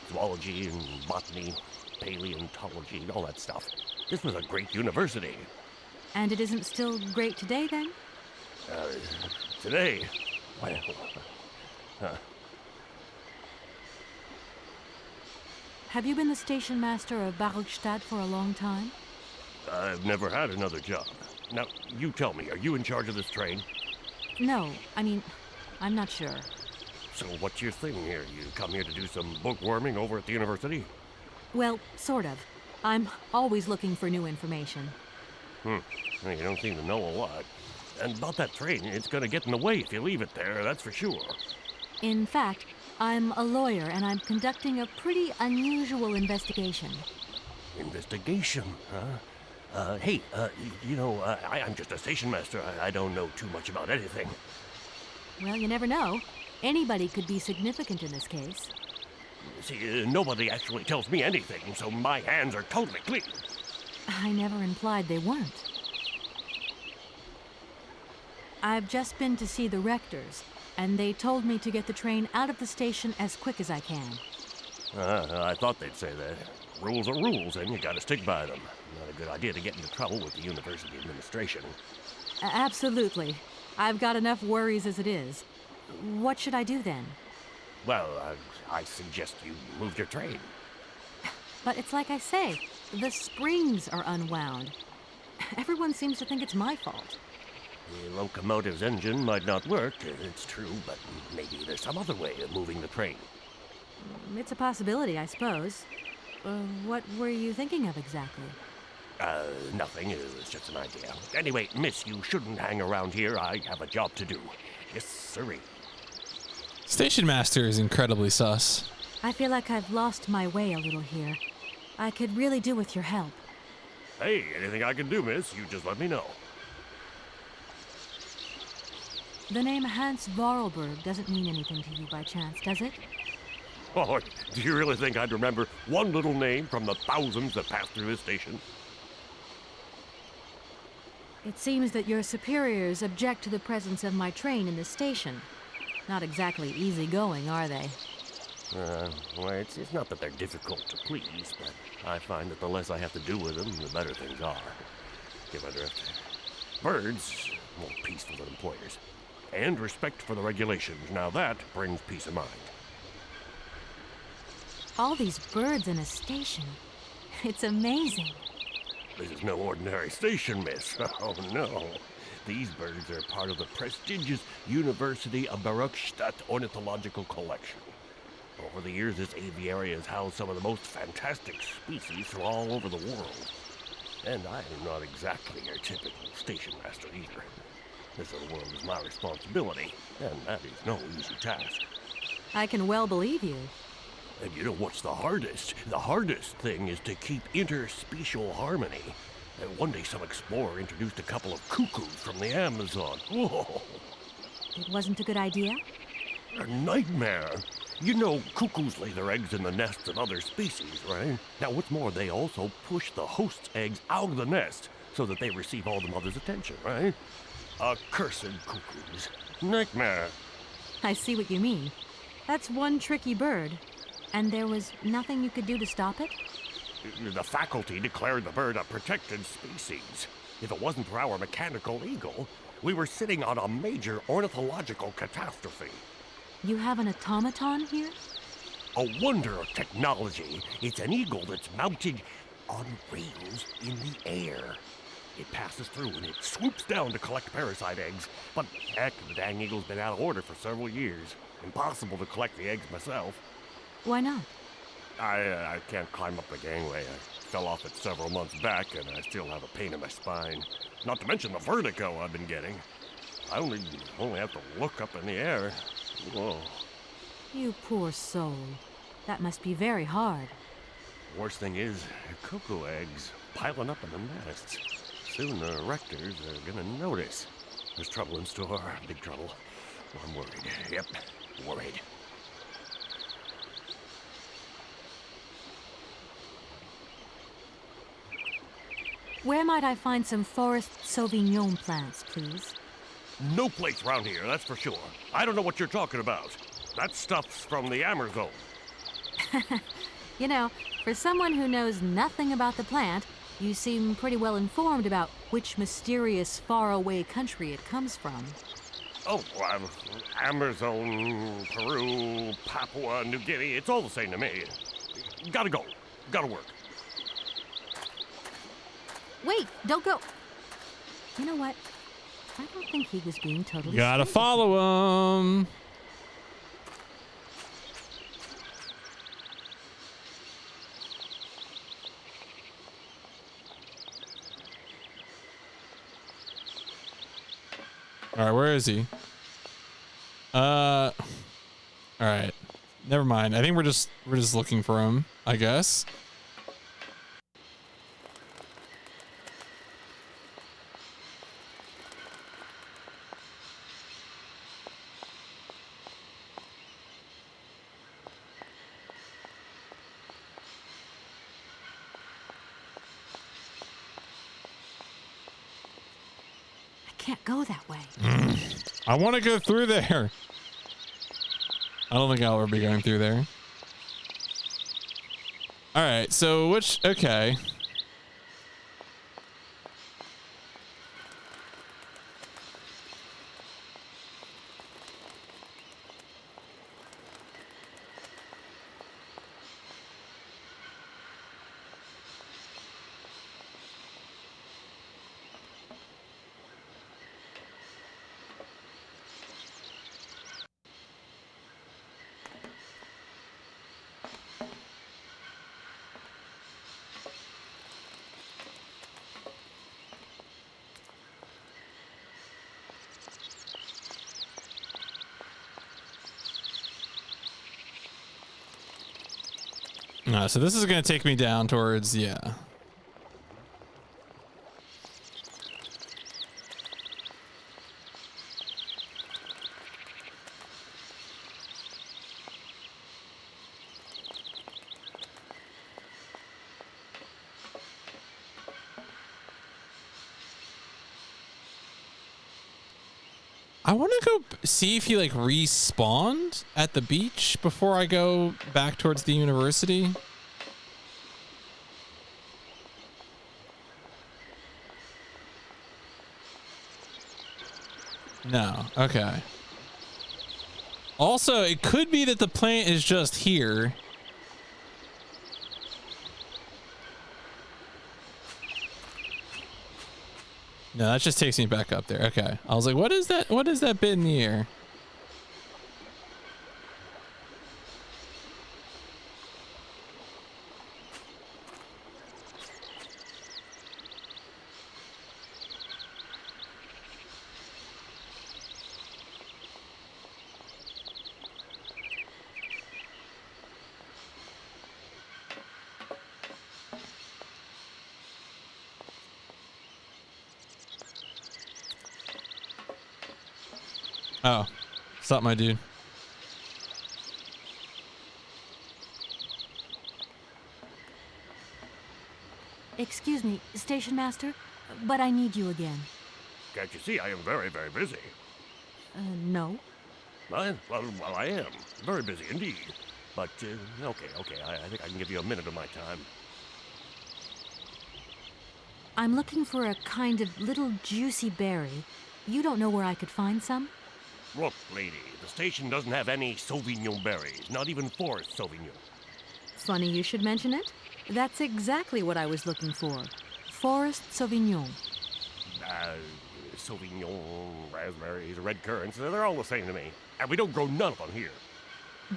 zoology and botany, paleontology, all that stuff. This was a great university. And it isn't still great today, then? Today? Well, Have you been the station master of Barrelstadt for a long time? I've never had another job. Now, you tell me, are you in charge of this train? No, I mean, I'm not sure. So what's your thing here? You come here to do some bookworming over at the university? Well, sort of. I'm always looking for new information. Well, you don't seem to know a lot. And about that train, it's gonna get in the way if you leave it there, that's for sure. In fact, I'm a lawyer and I'm conducting a pretty unusual investigation. Investigation, huh? Hey, I'm just a station master. I don't know too much about anything. Well, you never know. Anybody could be significant in this case. See, nobody actually tells me anything, so my hands are totally clean. I never implied they weren't. I've just been to see the rectors, and they told me to get the train out of the station as quick as I can. I thought they'd say that. Rules are rules, and you gotta stick by them. Not a good idea to get into trouble with the university administration. Absolutely. I've got enough worries as it is. What should I do then? Well, I suggest you move your train. But it's like I say, the springs are unwound. Everyone seems to think it's my fault. The locomotive's engine might not work, it's true, but maybe there's some other way of moving the train. It's a possibility, I suppose. What were you thinking of exactly? Nothing. It was just an idea. Anyway, miss, you shouldn't hang around here. I have a job to do. Yes, sirree. Station master is incredibly sus. I feel like I've lost my way a little here. I could really do with your help. Hey, anything I can do, miss, you just let me know. The name Hans Vorarlberg doesn't mean anything to you by chance, does it? Oh, do you really think I'd remember one little name from the thousands that pass through this station? It seems that your superiors object to the presence of my train in the station. Not exactly easygoing, are they? Well, it's not that they're difficult to please, but I find that the less I have to do with them, the better things are. Give my drift. Birds, more peaceful than employers. And respect for the regulations. Now that brings peace of mind. All these birds in a station. It's amazing. This is no ordinary station, miss. Oh, no. These birds are part of the prestigious University of Barrelstadt Ornithological Collection. Over the years, this aviary has housed some of the most fantastic species from all over the world. And I am not exactly your typical station master either. This little world is my responsibility, and that is no easy task. I can well believe you. And you know what's the hardest? The hardest thing is to keep interspecial harmony. And one day some explorer introduced a couple of cuckoos from the Amazon. Whoa! It wasn't a good idea? A nightmare. You know, cuckoos lay their eggs in the nests of other species, right? Now, what's more, they also push the host's eggs out of the nest so that they receive all the mother's attention, right? Accursed cuckoos. Nightmare. I see what you mean. That's one tricky bird. And there was nothing you could do to stop it? The faculty declared the bird a protected species. If it wasn't for our mechanical eagle, we were sitting on a major ornithological catastrophe. You have an automaton here? A wonder of technology. It's an eagle that's mounted on rings in the air. It passes through and it swoops down to collect parasite eggs. But heck, the dang eagle's been out of order for several years. Impossible to collect the eggs myself. Why not? I can't climb up the gangway. I fell off it several months back, and I still have a pain in my spine. Not to mention the vertigo I've been getting. I only have to look up in the air. Whoa. You poor soul. That must be very hard. Worst thing is, cuckoo eggs piling up in the nests. Soon the rectors are gonna notice. There's trouble in store, big trouble. I'm worried. Yep, worried. Where might I find some forest Sauvignon plants, please? No place around here, that's for sure. I don't know what you're talking about. That stuff's from the Amazon. You know, for someone who knows nothing about the plant, you seem pretty well informed about which mysterious faraway country it comes from. Oh, Amazon, Peru, Papua New Guinea, it's all the same to me. Gotta go. Gotta work. Wait, don't go. You know what? I don't think he was being totally Gotta serious. follow him. All right, where is he? All right. Never mind. I think we're just looking for him, I guess. Can't go that way. I want to go through there. I don't think I'll ever be going through there. All right, so okay. No, so this is going to take me down towards, yeah. I want to go see if he like respawned at the beach before I go back towards the university. No. Okay. Also, it could be that the plant is just here. No, that just takes me back up there. Okay. I was like, what is that? What is that bit in the air? Oh, what's up, my dude? Excuse me, Station Master, but I need you again. Can't you see I am very, very busy? No. Well, I am. Very busy indeed. But, okay, I think I can give you a minute of my time. I'm looking for a kind of little juicy berry. You don't know where I could find some? Look, lady, the station doesn't have any Sauvignon berries, not even Forest Sauvignon. Funny you should mention it. That's exactly what I was looking for. Forest Sauvignon. Sauvignon, raspberries, red currants, they're all the same to me. And we don't grow none of them here.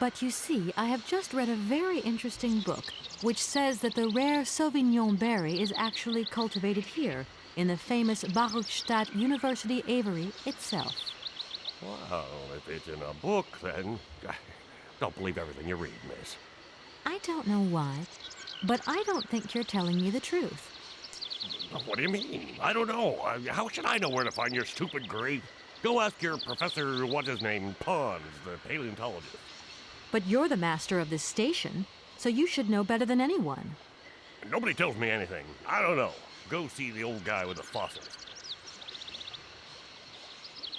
But you see, I have just read a very interesting book which says that the rare Sauvignon berry is actually cultivated here in the famous Baruchstadt University aviary itself. Well, if it's in a book, then don't believe everything you read, miss. I don't know why, but I don't think you're telling me the truth. What do you mean? I don't know. How should I know where to find your stupid grape? Go ask your professor, what's his name, Pons, the paleontologist. But you're the master of this station, so you should know better than anyone. Nobody tells me anything. I don't know. Go see the old guy with the fossils.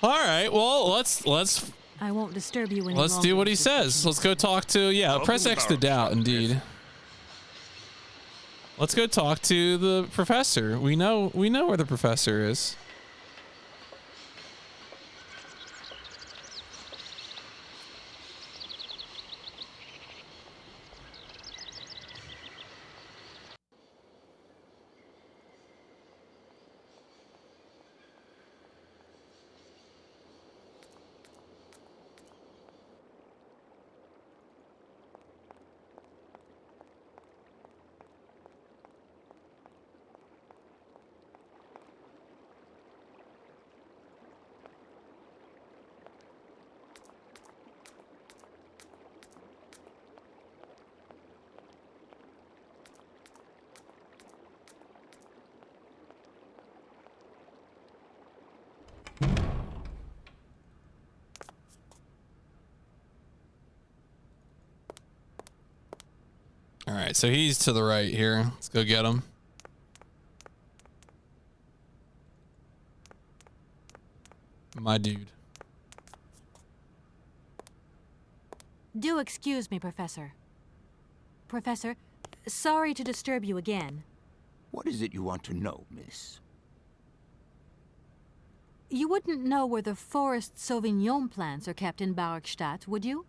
All right. Well, let's. I won't disturb you any Let's longer. do what he says. Let's go talk to. Press X to doubt. Indeed. Let's go talk to the professor. We know where the professor is. All right, so he's to the right here. Let's go get him. My dude. Do excuse me, Professor. Professor, sorry to disturb you again. What is it you want to know, miss? You wouldn't know where the Forest Sauvignon plants are kept in Baruchstadt, would you?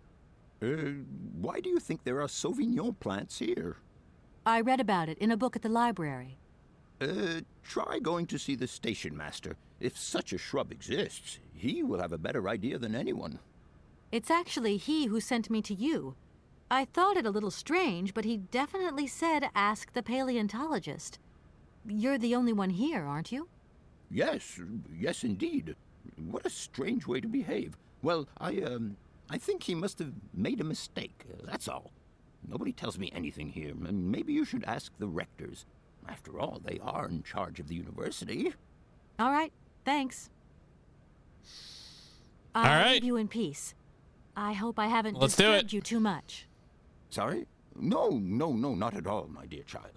Why do you think there are Sauvignon plants here? I read about it in a book at the library. Try going to see the station master. If such a shrub exists, he will have a better idea than anyone. It's actually he who sent me to you. I thought it a little strange, but he definitely said ask the paleontologist. You're the only one here, aren't you? Yes indeed. What a strange way to behave. Well, I think he must have made a mistake, that's all. Nobody tells me anything here, and maybe you should ask the rectors. After all, they are in charge of the university. All right, thanks. All I'll right. leave you in peace. I hope I haven't Let's do disturbed it. you too much. Sorry? No, not at all, my dear child.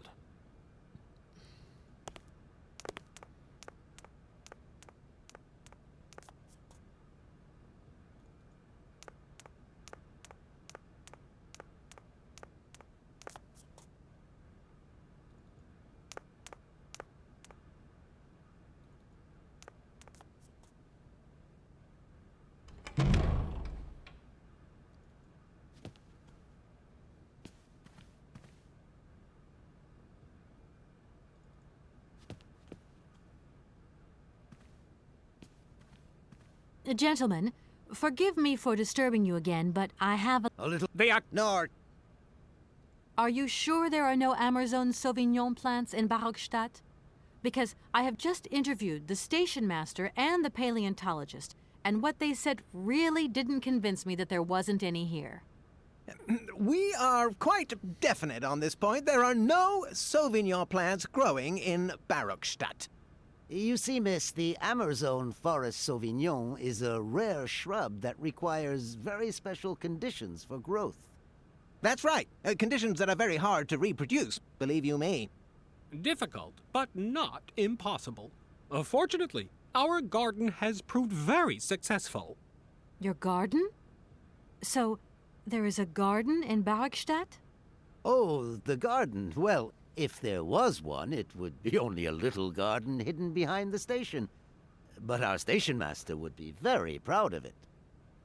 Gentlemen, forgive me for disturbing you again, but I have A little... They are... Nor... Are you sure there are no Amazon Sauvignon plants in Baruchstadt? Because I have just interviewed the station master and the paleontologist, and what they said really didn't convince me that there wasn't any here. We are quite definite on this point. There are no Sauvignon plants growing in Baruchstadt. You see, miss, the Amazon Forest Sauvignon is a rare shrub that requires very special conditions for growth. That's right. Conditions that are very hard to reproduce, believe you me. Difficult, but not impossible. Fortunately, our garden has proved very successful. Your garden? So, There is a garden in Barrickstadt? Oh, the garden. Well, if there was one, it would be only a little garden hidden behind the station. But our station master would be very proud of it.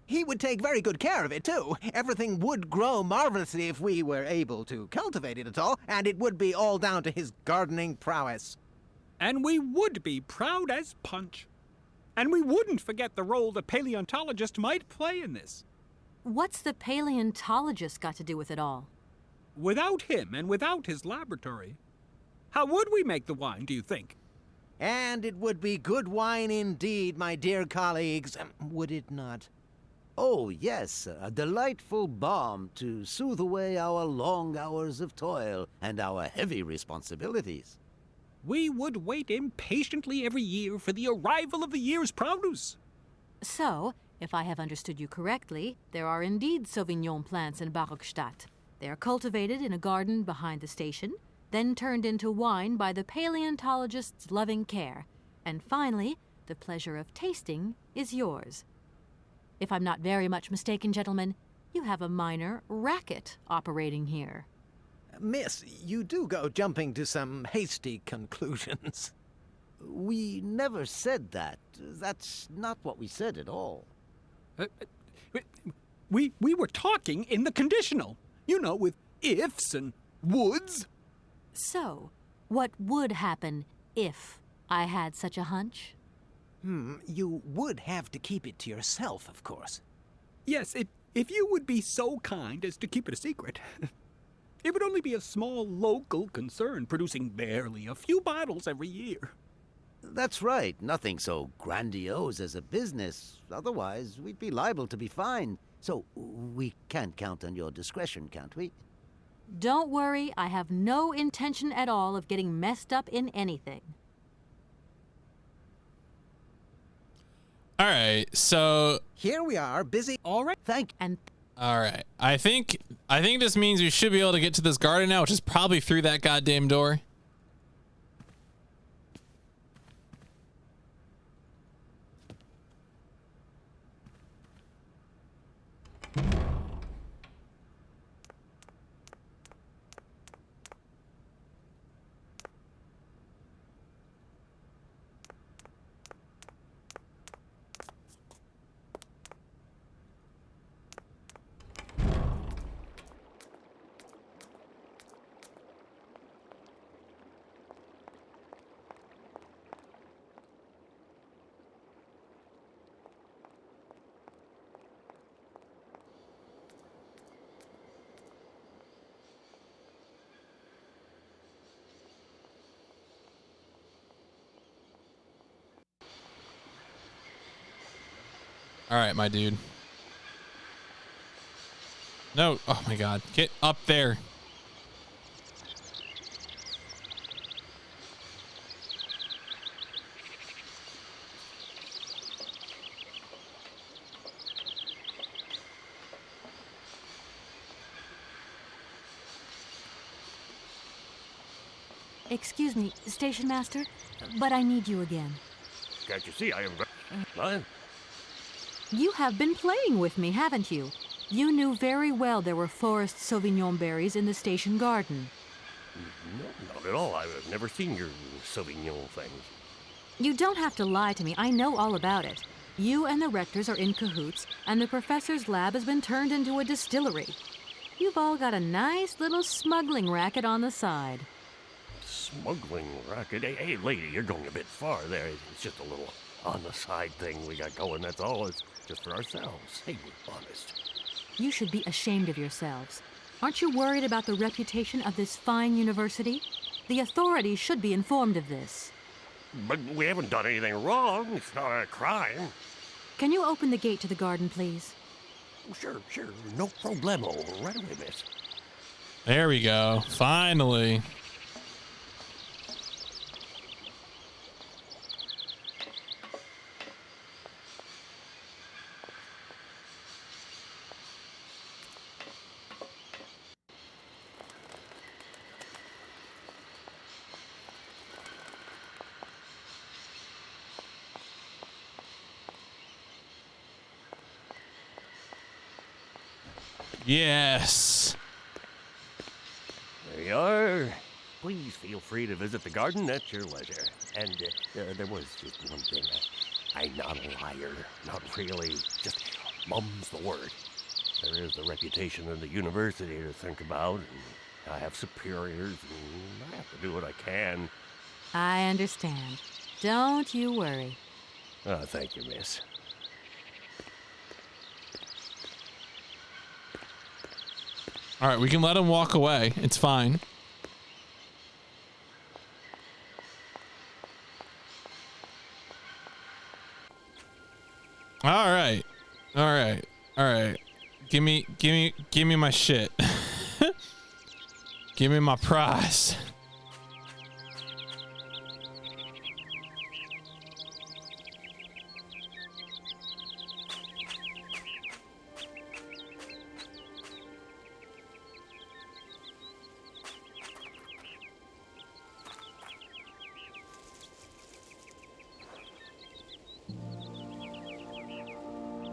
He would take very good care of it, too. Everything would grow marvelously if we were able to cultivate it at all, and it would be all down to his gardening prowess. And we would be proud as punch. And we wouldn't forget the role the paleontologist might play in this. What's the paleontologist got to do with it all? Without him and without his laboratory, how would we make the wine, do you think? And it would be good wine indeed, my dear colleagues, would it not? Oh, yes, a delightful balm to soothe away our long hours of toil and our heavy responsibilities. We would wait impatiently every year for the arrival of the year's produce. So, if I have understood you correctly, there are indeed Sauvignon plants in Barrickstadt. They are cultivated in a garden behind the station, then turned into wine by the paleontologist's loving care, and finally, the pleasure of tasting is yours. If I'm not very much mistaken, gentlemen, you have a minor racket operating here. Miss, you do go jumping to some hasty conclusions. We never said that. That's not what we said at all. We were talking in the conditional, you know, with ifs and woulds. So, what would happen if I had such a hunch? You would have to keep it to yourself, of course. Yes, if you would be so kind as to keep it a secret. It would only be a small local concern producing barely a few bottles every year. That's right. Nothing so grandiose as a business. Otherwise, we'd be liable to be fined. So we can't count on your discretion, can't we? Don't worry, I have no intention at all of getting messed up in anything. All right, so here we are, busy. All right, all right. I think this means we should be able to get to this garden now, which is probably through that goddamn door. All right, my dude. No. Oh, my God. Get up there. Excuse me, Station Master, but I need you again. Can't you see I am... What? You have been playing with me, haven't you? You knew very well there were forest Sauvignon berries in the station garden. No, not at all. I've never seen your Sauvignon things. You don't have to lie to me. I know all about it. You and the rectors are in cahoots, and the professor's lab has been turned into a distillery. You've all got a nice little smuggling racket on the side. Smuggling racket? Hey, lady, you're going a bit far there. It's just a little on-the-side thing we got going, that's all. It's just for ourselves. Hey, we're honest. You should be ashamed of yourselves. Aren't you worried about the reputation of this fine university? The authorities should be informed of this. But we haven't done anything wrong. It's not a crime. Can you open the gate to the garden, please? Sure. No problemo. Right away, miss. There we go. Finally. Yes. There you are. Please feel free to visit the garden at your leisure. And there was just one thing. I'm not a liar. Not really. Just mum's the word. There is the reputation of the university to think about. And I have superiors, and I have to do what I can. I understand. Don't you worry. Thank you, miss. All right, we can let him walk away. It's fine. All right. All right. All right. Give me my shit. Give me my prize.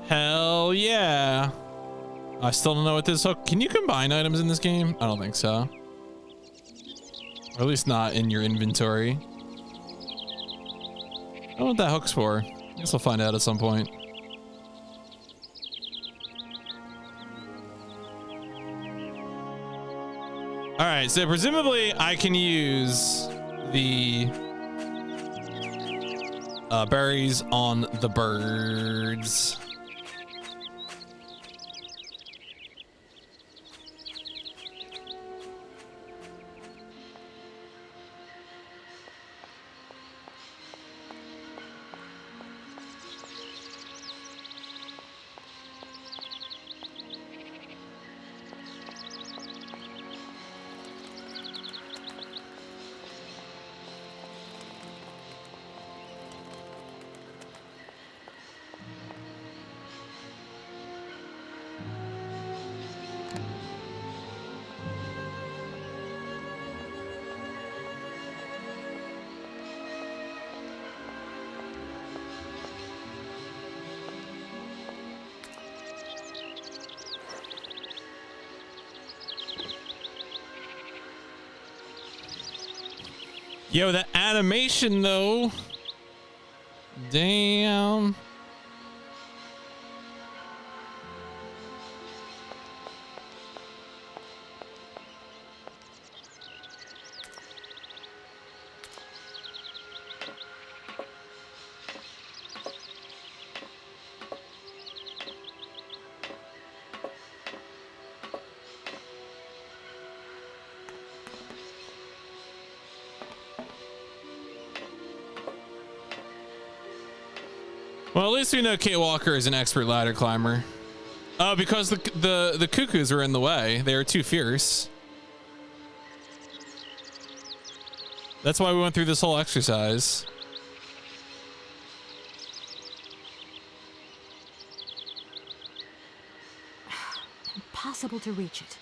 Hell yeah. I still don't know what this hook. Can you combine items in this game? I don't think so. Or at least not in your inventory. I don't know what that hook's for. I guess we'll find out at some point. All right, so presumably I can use the berries on the birds. Yo, the animation though. Damn. Well, at least we know Kate Walker is an expert ladder climber. Oh, because the cuckoos were in the way. They were too fierce. That's why we went through this whole exercise. Impossible to reach it.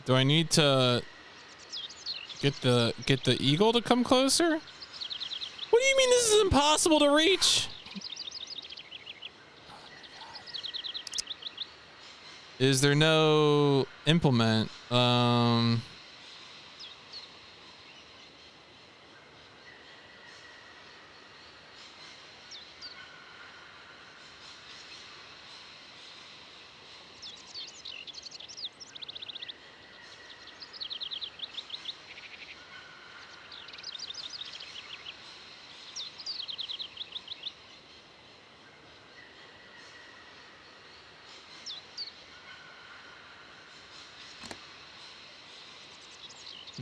Do I need to get the eagle to come closer? What do you mean this is impossible to reach? Is there no implement?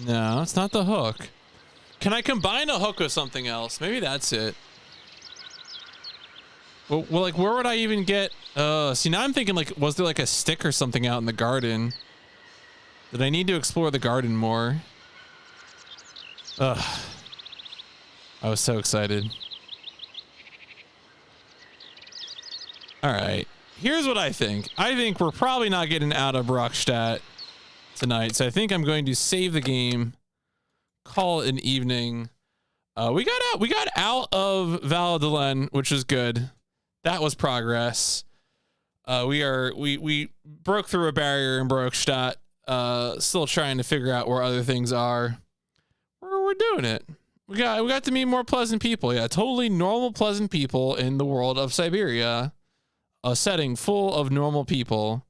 No, it's not the hook. Can I combine a hook with something else? Maybe that's it. Well, like, where would I even get? See, now I'm thinking, like, was there like a stick or something out in the garden? Did I need to explore the garden more? Ugh. I was so excited. All right. Here's what I think. I think we're probably not getting out of Rockstadt tonight, so I think I'm going to save the game, call it an evening. We got out of Valladolid, which is good. That was progress. We broke through a barrier in Brokstadt. Still trying to figure out where other things are. We're doing it. We got to meet more pleasant people. Yeah, totally normal, pleasant people in the world of Syberia. A setting full of normal people.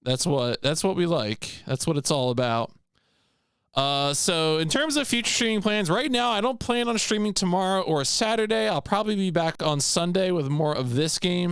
That's what we like. That's what it's all about. So in terms of future streaming plans, right now I don't plan on streaming tomorrow or Saturday. I'll probably be back on Sunday with more of this game.